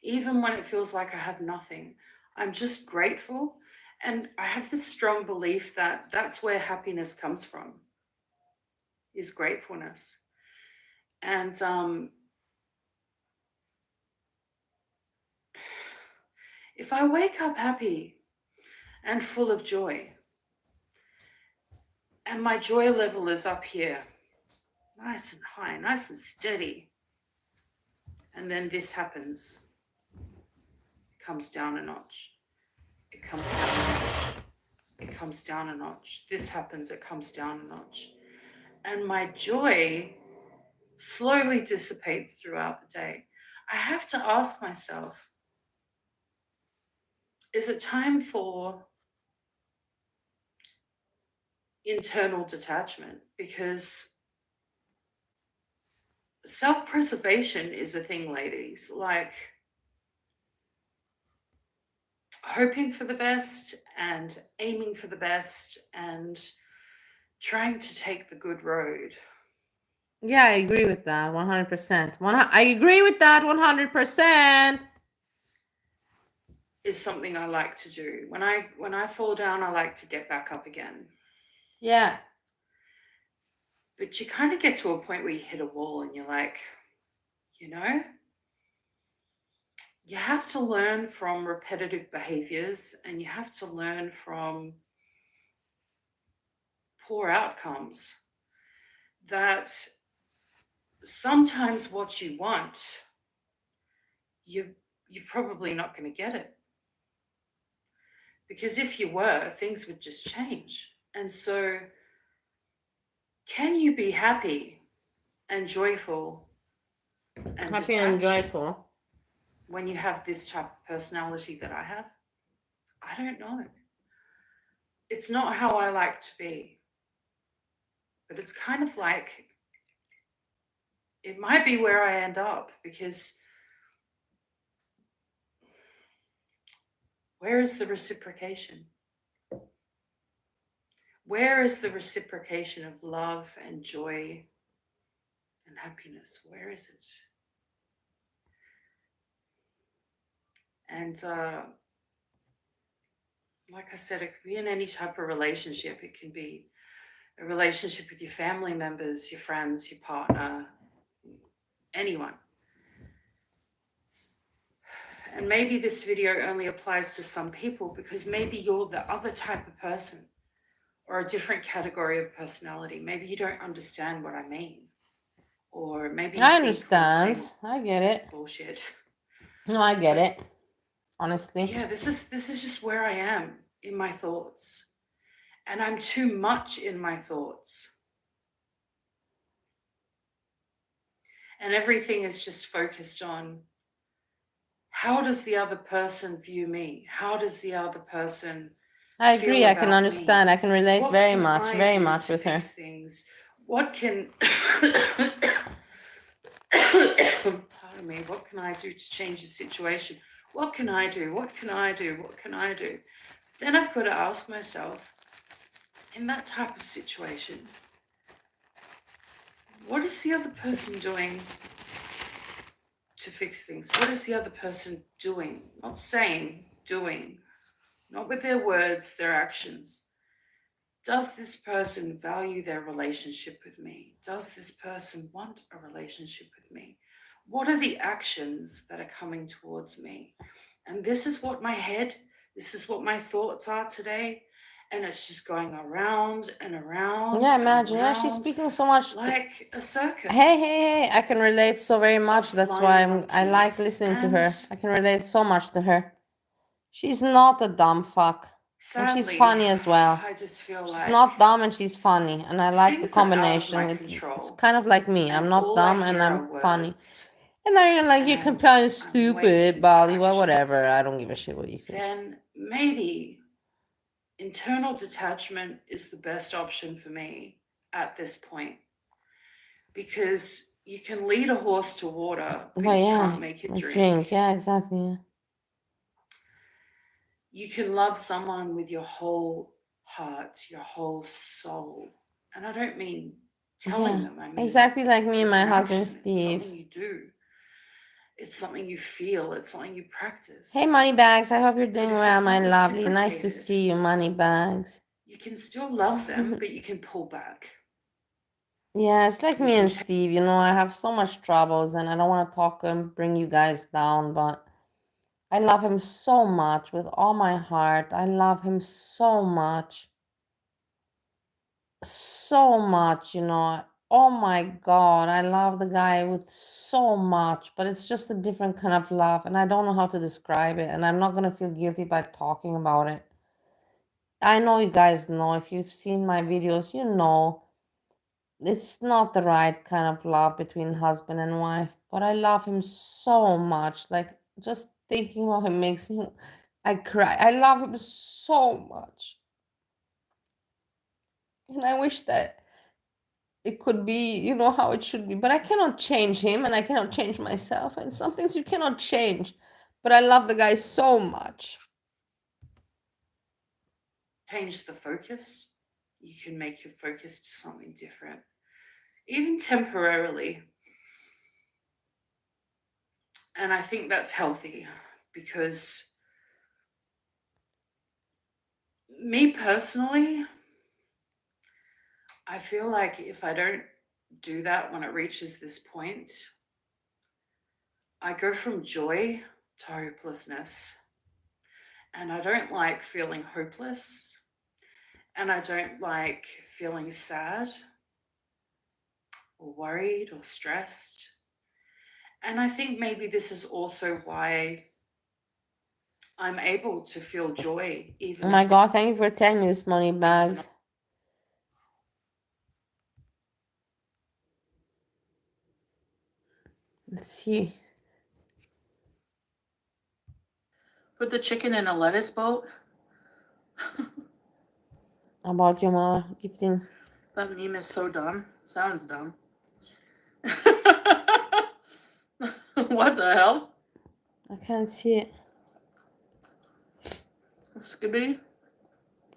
Even when it feels like I have nothing, I'm just grateful. And I have this strong belief that that's where happiness comes from, is gratefulness. And if I wake up happy and full of joy, and my joy level is up here, nice and high, nice and steady, and then this happens, it comes down a notch, it comes down a notch, it comes down a notch, this happens, it comes down a notch, and my joy slowly dissipates throughout the day. I have to ask myself, is it time for internal detachment? Because self-preservation is a thing, ladies. Like hoping for the best and aiming for the best and trying to take the good road. Yeah, I agree with that 100%. I agree with that 100%. Is something I like to do. When I fall down, I like to get back up again. Yeah. But you kind of get to a point where you hit a wall and you're like, you know, you have to learn from repetitive behaviors and you have to learn from poor outcomes. That sometimes what you want, you're probably not going to get it. Because if you were, things would just change. And so can you be happy and joyful and Happy and detached joyful when you have this type of personality that I have? I don't know. It's not how I like to be. But it's kind of like, it might be where I end up, because where is the reciprocation? Where is the reciprocation of love and joy and happiness? Where is it? And like I said, it could be in any type of relationship. It can be a relationship with your family members, your friends, your partner, anyone. And maybe this video only applies to some people because maybe you're the other type of person or a different category of personality. Maybe you don't understand what I mean. Or maybe you I think understand. what I'm I get it. bullshit. No, I get it. Honestly. Yeah, this is just where I am in my thoughts. And I'm too much in my thoughts. And everything is just focused on, how does the other person view me? How does the other person I agree. feel I can about understand. me? I can relate What very can much, I very do much to with her. fix things? What can pardon me, what can I do to change the situation? What can I do? What can I do? What can I do? Then I've got to ask myself, in that type of situation, what is the other person doing to fix things? What is the other person doing? Not saying, doing. Not with their words, their actions. Does this person value their relationship with me? Does this person want a relationship with me? What are the actions that are coming towards me? And this is what my thoughts are today. And it's just going around and around. Yeah, and imagine. Yeah, she's around, speaking so much. like a circus. Hey, I can relate so very much. That's why I like listening to her. I can relate so much to her. She's not a dumb fuck. And she's Sadly, funny as well. I just feel She's like not dumb and she's funny. And I like the things are out of combination. my It's control. kind of like me. I'm And not all I dumb and hear I'm are funny. words. And then you're like, you're And kind of I'm stupid, waiting for Bali, well, actions. whatever. I don't give a shit what you think. Then maybe internal detachment is the best option for me at this point, because you can lead a horse to water, but But you yeah, can't make it a drink. drink. Yeah, exactly. Yeah. You can love someone with your whole heart, your whole soul. And I don't mean telling Yeah, them, I mean exactly like me and it's my an husband action. It's Steve. something you do. It's something you feel. It's something you practice. Hey, Moneybags, I hope you're doing if well, it's my not lovely. Nice to reciprocated, see you, Moneybags. You can still love them, but you can pull back. Yeah, it's like me and Steve, you know, I have so much troubles and I don't want to talk and bring you guys down, but I love him so much with all my heart. I love him so much. So much, you know. Oh my God, I love the guy with so much, but it's just a different kind of love, and I don't know how to describe it, and I'm not gonna feel guilty by talking about it. I know you guys know, if you've seen my videos, you know, it's not the right kind of love between husband and wife, but I love him so much. Like, just thinking about him makes me, I cry. I love him so much. And I wish that it could be, you know, how it should be, but I cannot change him and I cannot change myself, and some things you cannot change, but I love the guy so much. Change the focus. You can make your focus to something different, even temporarily. And I think that's healthy, because me personally, I feel like if I don't do that when it reaches this point, I go from joy to hopelessness. And I don't like feeling hopeless. And I don't like feeling sad or worried or stressed. And I think maybe this is also why I'm able to feel joy even Oh my God, thank you for telling me this, Moneybags. Let's see. Put the chicken in a lettuce boat. About your mama gifting. That meme is so dumb. Sounds dumb. What the hell? I can't see it. Skibbity?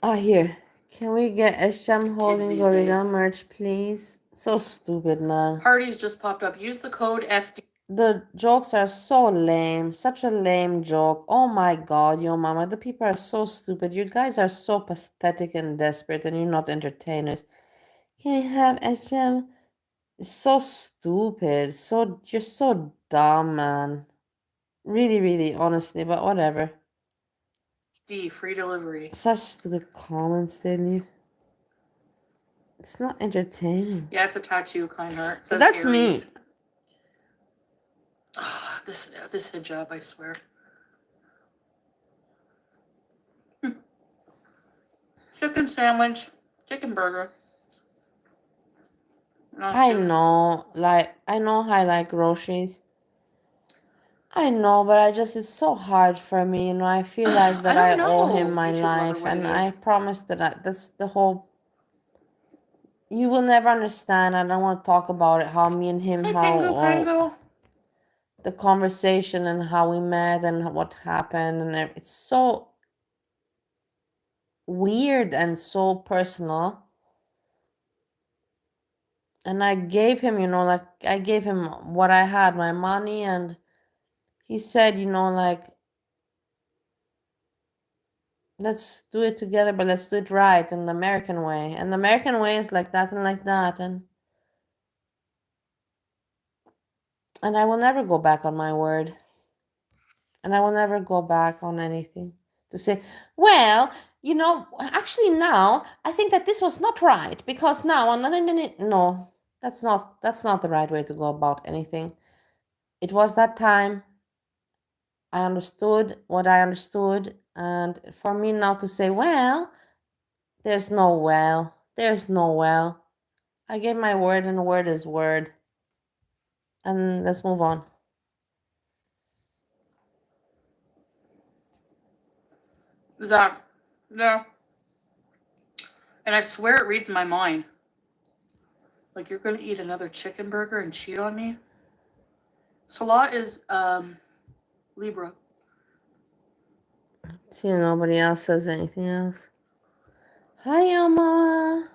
Ah, here. Can we get HM holding these gorilla days. merch, please? So stupid, man. Parties just popped up. Use the code FD. The jokes are so lame. Such a lame joke. Oh my God, yo mama. The people are so stupid. You guys are so pathetic and desperate, and you're not entertainers. Can you have HM? It's so stupid. So you're so dumb, man. Really, really, honestly, but whatever. D, free delivery. Such stupid comments they leave. It's not entertaining. Yeah, it's a tattoo, kind heart. It says That's Aries. me. Oh, this hijab, I swear. Chicken sandwich, chicken burger. I know, like, I know I like groceries. I know, but it's so hard for me, you know. I feel like that I don't owe know, him my YouTube lover, life, what it and I is. promise that that's the whole. You will never understand. I don't want to talk about it. How me and him, Hey, how Pango. the conversation and how we met and what happened, and it's so weird and so personal. And I gave him, you know, like, I gave him what I had, my money, and he said, you know, like, let's do it together, but let's do it right in the American way. And the American way is like that and like that. And I will never go back on my word. And I will never go back on anything to say, well, you know, actually now I think that this was not right, because now no, that's not the right way to go about anything. It was that time. I understood what I understood, and for me now to say, well, there's no well. I gave my word, and word is word. And let's move on. Zach. No. And I swear it reads my mind. Like, you're gonna eat another chicken burger and cheat on me? Salah is, Libra. See, nobody else says anything else. Hi, Mama.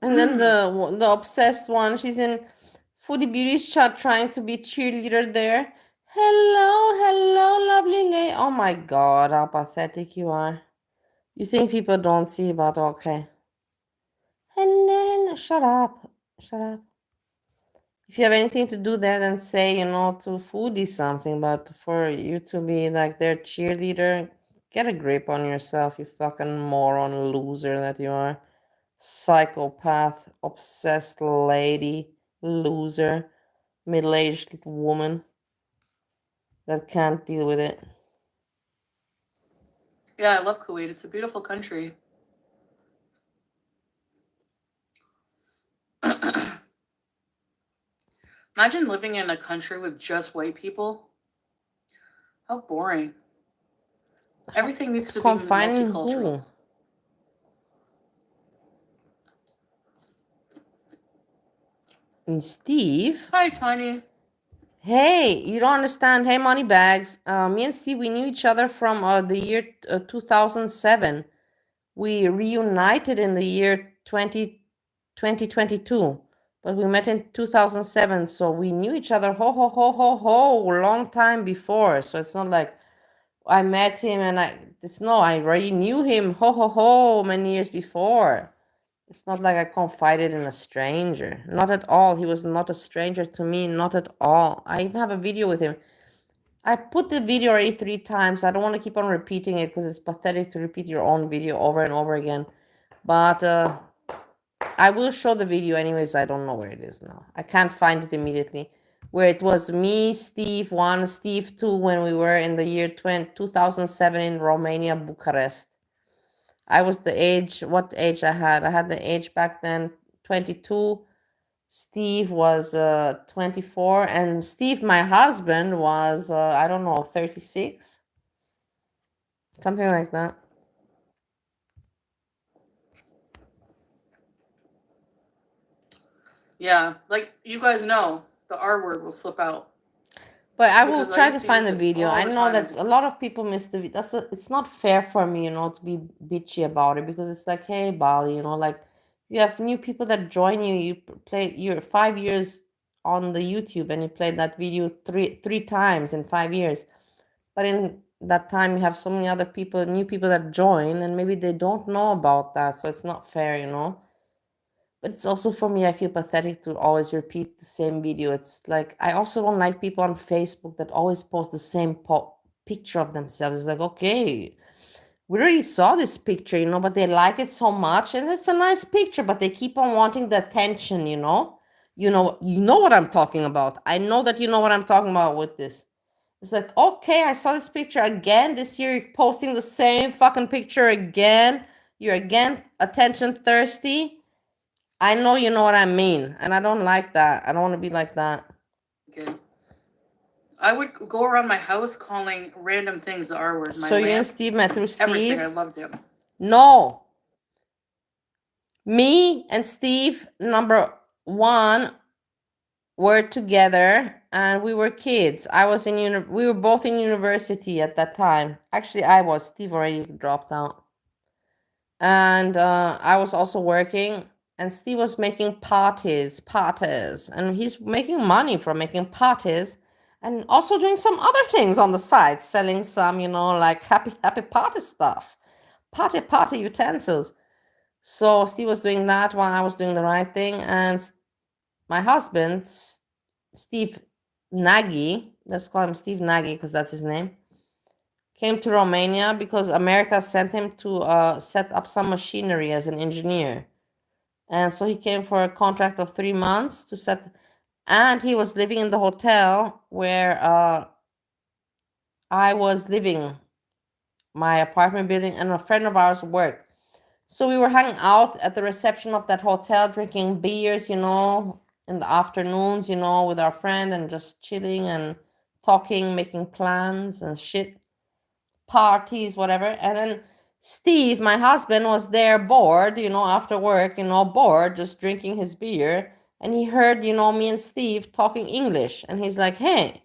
And then the obsessed one, she's in Foodie Beauty's chat trying to be cheerleader there. Hello, lovely lady. Oh my god, how pathetic you are. You think people don't see, but okay. Hello, shut up. Shut up. If you have anything to do there, then say, to Foodie something, but for you to be like their cheerleader, get a grip on yourself, you fucking moron loser that you are. Psychopath, obsessed lady, loser, middle-aged woman that can't deal with it. Yeah, I love Kuwait. It's a beautiful country. Imagine living in a country with just white people. How boring. Everything needs to be Confining multicultural. who? And Steve? Hi, Tiny. Hey, you don't understand. Hey, Moneybags. Me and Steve, we knew each other from the year 2007. We reunited in the year 2022, but we met in 2007, so we knew each other long time before. So it's not like I met him and I already knew him many years before. It's not like I confided in a stranger. Not at all. He was not a stranger to me, not at all. I even have a video with him. I put the video already 3 times. I don't want to keep on repeating it because it's pathetic to repeat your own video over and over again. But I will show the video anyways. I don't know where it is now. I can't find it immediately. Where it was me, Steve 1, Steve 2, when we were in the year 2007 in Romania, Bucharest. I was what age I had? I had the age back then, 22. Steve was 24. And Steve, my husband, was, I don't know, 36? Something like that. Yeah, like you guys know, the R word will slip out. But I will Because try to used find use the it video. all I the know time that as a lot of people miss the video. It's not fair for me, to be bitchy about it because it's like, hey, Bali, like you have new people that join you. You're 5 years on the YouTube and you played that video three times in 5 years. But in that time, you have so many other people, new people that join, and maybe they don't know about that. So it's not fair, But it's also for me, I feel pathetic to always repeat the same video. It's like, I also don't like people on Facebook that always post the same picture of themselves. It's like, okay, we already saw this picture, but they like it so much and it's a nice picture, but they keep on wanting the attention, You know what I'm talking about. I know that you know what I'm talking about with this. It's like, okay, I saw this picture again. This year you're posting the same fucking picture again. You're again attention thirsty. I know you know what I mean. And I don't like that. I don't want to be like that. Okay. I would go around my house calling random things the R word. So you and Steve met through Steve? Everything. I loved him. No. Me and Steve, number 1, were together and we were kids. We were both in university at that time. Actually, I was. Steve already dropped out. And I was also working, and Steve was making parties, and he's making money from making parties, and also doing some other things on the side, selling some, like happy party stuff, party utensils. So Steve was doing that while I was doing the right thing, and my husband, Steve Nagy, let's call him Steve Nagy because that's his name, came to Romania because America sent him to set up some machinery as an engineer. And so he came for a contract of 3 months to set, and he was living in the hotel where I was living, my apartment building, and a friend of ours worked. So we were hanging out at the reception of that hotel, drinking beers, in the afternoons, with our friend and just chilling and talking, making plans and shit. parties, whatever. And then Steve, my husband, was there bored, after work, bored, just drinking his beer. And he heard, me and Steve talking English. And he's like, hey,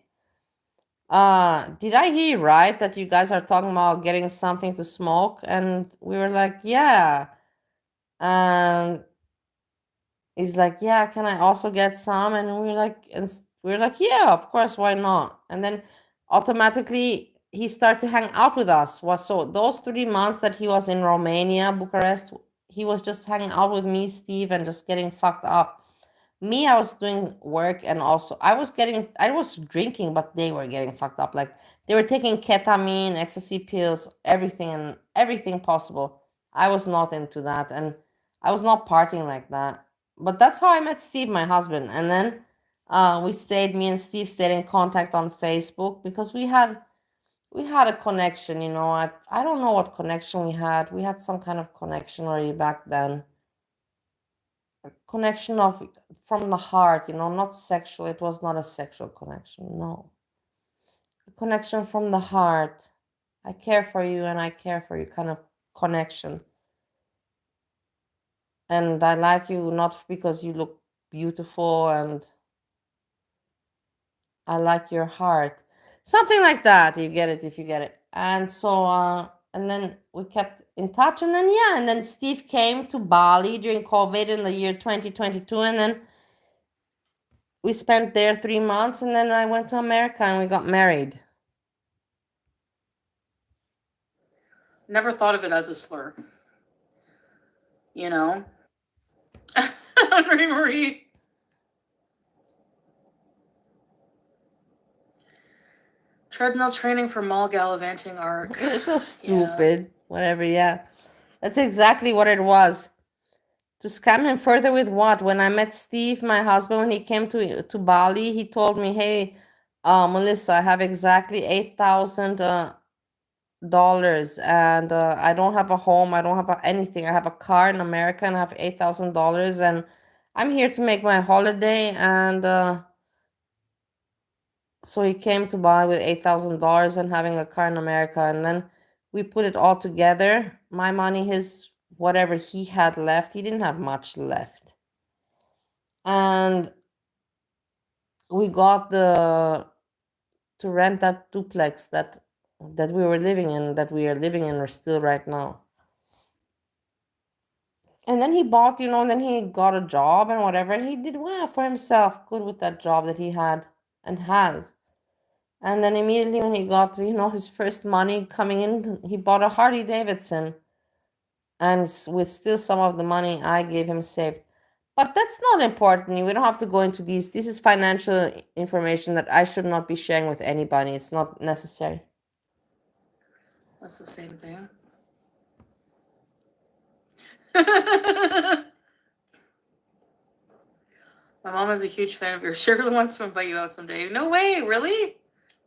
did I hear you right that you guys are talking about getting something to smoke? And we were like, yeah. And he's like, yeah, can I also get some? And we were like, yeah, of course, why not? And then automatically he started to hang out with us. So those 3 months that he was in Romania, Bucharest, he was just hanging out with me, Steve, and just getting fucked up. Me, I was doing work, and also I was drinking, but they were getting fucked up. Like, they were taking ketamine, ecstasy pills, everything possible. I was not into that, and I was not partying like that. But that's how I met Steve, my husband. And then me and Steve stayed in contact on Facebook because we had a connection, I don't know what connection we had. We had some kind of connection already back then. A connection from the heart, not sexual. It was not a sexual connection, no. A connection from the heart. I care for you and I care for you kind of connection. And I like you not because you look beautiful, and I like your heart. Something like that. You get it if you get it. And so, and then we kept in touch. And then Steve came to Bali during COVID in the year 2022. And then we spent there 3 months. And then I went to America and we got married. Never thought of it as a slur. Marie. Treadmill training for mall gallivanting arc. You're so stupid. Yeah. Whatever, yeah. That's exactly what it was. To scam him further with what? When I met Steve, my husband, when he came to Bali, he told me, hey, Melissa, I have exactly $8,000 and I don't have a home. I don't have anything. I have a car in America and I have $8,000 and I'm here to make my holiday. And so he came to Bali with $8,000 and having a car in America. And then we put it all together. My money, his, whatever he had left. He didn't have much left. And we got to rent that duplex that we were living in, that we are living in, or still right now. And then he bought, and then he got a job and whatever, and he did well for himself, good with that job that he had and has. And then immediately when he got, his first money coming in, he bought a Harley Davidson. And with still some of the money I gave him saved. But that's not important. We don't have to go into these. This is financial information that I should not be sharing with anybody. It's not necessary. That's the same thing. My mom is a huge fan of yours. She really wants to invite you out someday. No way, really?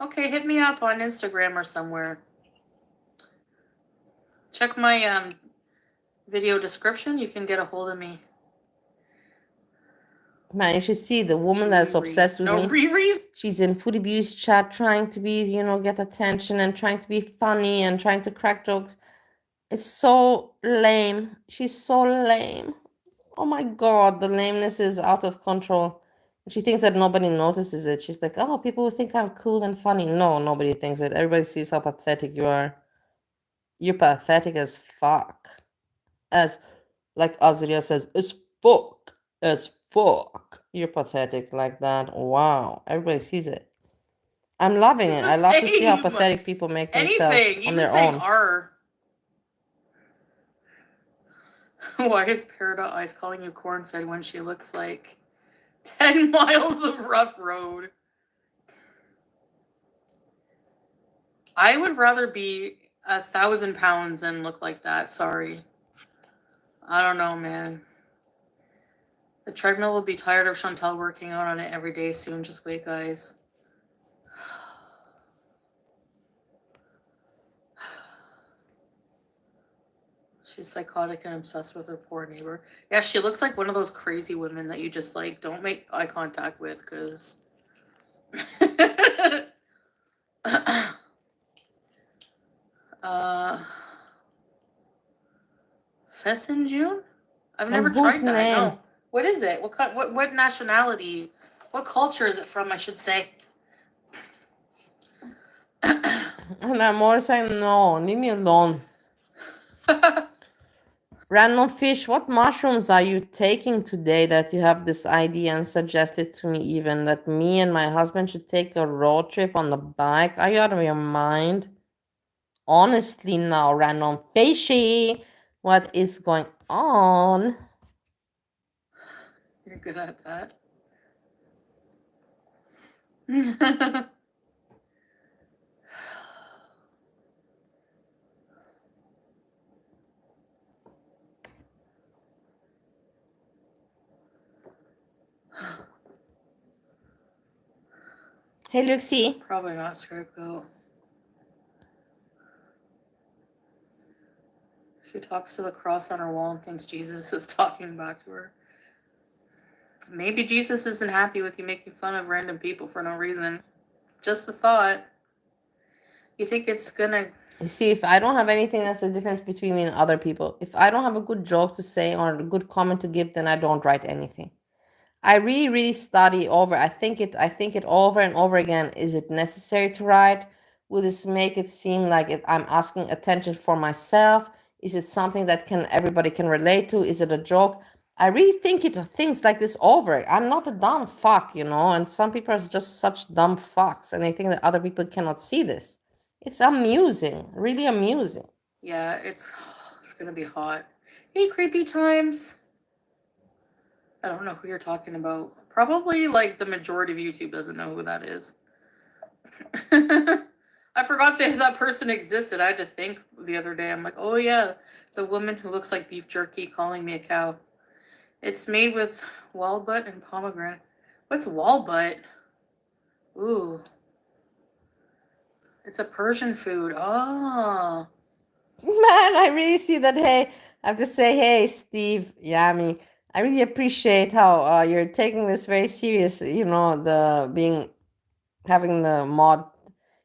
Okay, hit me up on Instagram or somewhere. Check my video description. You can get a hold of me. Man, you should see the woman that's obsessed with me. She's in Foodie Beauty's chat trying to be, get attention and trying to be funny and trying to crack jokes. It's so lame. She's so lame. Oh my God, the lameness is out of control. She thinks that nobody notices it. She's like, oh, people will think I'm cool and funny. No, nobody thinks it. Everybody sees how pathetic you are. You're pathetic as fuck. Like Azria says, as fuck. As fuck. You're pathetic like that. Wow. Everybody sees it. I'm loving it. I love to see how pathetic people make themselves on their own. Why is Paradise calling you corn-fed when she looks like 10 miles of rough road? I would rather be 1,000 pounds than look like that. Sorry. I don't know, man. The treadmill will be tired of Chantal working out on it every day soon. Just wait, guys. She's psychotic and obsessed with her poor neighbor. Yeah, she looks like one of those crazy women that you just, like, don't make eye contact with, because... Fest in June? I've And never whose tried that. name? No. What is it? What nationality? What culture is it from, I should say? And I'm more saying, no, leave me alone. Random fish, what mushrooms are you taking today that you have this idea and suggested to me even that me and my husband should take a road trip on the bike? Are you out of your mind? Honestly now, random fishy, what is going on? You're good at that. Hey, Luxie. Probably not scapegoat. She talks to the cross on her wall and thinks Jesus is talking back to her. Maybe Jesus isn't happy with you making fun of random people for no reason. Just a thought. You think it's gonna... You see, if I don't have anything, that's the difference between me and other people. If I don't have a good joke to say or a good comment to give, then I don't write anything. I really, really study over. I think it over and over again. Is it necessary to write? Will this make it seem like I'm asking attention for myself? Is it something that everybody can relate to? Is it a joke? I really think it things like this over. I'm not a dumb fuck, and some people are just such dumb fucks, and they think that other people cannot see this. It's amusing, really amusing. Yeah, it's gonna be hot. Hey, creepy times. I don't know who you're talking about. Probably like the majority of YouTube doesn't know who that is. I forgot that person existed. I had to think the other day. I'm like, oh yeah, the woman who looks like beef jerky calling me a cow. It's made with walnut and pomegranate. What's walnut? Ooh. It's a Persian food. Oh. Man, I really see that. Hey, I have to say, hey, Steve, Yami, I really appreciate how you're taking this very serious. Having the mod.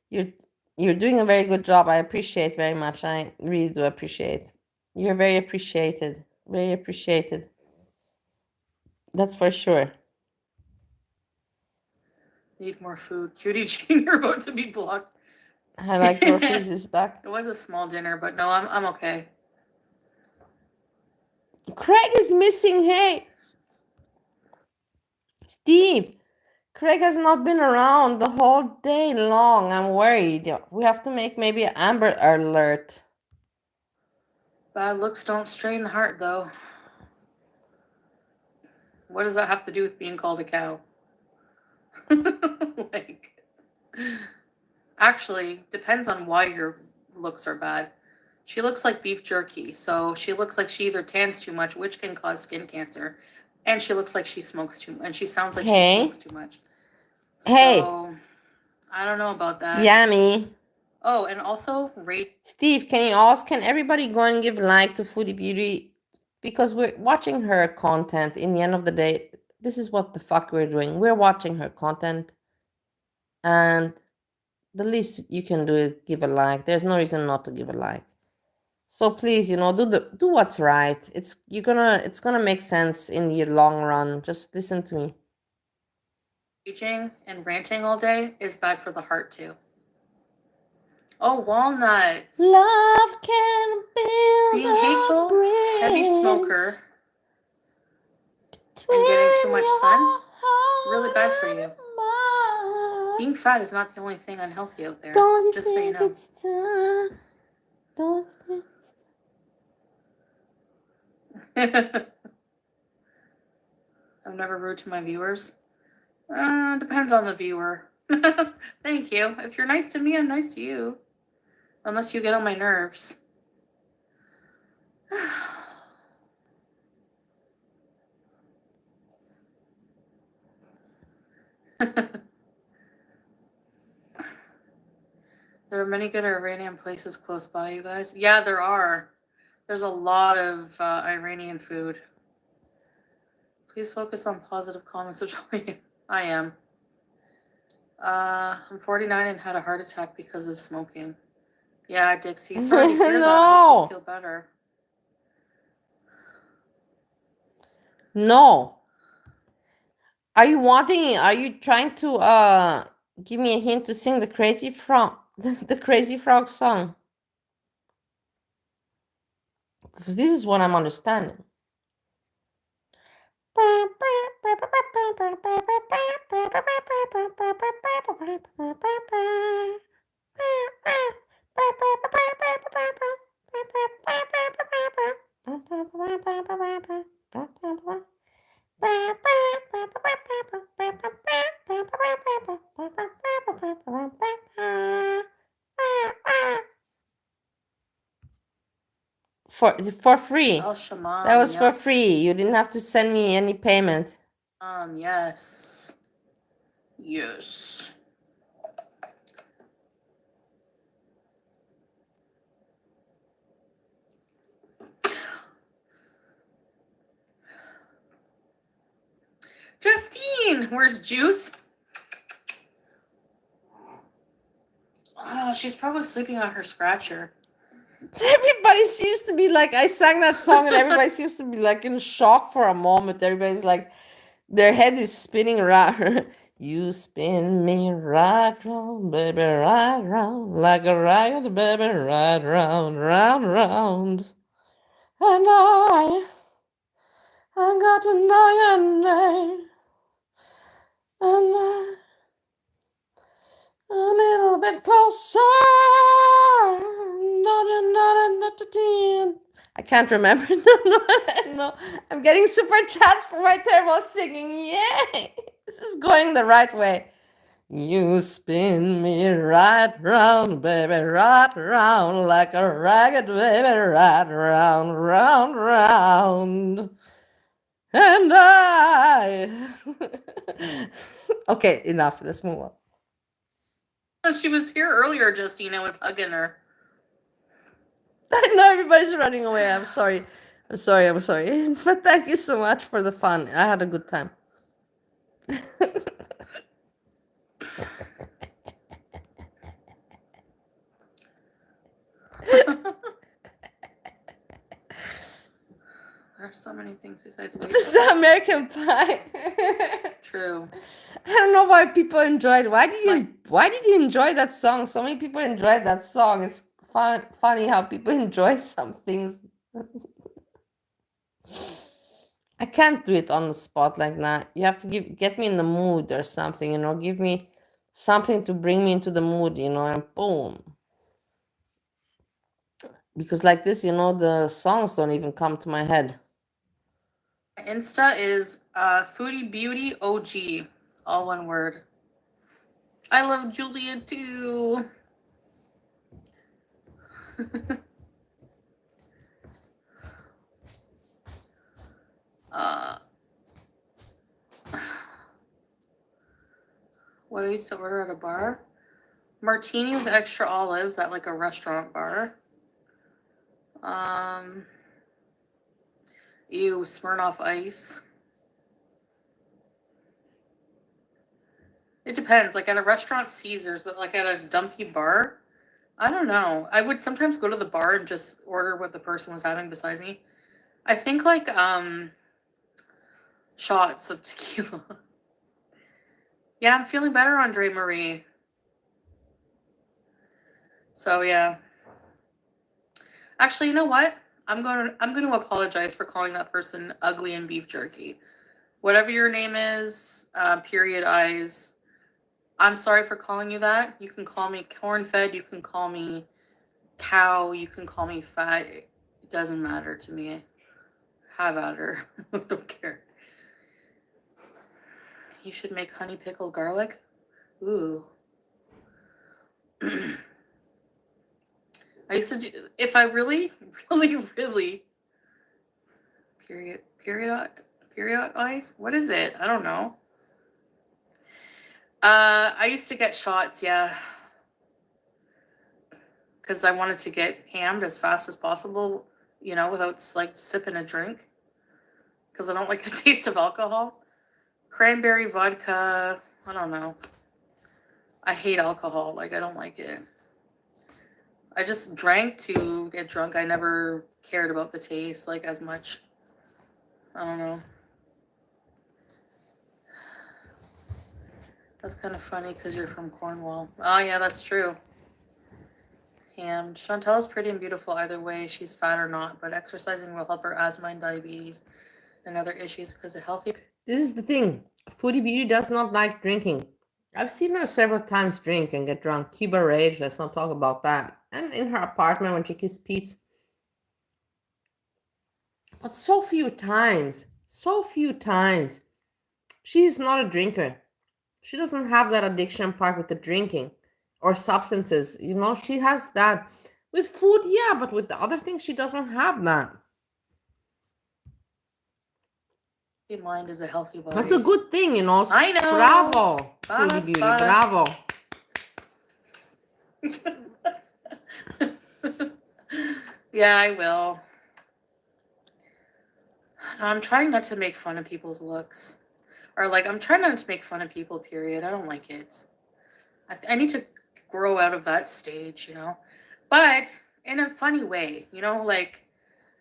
You're doing a very good job. I appreciate very much. I really do appreciate. You're very appreciated. Very appreciated. That's for sure. Need more food. Cutie Jean, you're about to be blocked. I like your faces back. It was a small dinner, but no, I'm okay. Craig is missing. Hey, Steve. Craig has not been around the whole day long. I'm worried. We have to make maybe an Amber Alert. Bad looks don't strain the heart, though. What does that have to do with being called a cow? Actually, depends on why your looks are bad. She looks like beef jerky, so she looks like she either tans too much, which can cause skin cancer, and she looks like she smokes too much, and she sounds like she smokes too much. Hey. So, I don't know about that. Yummy. Oh, and also rate. Steve, can everybody go and give like to Foodie Beauty? Because we're watching her content. In the end of the day, this is what the fuck we're doing. We're watching her content. And the least you can do is give a like. There's no reason not to give a like. So please, do what's right. It's gonna make sense in the long run. Just listen to me. Raging and ranting all day is bad for the heart too. Oh, walnuts. Love can build being hateful, heavy smoker, and getting too much sun, really bad for you. Being fat is not the only thing unhealthy out there. Just so you know. Don't think it's I'm never rude to my viewers. Depends on the viewer. Thank you. If you're nice to me, I'm nice to you. Unless you get on my nerves. There are many good Iranian places close by, you guys. Yeah, there are. There's a lot of Iranian food. Please focus on positive comments. I am. I'm 49 and had a heart attack because of smoking. Yeah, Dixie. Sorry to hear that. I hope you feel better. No. Are you trying to give me a hint to sing the Crazy Frog the Crazy Frog song? Because this is what I'm understanding. For free. El Shaman. That was for Yes. free. You didn't have to send me any payment. Yes. Yes. Justine, where's Juice? Oh, she's probably sleeping on her scratcher. Everybody seems to be like, I sang that song and everybody seems to be like in shock for a moment. Everybody's like, their head is spinning around. You spin me right round, baby, right round, like a ragged baby, right round, round, round. And I got to know your name. And a little bit closer. I can't remember. No, I'm getting super chats for my terrible singing. Yay! This is going the right way. You spin me right round, baby, right round, like a ragged baby, right round, round, round. And I. Okay, enough. Let's move on. Oh, she was here earlier, Justine. I was hugging her. I know everybody's running away. I'm sorry. I'm sorry. But thank you so much for the fun. I had a good time. There's so many things besides This is the American Pie. True. I don't know why people enjoyed. Why did you enjoy that song? So many people enjoyed that song. It's funny how people enjoy some things. I can't do it on the spot like that. You have to get me in the mood or something, give me something to bring me into the mood, and boom. Because like this, the songs don't even come to my head. My Insta is Foodie Beauty OG. All one word. I love Julia too. What I used to order at a bar? Martini with extra olives at like a restaurant bar. Ew, Smirnoff Ice. It depends. Like at a restaurant, Caesar's, but like at a dumpy bar, I don't know. I would sometimes go to the bar and just order what the person was having beside me. I think like shots of tequila. Yeah, I'm feeling better, Andre Marie. So yeah. Actually, you know what? I'm going to apologize for calling that person ugly and beef jerky. Whatever your name is, period eyes. I'm sorry for calling you that. You can call me corn-fed. You can call me cow. You can call me fat. It doesn't matter to me. Have at her. I don't care. You should make honey pickled garlic. Ooh. I used to do, if I really periodize? What is it? I don't know. I used to get shots, yeah. Because I wanted to get hammed as fast as possible, without like sipping a drink. Because I don't like the taste of alcohol. Cranberry vodka, I don't know. I hate alcohol, like I don't like it. I just drank to get drunk. I never cared about the taste like as much. I don't know. That's kind of funny because you're from Cornwall. Oh, yeah, that's true. And Chantel is pretty and beautiful either way. She's fat or not, but exercising will help her asthma and diabetes and other issues because of healthy. This is the thing. Foodie Beauty does not like drinking. I've seen her several times drink and get drunk. Cuba Rage, let's not talk about that. And in her apartment when she kisses Pete's. But so few times. She is not a drinker. She doesn't have that addiction part with the drinking or substances. You know, she has that. With food, yeah, but with the other things, she doesn't have that. Mind is a healthy body. That's a good thing, you know. I know. Bravo, Foodie Beauty, bravo. Yeah, I will. No, I'm trying not to make fun of people's looks. Or, like, I'm trying not to make fun of people, period. I don't like it. I need to grow out of that stage, you know? But in a funny way, you know? Like,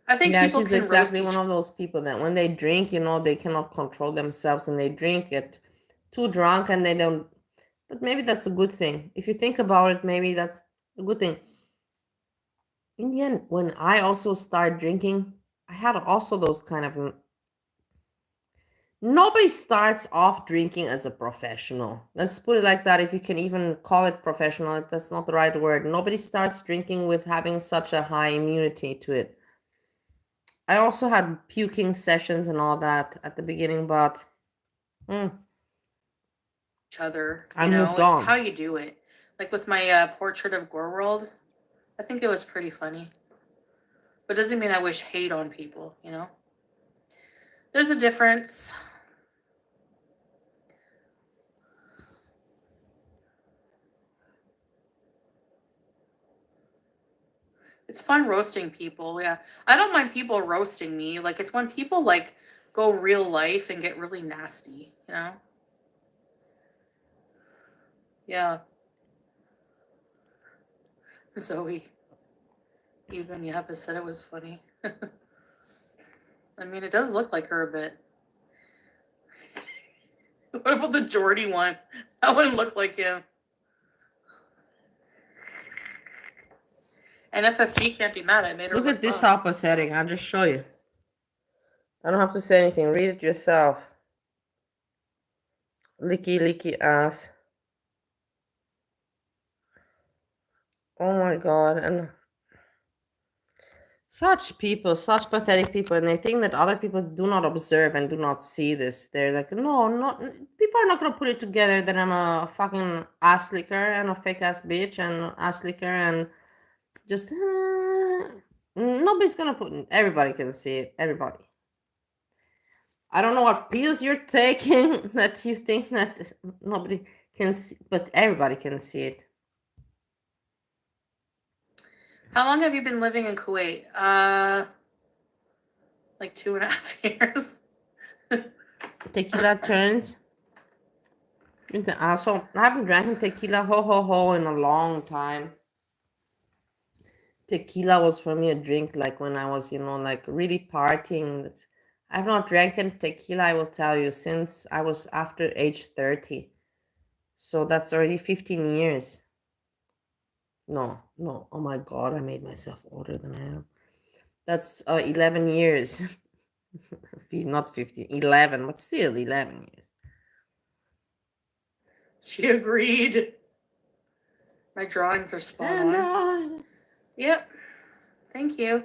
I think Yeah, people she's can exactly roast one of those people that when they drink, you know, they cannot control themselves and they drink it too drunk and they don't. But maybe that's a good thing. If you think about it, maybe that's a good thing. In the end, when I also started drinking, I had also those kind of. Nobody starts off drinking as a professional. Let's put it like that. If you can even call it professional, that's not the right word. Nobody starts drinking with having such a high immunity to it. I also had puking sessions and all that at the beginning, but each other. I You know, moved on. it's how you do it. Like with my portrait of Gore World, I think it was pretty funny. But it doesn't mean I wish hate on people, you know? There's a difference. It's fun roasting people, yeah. I don't mind people roasting me. Like, it's when people, like, go real life and get really nasty, you know? Yeah. Zoe. Even Yappa said it was funny. I mean, it does look like her a bit. What about the Geordie one? That wouldn't look like him. And FFG can't be mad. I made her Look at this buff. how pathetic. I'll just show you. I don't have to say anything. Read it yourself. Licky ass. Oh my god. And such people, such pathetic people, and they think that other people do not observe and do not see this. They're like, no, people are not gonna put it together that I'm a fucking ass licker and a fake ass bitch and ass licker and just nobody's gonna put. Everybody can see it. Everybody. I don't know what pills you're taking that you think that nobody can see, but everybody can see it. How long have you been living in Kuwait? Like 2.5 years. Tequila turns into an asshole. I haven't drank tequila ho in a long time. Tequila was for me a drink like when I was, you know, like really partying. I've not drank tequila, I will tell you, since I was after age 30. So that's already 15 years. No. Oh my god, I made myself older than I am. That's 11 years. Not 15, 11, but still 11 years. She agreed. My drawings are spot on. Yep. Thank you.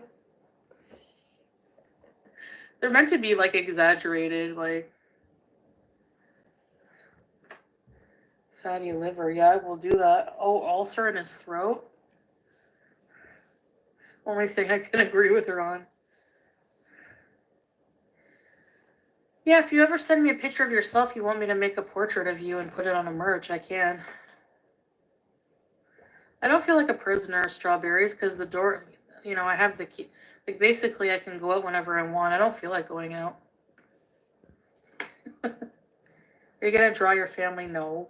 They're meant to be like exaggerated, like fatty liver. Yeah, I will do that. Oh, ulcer in his throat. Only thing I can agree with her on. Yeah, if you ever send me a picture of yourself, you want me to make a portrait of you and put it on a merch, I can. I don't feel like a prisoner of Strawberries because the door, you know, I have the key. Like, basically, I can go out whenever I want. I don't feel like going out. Are you going to draw your family? No.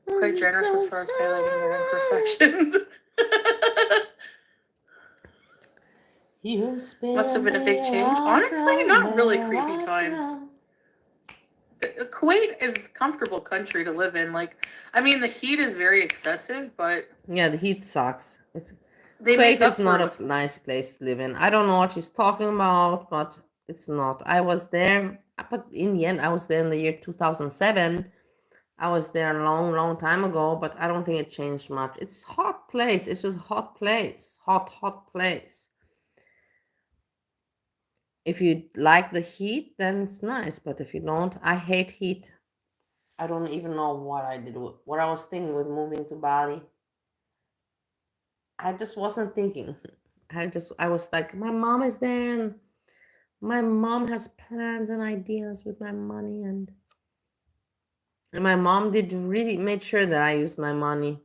Quite generous as far as highlighting their imperfections. Must have been a big change. Honestly, not really creepy times. Kuwait is a comfortable country to live in. Like, I mean, the heat is very excessive, but Yeah, the heat sucks. they Kuwait make up is for not it a with nice place to live in. I don't know what she's talking about, but it's not. I was there, but in the end, I was there in the year 2007. I was there a long, long time ago, but I don't think it changed much. It's a hot place. It's just a hot place. Hot place. If you like the heat, then it's nice. But if you don't, I hate heat. I don't even know what I did, what I was thinking with moving to Bali. I just wasn't thinking. I was like, my mom is there and my mom has plans and ideas with my money, and my mom did really made sure that I used my money.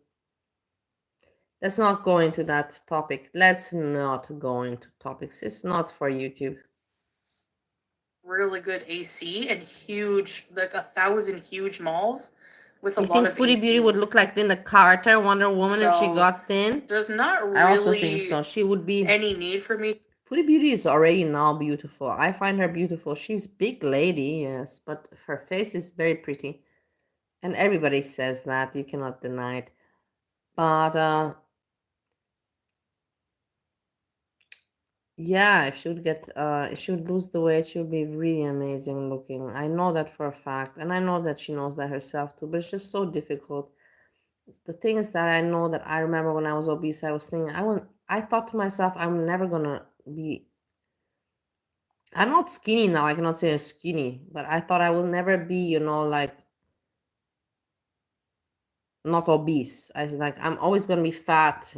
Let's not go into that topic. Let's not go into topics. It's not for YouTube. really good AC and huge, like 1,000 huge malls with a You lot think of Foodie Beauty AC. would look like Linda Carter, Wonder Woman, if she So, got thin? There's not I also think really so. She would be. any need for me. Foodie Beauty is already now beautiful. I find her beautiful. She's big lady, yes, but her face is very pretty. And everybody says that. You cannot deny it. But yeah, if she would lose the weight, she would be really amazing looking. I know that for a fact, and I know that she knows that herself too, but it's just so difficult. The thing is that I know that I remember when I was obese, I was thinking I thought to myself, I'm never gonna be. I'm not skinny now. I cannot say I'm skinny, but I thought I will never be, like not obese. I was like, I'm always gonna be fat.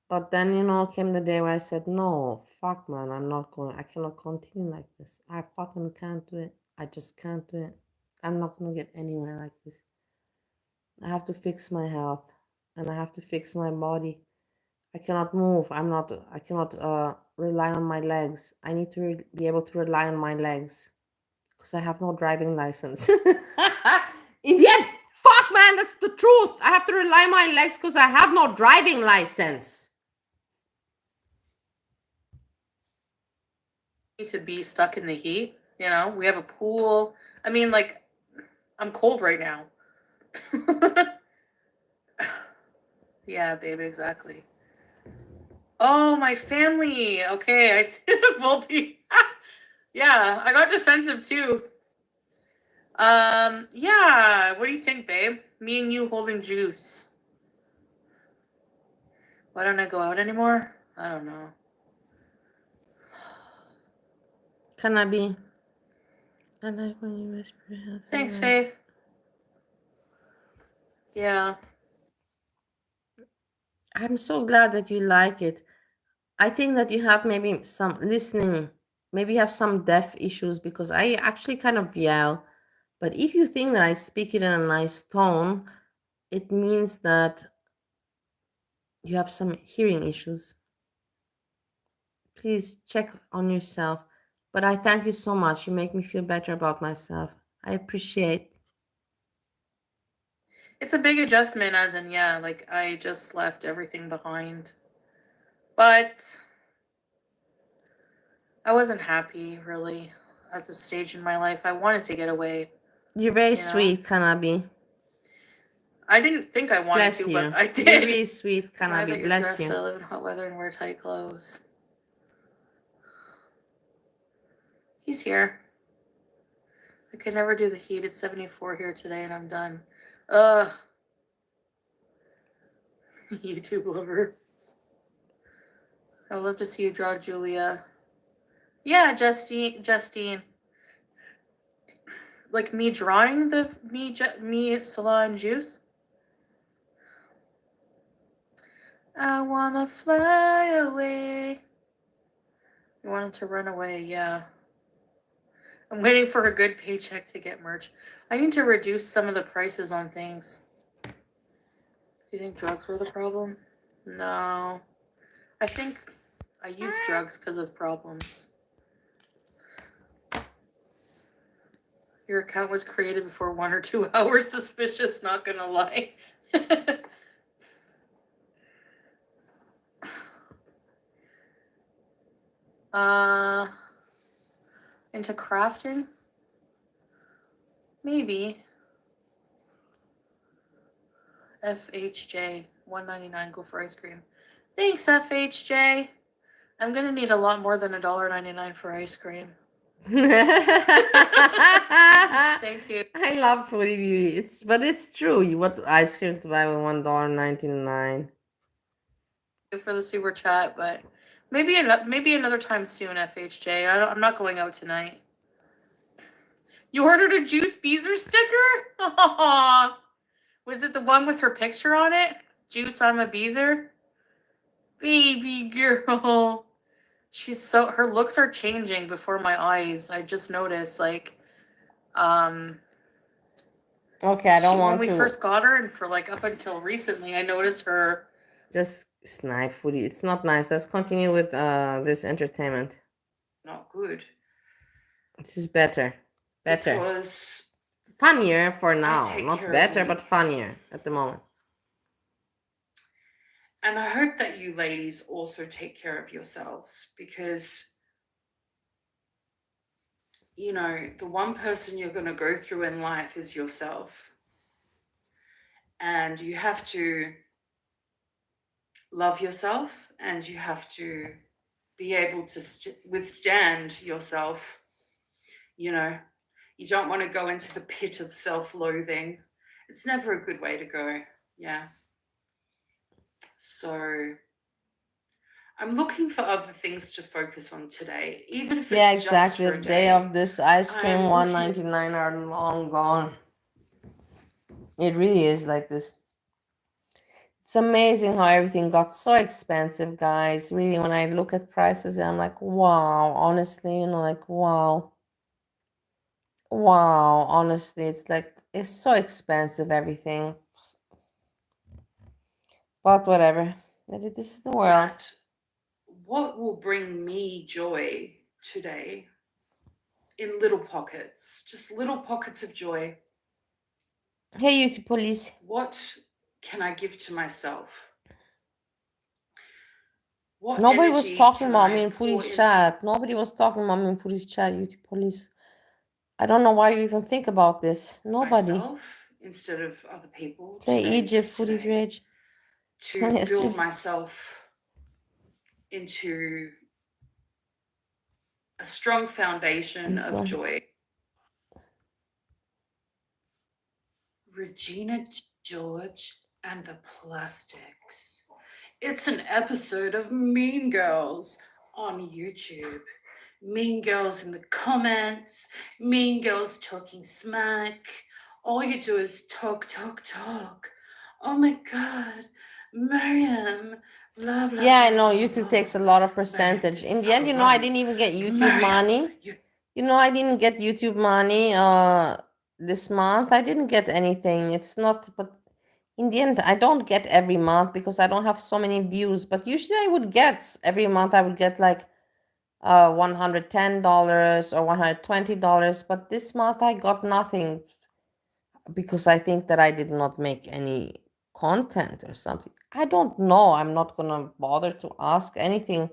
But then, came the day where I said, no, fuck, man, I cannot continue like this. I fucking can't do it. I just can't do it. I'm not gonna get anywhere like this. I have to fix my health and I have to fix my body. I cannot move. I cannot rely on my legs. I need to be able to rely on my legs because I have no driving license. In the end, fuck, man, that's the truth. I have to rely on my legs because I have no driving license. To be stuck in the heat. We have a pool. I mean, like, I'm cold right now. Yeah, baby, exactly. Oh, my family. Okay, I see the Volpe. Yeah, I got defensive too. Yeah, what do you think, babe? Me and you holding juice. Why don't I go out anymore? I don't know. Can I be? I like when you whisper. Thanks, Faith. Yeah. I'm so glad that you like it. I think that you have maybe some listening, maybe you have some deaf issues because I actually kind of yell. But if you think that I speak it in a nice tone, it means that you have some hearing issues. Please check on yourself. But I thank you so much. You make me feel better about myself. I appreciate. It's a big adjustment, as in, yeah, like I just left everything behind. But I wasn't happy, really, at this stage in my life. I wanted to get away. You're very sweet, Kanabi. I didn't think I wanted to, but I did. You're really sweet, Glad that Kanabi. you're Bless dressed you. to live in hot weather and wear tight clothes. He's here. I could never do the heat. It's 74 here today and I'm done. Ugh. YouTube lover. I would love to see you draw Julia. Yeah, Justine. Like me drawing the me Salah and Juice. I wanna fly away. You wanted to run away, yeah. I'm waiting for a good paycheck to get merch. I need to reduce some of the prices on things. Do you think drugs were the problem? No. I think I used drugs because of problems. Your account was created before 1 or 2 hours. Suspicious, not gonna lie. Into crafting? Maybe. FHJ, $1.99. Go for ice cream. Thanks, FHJ. I'm gonna need a lot more than $1.99 for ice cream. Thank you. I love Foodie Beauty. But it's true. You want ice cream to buy with $1.99. For the super chat, but maybe another time soon, FHJ. I'm not going out tonight. You ordered a Juice Beezer sticker? Aww. Was it the one with her picture on it? Juice, I'm a Beezer? Baby girl. Her looks are changing before my eyes. I just noticed, like, Okay, I don't want when to we first got her, and for like up until recently, I noticed her. just snipe Foodie. It's not nice. Let's continue with this entertainment. Not good. This is better. Because funnier for now. take Not care of better, me. but funnier at the moment. And I hope that you ladies also take care of yourselves, because, you know, the one person you're going to go through in life is yourself. And you have to love yourself, and you have to be able to withstand yourself. You know, you don't want to go into the pit of self-loathing. It's never a good way to go. Yeah. So I'm looking for other things to focus on today, even if it's Yeah, just exactly. for The a day of this ice cream, I'm looking- $1.99 are long gone. It really is like this. It's amazing how everything got so expensive, guys. Really, when I look at prices, I'm like, wow. Honestly, like, wow. Wow. Honestly, it's so expensive, everything. But whatever. This is the world. that what will bring me joy today in little pockets, just little pockets of joy. Hey, YouTube police. What can I give to myself? What Nobody was energy talking can about I me in pour Foodie's into chat. Nobody was talking about me in Foodie's chat, YouTube police. I don't know why you even think about this. Nobody. myself instead of other people Play today, Egypt, just Foodie's today, Rage. to Yes, build really. myself into a strong foundation This of one. joy. Regina George and the Plastics. It's an episode of Mean Girls on YouTube. Mean Girls in the comments, Mean Girls talking smack. All you do is talk, talk, talk. Oh my God, Miriam, blah, blah, Yeah, I blah, know blah, YouTube blah. takes a lot of percentage. In the end, I didn't even get YouTube Miriam, money. I didn't get YouTube money this month. I didn't get anything. It's not, but in the end, I don't get every month because I don't have so many views. But usually I would get every month, I would get like $110 or $120. But this month I got nothing because I think that I did not make any content or something. I don't know. I'm not gonna bother to ask anything.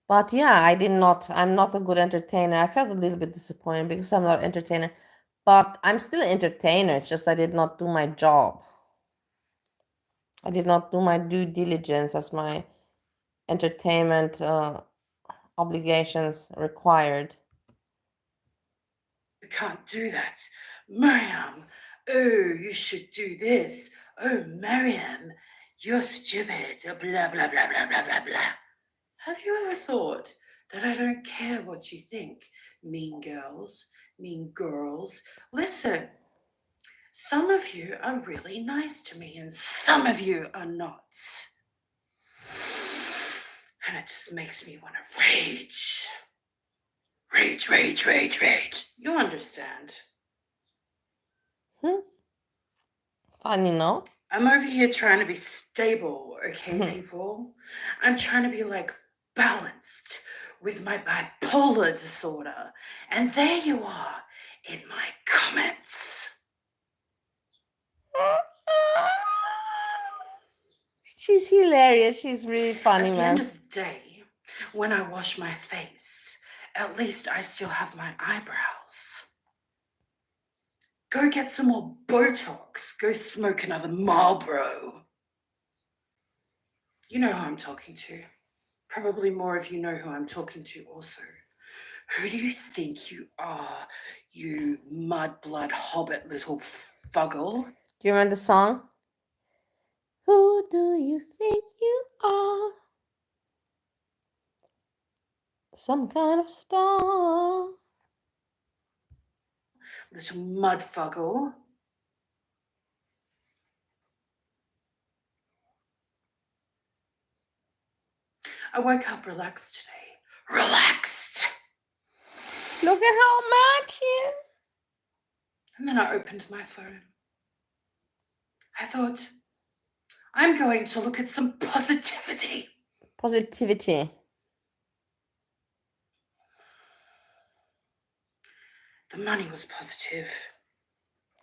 But yeah, I'm not a good entertainer. I felt a little bit disappointed because I'm not an entertainer. But I'm still an entertainer. It's just I did not do my job. I did not do my due diligence as my entertainment obligations required. You can't do that. Miriam, oh, you should do this. Oh, Miriam, you're stupid. Blah, blah, blah, blah, blah, blah, blah. Have you ever thought that I don't care what you think, mean girls, mean girls? Listen, some of you are really nice to me and some of you are not. And it just makes me want to rage. Rage, rage, rage, rage. You understand. Funny, no? I'm over here trying to be stable, okay, people? I'm trying to be like balanced with my bipolar disorder. And there you are in my comments. She's hilarious. She's really funny, At the man. end of the day, when I wash my face, at least I still have my eyebrows. Go get some more Botox. Go smoke another Marlboro. You know who I'm talking to. Probably more of you know who I'm talking to also. Who do you think you are, you mudblood hobbit little fuggle? Do you remember the song? Who do you think you are? Some kind of star. Little mudfuggle. I woke up relaxed today. Relaxed! Look at how much it. And then I opened my phone. I thought, I'm going to look at some positivity. Positivity. The money was positive.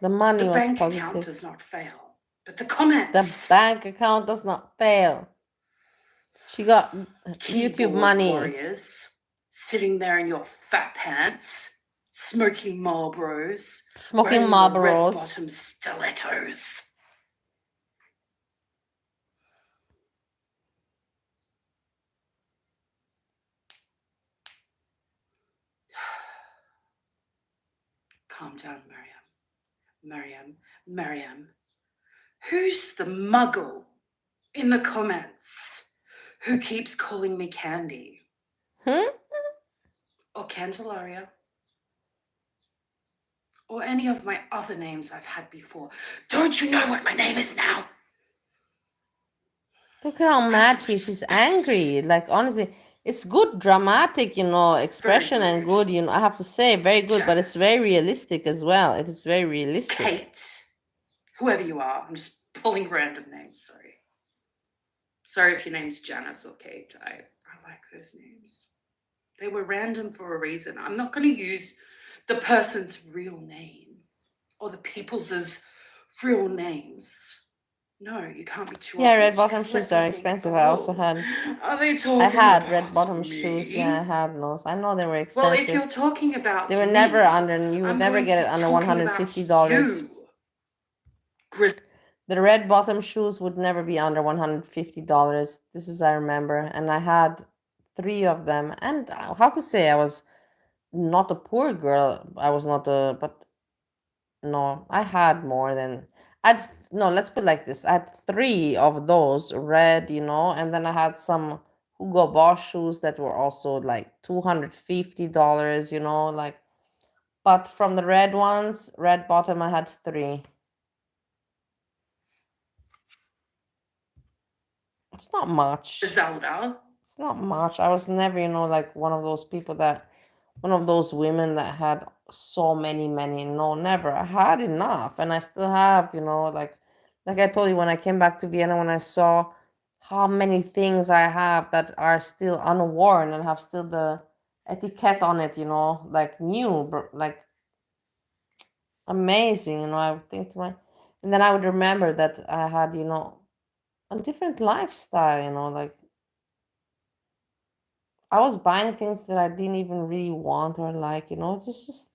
The money The was bank account positive. does not fail. But the comments. The bank account does not fail. She got YouTube Keyboard money. warriors sitting there in your fat pants, smoking Marlboros, Smoking wearing your Marlboros. red-bottom stilettos. Calm down, Miriam. Who's the muggle in the comments who keeps calling me Candy? Or Candelaria? Or any of my other names I've had before? Don't you know what my name is now? Look at how mad she's angry. Like, honestly, it's good dramatic, expression and good, I have to say, very good, but it's very realistic as well. It is very realistic. Kate, whoever you are, I'm just pulling random names, sorry. Sorry if your name's Janice or Kate. I like those names. They were random for a reason. I'm not going to use the person's real name or the people's real names. No, you can't be too Yeah, obvious. red bottom shoes are expensive. I also had. Are they talking I had about red bottom me? shoes. Yeah, I had those. I know they were Well, expensive. if you're talking about They were me, never under. You would I'm never going get to it be under talking about $150. you. The red bottom shoes would never be under $150. This is I remember, and I had 3 of them. And how to say, I was not a poor girl. I was not a, but no, I had more than. No, let's put it like this. I had 3 of those red, and then I had some Hugo Boss shoes that were also like $250, like. But from the red ones, red bottom, I had 3. It's not much. Zelda. It's not much. I was never, like one of those people one of those women that had so many. No, never. I had enough, and I still have, like I told you when I came back to Vienna, when I saw how many things I have that are still unworn and have still the etiquette on it, like new, like amazing. I would think to and then I would remember that I had, a different lifestyle, like. I was buying things that I didn't even really want or like, it's just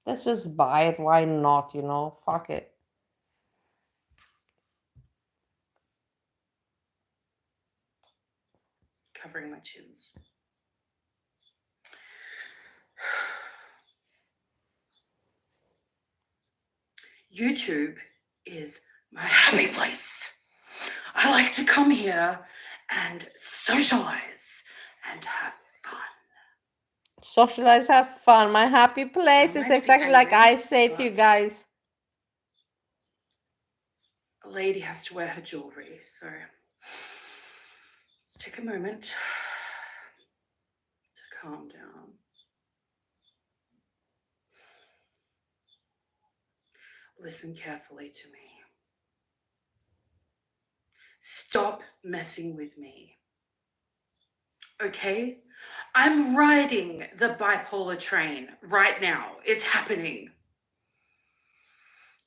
let's just buy it. Why not, Fuck it. Covering my chins. YouTube is my happy place. I like to come here and socialize and have fun. Socialize, have fun. My happy place. It's exactly like I say to you guys. A lady has to wear her jewelry, so let's take a moment to calm down. Listen carefully to me. Stop messing with me. Okay? I'm riding the bipolar train right now. It's happening.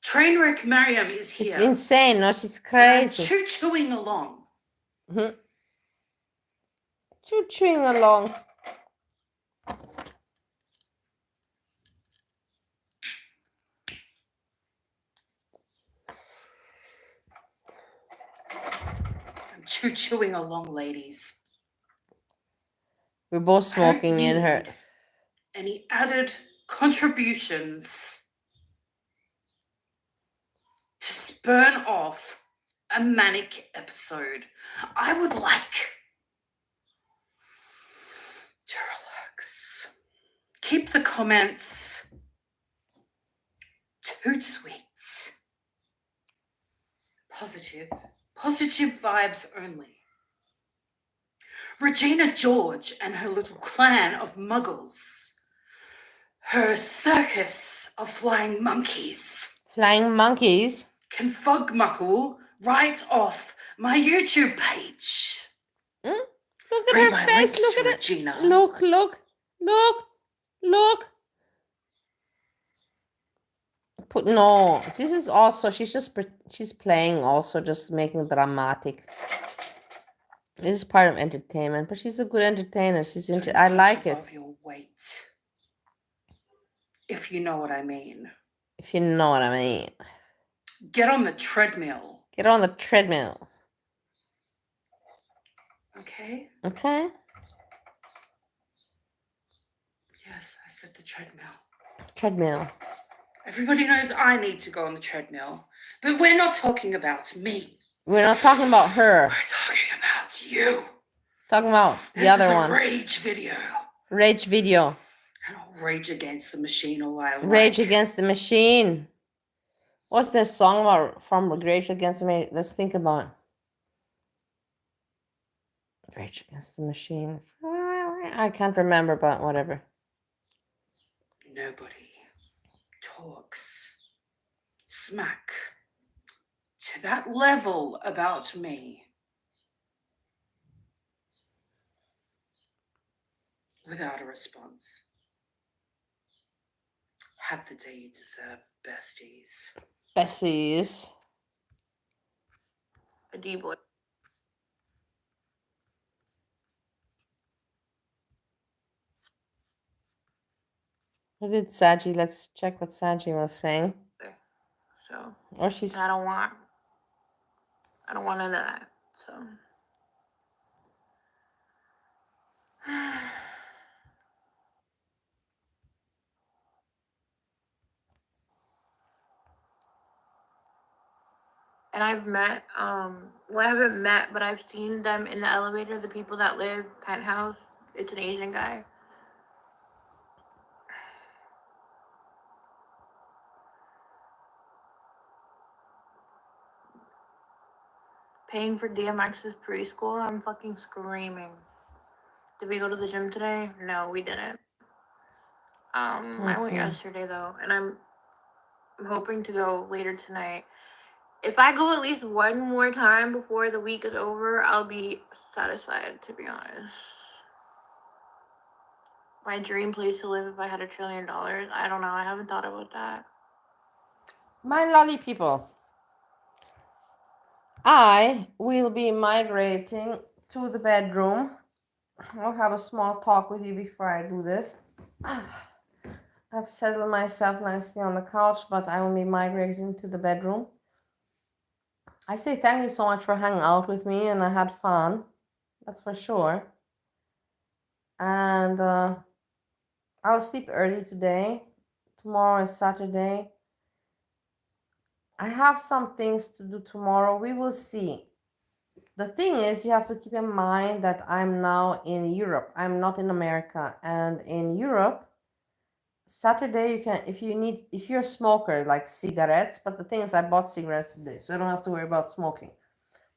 Trainwreck Mariam is here. It's insane. No, she's I'm crazy. choo-chooing along. Choo-chooing along. chewing along, ladies. We're both I don't smoking, me and her. need any added contributions to spurn off a manic episode. I would like to relax. Keep the comments toot sweet. Positive vibes only. Regina George and her little clan of muggles. Her circus of flying monkeys. Flying monkeys? Can fugmuckle right off my YouTube page. Look at Read her my face. lips, Look at Regina. it. Look. No, this is also, she's playing also, just making dramatic. This is part of entertainment, but she's a good entertainer. I like it. Above your weight. If you know what I mean. If you know what I mean. Get on the treadmill. Get on the treadmill. Okay? Okay? Yes, I said the treadmill. Treadmill. Everybody knows I need to go on the treadmill, but we're not talking about me. We're not talking about her. We're talking about you. Talking about the This other is a one. rage video. Rage video. And I'll rage against the machine all I like. Rage Against the Machine. What's the song about from Rage Against the Machine? Let's think about it. Rage Against the Machine. I can't remember, but whatever. Nobody talks smack to that level about me without a response. Have the day you deserve, besties. Bessies. A D-boy. What did Saji? Let's check what Saji was saying. So Or she's. I don't want none of that. So and I've met well, I haven't met, but I've seen them in the elevator, the people that live penthouse. It's an Asian guy. Paying for DMX's preschool, I'm fucking screaming. Did we go to the gym today? No, we didn't. I went yesterday though, and I'm hoping to go later tonight. If I go at least one more time before the week is over, I'll be satisfied, to be honest. My dream place to live if I had $1 trillion. I don't know. I haven't thought about that. My lovely people. I will be migrating to the bedroom. I'll have a small talk with you before I do this. I've settled myself nicely on the couch, but I will be migrating to the bedroom. I say thank you so much for hanging out with me, and I had fun. That's for sure. And I'll sleep early today. Tomorrow is Saturday. I have some things to do tomorrow. We will see. The thing is, you have to keep in mind that I'm now in Europe. I'm not in America. And in Europe, Saturday you can, if you're a smoker, like cigarettes. But the thing is, I bought cigarettes today, so I don't have to worry about smoking.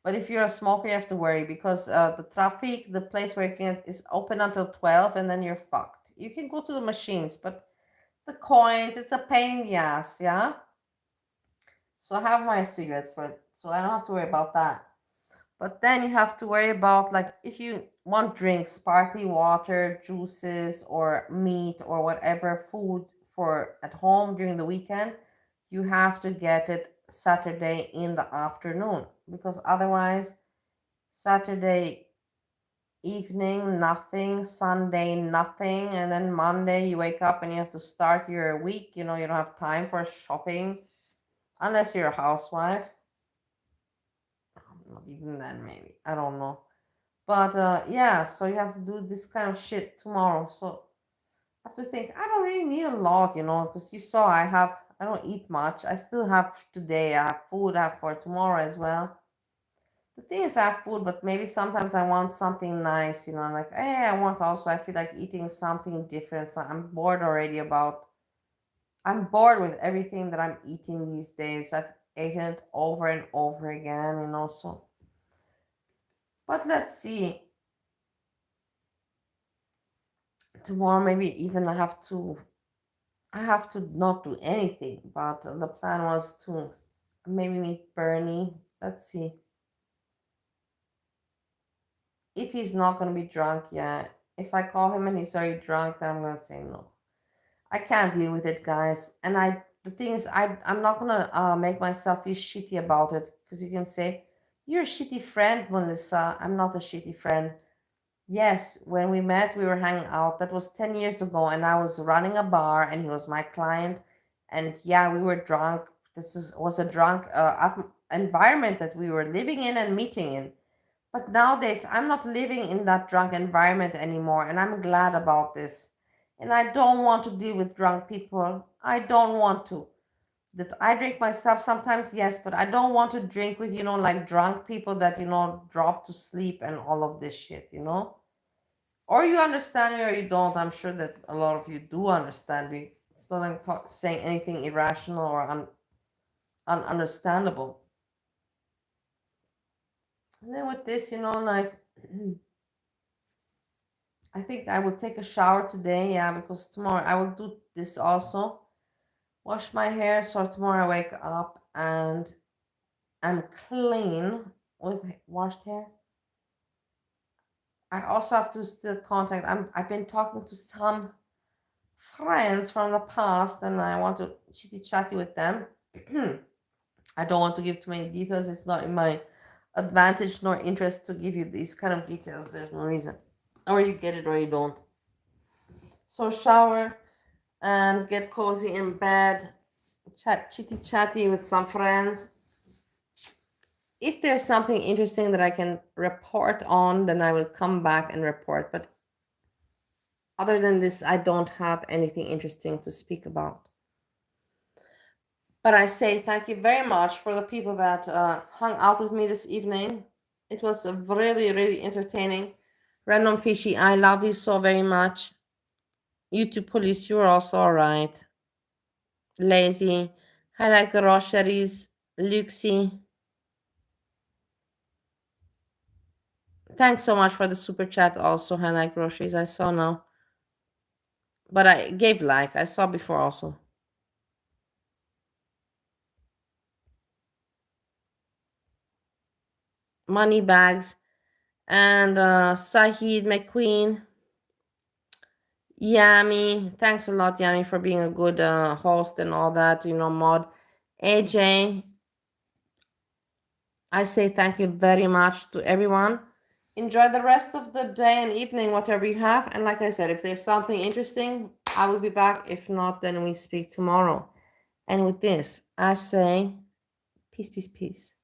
But if you're a smoker, you have to worry because the traffic, the place where you can is open until 12, and then you're fucked. You can go to the machines, but the coins, it's a pain in the ass, yeah. So I have my cigarettes so I don't have to worry about that. But then you have to worry about, like, if you want drinks, sparkling water, juices, or meat, or whatever food for at home during the weekend, you have to get it Saturday in the afternoon, because otherwise Saturday evening nothing, Sunday nothing, and then Monday you wake up and you have to start your week. You don't have time for shopping unless you're a housewife. Not even then, maybe. I don't know. But yeah, so you have to do this kind of shit tomorrow. So I have to think, I don't really need a lot, because you saw I don't eat much. I still have today, I have food, I have for tomorrow as well. The thing is, I have food, but maybe sometimes I want something nice, like, hey, I feel like eating something different. So I'm bored with everything that I'm eating these days. I've eaten it over and over again, so. But let's see. Tomorrow, maybe even I have to not do anything, but the plan was to maybe meet Bernie. Let's see. If he's not going to be drunk, yeah. If I call him and he's already drunk, then I'm going to say no. I can't deal with it, guys. And the thing is, I'm not going to make myself feel shitty about it, because you can say, you're a shitty friend, Melissa. I'm not a shitty friend. Yes, when we met, we were hanging out. That was 10 years ago, and I was running a bar, and he was my client. And yeah, we were drunk. Was a drunk environment that we were living in and meeting in. But nowadays, I'm not living in that drunk environment anymore, and I'm glad about this. And I don't want to deal with drunk people. I don't want to. That I drink myself sometimes, yes, but I don't want to drink with, like drunk people that, drop to sleep and all of this shit, Or you understand me or you don't. I'm sure that a lot of you do understand me. It's not like saying anything irrational or ununderstandable. And then with this, like, I think I will take a shower today, yeah, because tomorrow I will do this also. Wash my hair, so tomorrow I wake up and I'm clean with washed hair. I also have to still contact. I've been talking to some friends from the past, and I want to chitty-chatty with them. I don't want to give too many details. It's not in my advantage nor interest to give you these kind of details. There's no reason. Or you get it or you don't. So shower and get cozy in bed. Chitty-chatty with some friends. If there's something interesting that I can report on, then I will come back and report. But other than this, I don't have anything interesting to speak about. But I say thank you very much for the people that hung out with me this evening. It was really, really entertaining. Random Fishy, I love you so very much. YouTube Police, you're also alright. Lazy, I like groceries. Luxie. Thanks so much for the super chat also, I like groceries. I saw now. But I gave like. I saw before also. Money bags. And Sahid McQueen. Yami. Thanks a lot, Yami, for being a good host and all that, mod. AJ. I say thank you very much to everyone. Enjoy the rest of the day and evening, whatever you have. And like I said, if there's something interesting, I will be back. If not, then we speak tomorrow. And with this, I say peace, peace, peace.